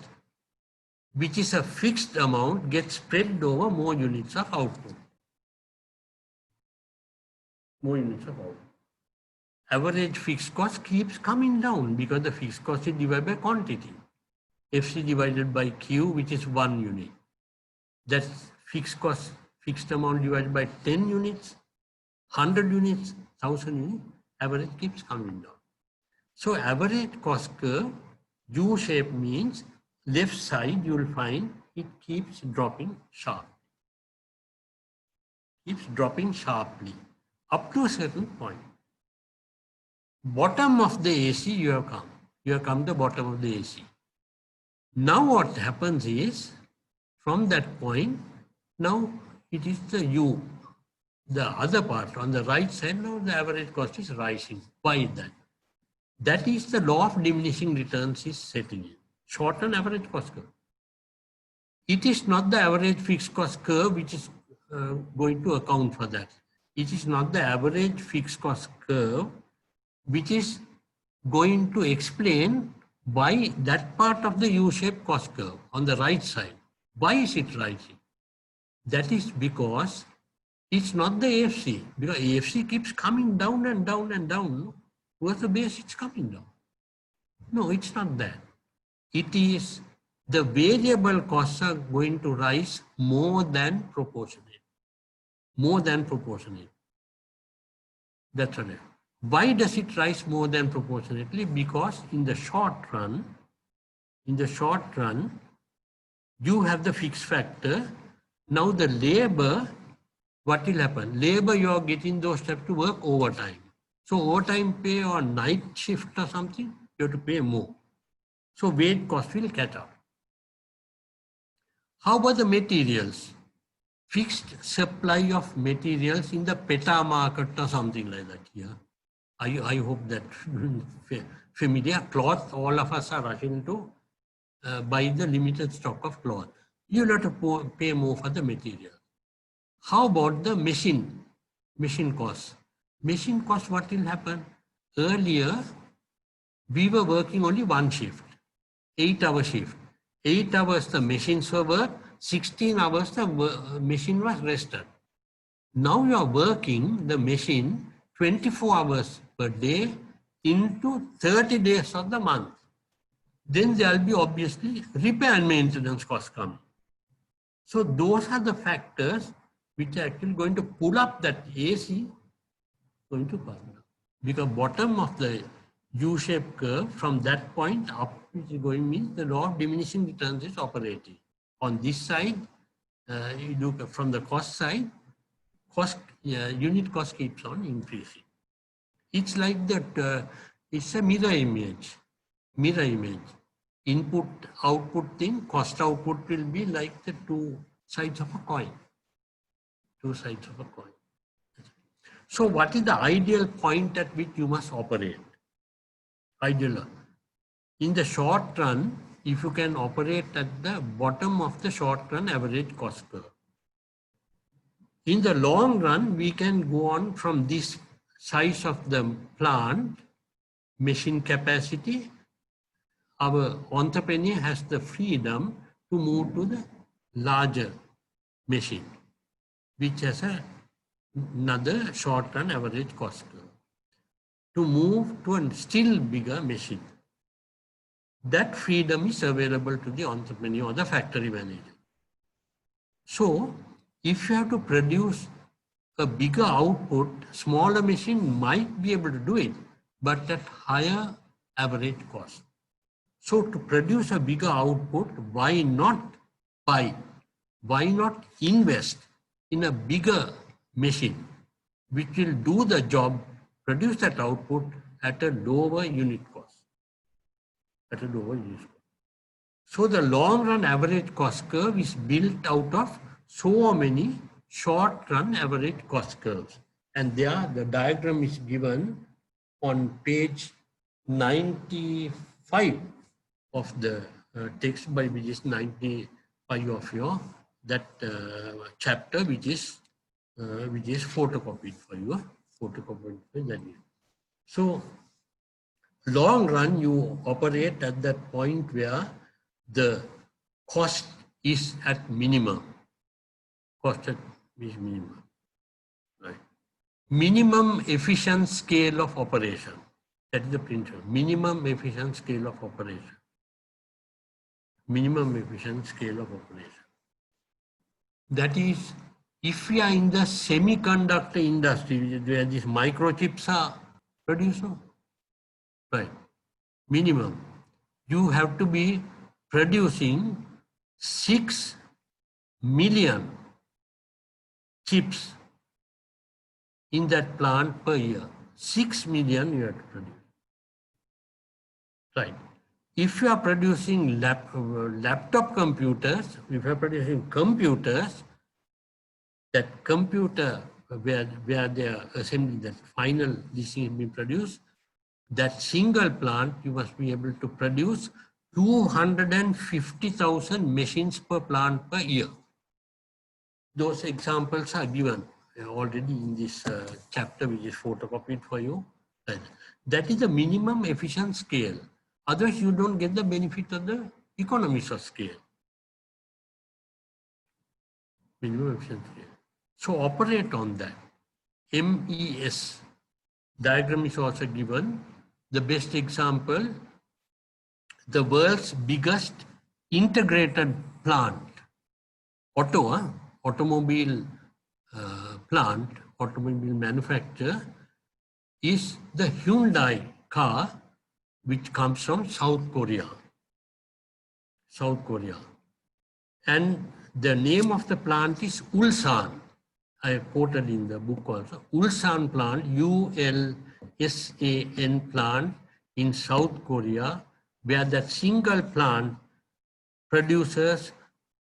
which is a fixed amount, gets spread over more units of output. More units of output. Average fixed cost keeps coming down because the fixed cost is divided by quantity. FC divided by Q, which is 1 unit. That's fixed cost, fixed amount divided by 10 units, 100 units, 1000 units, average keeps coming down. So average cost curve, U-shape means left side you will find it keeps dropping sharply. Keeps dropping sharply up to a certain point. Bottom of the AC you have come. You have come to the bottom of the AC. Now what happens is, from that point, now it is the U, the other part on the right side, now the average cost is rising. Why is that? That is the law of diminishing returns is setting in. Short-term average cost curve. It is not the average fixed cost curve which is going to account for that. It is not the average fixed cost curve which is going to explain why that part of the U-shaped cost curve on the right side, why is it rising? That is because it's not the AFC, because AFC keeps coming down and down and down. Towards the base, it's coming down. No, it's not that. It is the variable costs are going to rise more than proportionate. More than proportionate. That's right. Why does it rise more than proportionately? Because in the short run, you have the fixed factor. Now the labor, what will happen? Labor, you are getting those steps to work overtime. So overtime pay or night shift or something, you have to pay more. So wage cost will catch up. How about the materials? Fixed supply of materials in the PETA market or something like that here. I hope that familiar. Cloth, all of us are rushing to buy the limited stock of cloth. You have to pay more for the material. How about the machine cost? Machine cost, what will happen? Earlier, we were working only one shift, 8-hour shift. 8 hours the machines were work, 16 hours the machine was rested. Now you are working the machine 24 hours per day into 30 days of the month. Then there will be obviously repair and maintenance costs coming. So those are the factors which are actually going to pull up that AC going to come down. Because bottom of the U-shaped curve. From that point up, which is going, means the law of diminishing returns is operating. On this side, you look from the cost side, unit cost keeps on increasing. It's like that, it's a mirror image. Input, output thing, cost output will be like the two sides of a coin. So what is the ideal point at which you must operate? Ideal. In the short run, if you can operate at the bottom of the short run average cost curve. In the long run, we can go on from this size of the plant, machine capacity. Our entrepreneur has the freedom to move to the larger machine, which has another short run average cost curve. To move to a still bigger machine. That freedom is available to the entrepreneur or the factory manager. So, if you have to produce a bigger output, smaller machine might be able to do it, but at higher average cost. So to produce a bigger output, why not buy? Why not invest in a bigger machine, which will do the job, produce that output at a lower unit cost? So the long run average cost curve is built out of so many short run average cost curves. And there the diagram is given on page 95 of the text, by which is 95 of your chapter, which is photocopied for you. So long run, you operate at that point where the cost is at minimum. Cost is minimum. Right. Minimum efficient scale of operation. That is the principle. Minimum efficient scale of operation. Minimum efficient scale of operation. That is, if we are in the semiconductor industry where these microchips are produced, right? Minimum. You have to be producing 6 million chips in that plant per year. 6 million you have to produce. Right. If you are producing laptop computers, if you are producing computers, that computer where they are assembling, that final this thing is being produced, that single plant, you must be able to produce 250,000 machines per plant per year. Those examples are given already in this chapter, which is photocopied for you. That is the minimum efficient scale. Otherwise, you don't get the benefit of the economies of scale. Minimum efficient scale. So operate on that. MES diagram is also given. The best example, the world's biggest integrated plant, automobile plant, automobile manufacturer, is the Hyundai car, which comes from South Korea. And the name of the plant is Ulsan. I have quoted in the book also. Ulsan plant, ULSAN plant in South Korea, where that single plant produces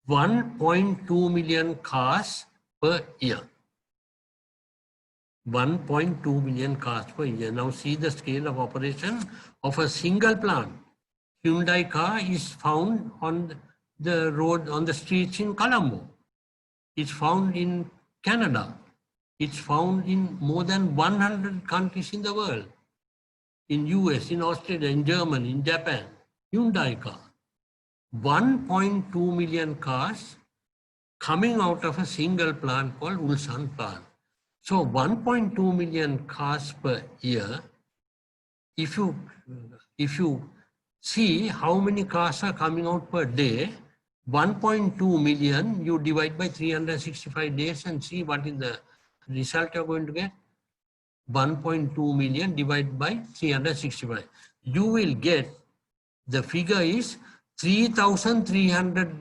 1.2 million cars per year. 1.2 million cars per year. Now see the scale of operation of a single plant. Hyundai car is found on the road, on the streets in Colombo. It's found in Canada. It's found in more than 100 countries in the world. In US, in Australia, in Germany, in Japan. Hyundai car. 1.2 million cars coming out of a single plant called Ulsan plant. So 1.2 million cars per year. If you see how many cars are coming out per day, 1.2 million, you divide by 365 days and see what is the result you're going to get. 1.2 million divided by 365. You will get, the figure is 3,300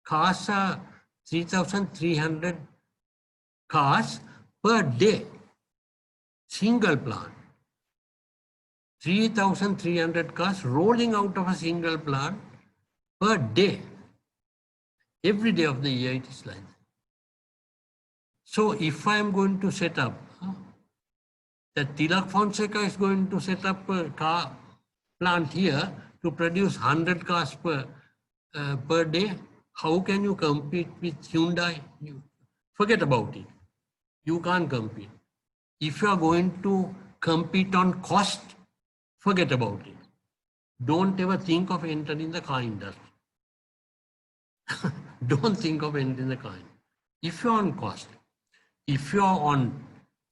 cars, 3,300 cars per day, single plant. 3,300 cars rolling out of a single plant per day. Every day of the year it is like that. So if I am going to set up, that Tilak Fonseca is going to set up a car plant here to produce 100 cars per day, how can you compete with Hyundai? Forget about it. You can't compete. If you are going to compete on cost, forget about it. Don't ever think of entering the car industry. Don't think of entering the car industry. If you're on cost, if you're on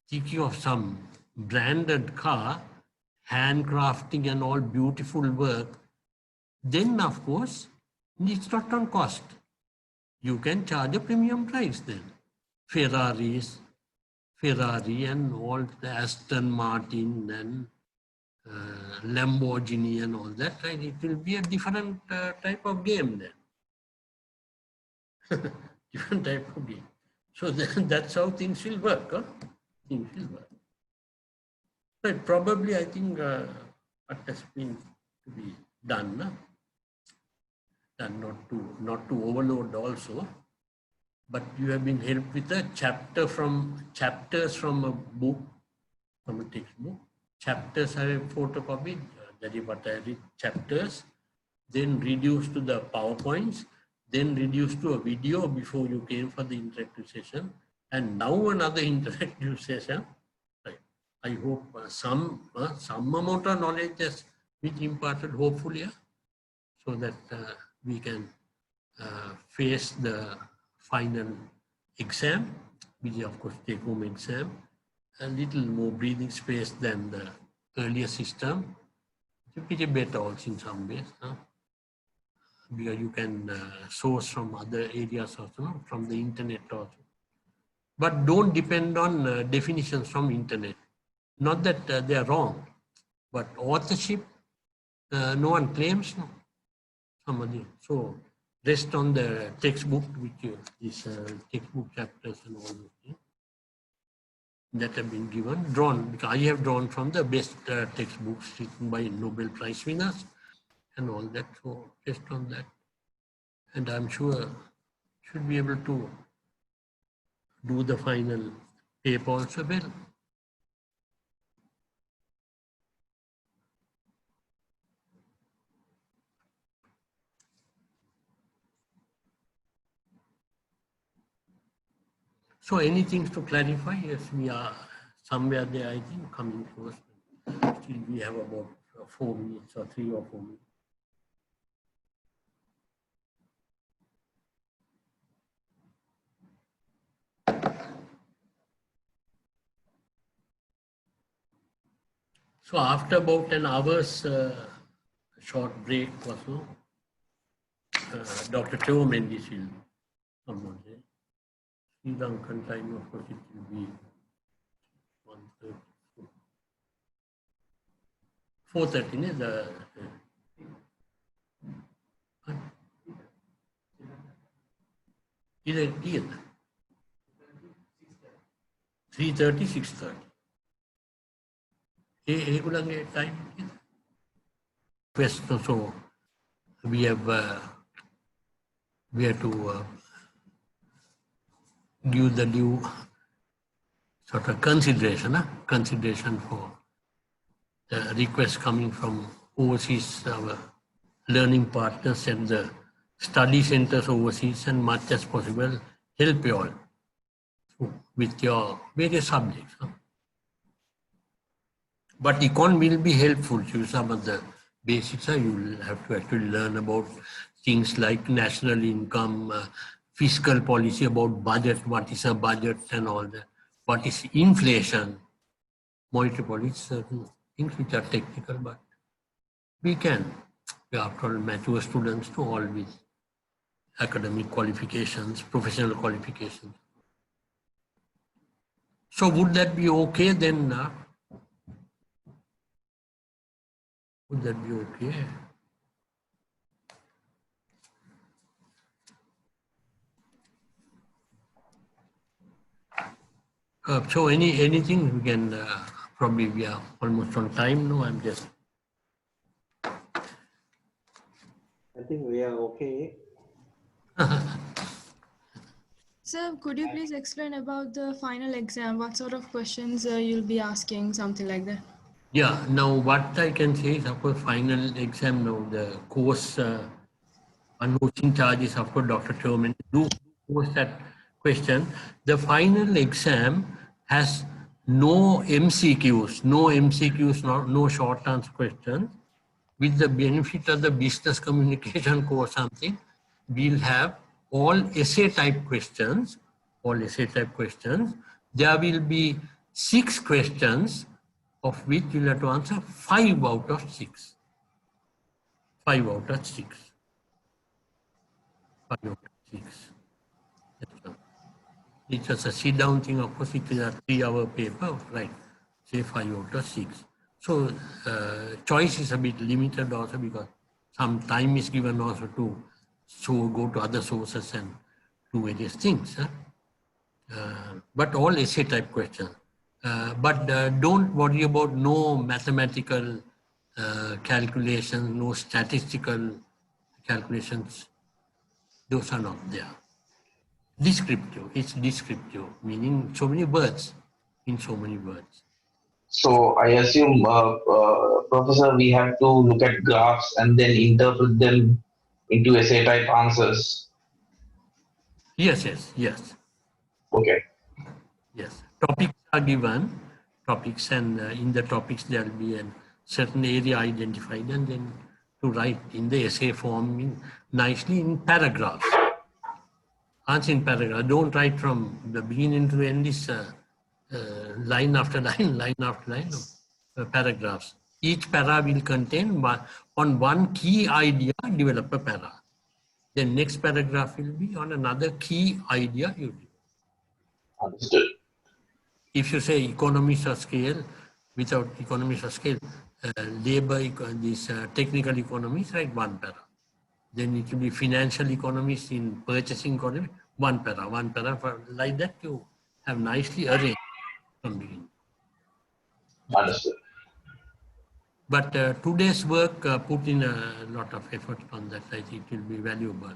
thinking of some branded car, handcrafting and all beautiful work, then of course, it's not on cost. You can charge a premium price then. Ferrari and all the Aston Martin and Lamborghini and all that, right? It will be a different type of game then. Different type of game. So that's how things will work. Huh? Things will work. But probably I think what has been to be done, and not to overload also, but you have been helped with a chapters from a book, from a textbook. Chapters I have photocopied, that is what I read, chapters, then reduced to the PowerPoints, then reduced to a video before you came for the interactive session, and now another interactive session. Right. I hope some amount of knowledge has been imparted, hopefully, so that we can face the final exam, which is of course take-home exam, a little more breathing space than the earlier system. It's a bit better also in some ways. Because you can source from other areas also, from the internet also. But don't depend on definitions from internet. Not that they are wrong, but authorship, no one claims, no. Somebody. So rest on the textbook, which is textbook chapters and all those things that have been given, drawn, because I have drawn from the best textbooks written by Nobel Prize winners and all that. So rest on that. And I'm sure should be able to do the final paper also well. So anything to clarify? Yes, we are somewhere there, I think, coming close. Still we have about 4 minutes or 3 or 4 minutes. So after about an hour's short break or so, Dr. Teo Mendes will come on there. Sri Lankan time, of course, it will be 1:30. 4:30 is the 3:30, 6:30. Time. So we have to give the due sort of consideration for the requests coming from overseas, our learning partners and the study centers overseas, and much as possible help you all with your various subjects. But econ will be helpful to some of the basics. You will have to actually learn about things like national income, fiscal policy, about budget, what is a budget and all that. What is inflation, monetary policy, certain things which are technical, but we can. We are after all mature students to all with academic qualifications, professional qualifications. So would that be okay then? Would that be okay? So anything we can probably we are almost on time now. I'm just. I think we are okay. Sir, could you please explain about the final exam? What sort of questions you'll be asking, something like that? Yeah, now what I can say is, of course, final exam now, the course unhosting charges, of course, Dr. Terman do post that question. The final exam has no MCQs, no short answer questions. With the benefit of the business communication course something, we'll have all essay type questions, There will be 6 questions of which you'll have to answer 5 out of 6. 5 out of 6. 5 out of 6. It was a sit down thing, of course, it is a 3-hour paper, right? Say 5 out of 6. So choice is a bit limited also because some time is given also to go to other sources and do various things. But all essay type questions. But don't worry about no mathematical calculations, no statistical calculations. Those are not there. Descriptive, it's descriptive, meaning so many words, in so many words. So I assume, Professor, we have to look at graphs and then interpret them into essay type answers. Yes. Okay. Yes. Topics are given, and in the topics there will be a certain area identified and then to write in the essay form nicely in paragraphs. Answer in paragraph. Don't write from the beginning to the end is line after line, no, paragraphs. Each para will contain on one key idea, develop a para. The next paragraph will be on another key idea you do. Understood. If you say economies of scale, without economies of scale, labor, these technical economies, write 1 para. Then it will be financial economies in purchasing economy, 1 para. Like that you have nicely arranged from beginning. Understood. But today's work put in a lot of effort on that. I think it will be valuable.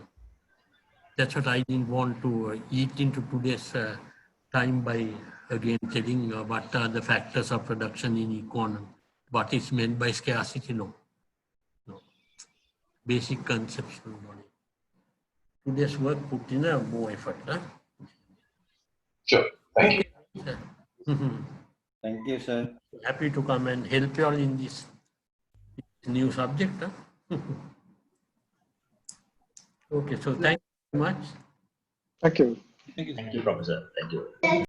That's what I didn't want to eat into today's time by again telling what are the factors of production in economy. What is meant by scarcity? No. Basic conceptual knowledge. Today's work put in a more effort. Huh? Sure. Thank you. Thank you, sir. Happy to come and help you all in this new subject. Huh? Okay, so thank you very much. Thank you. Thank you, Professor. Thank you.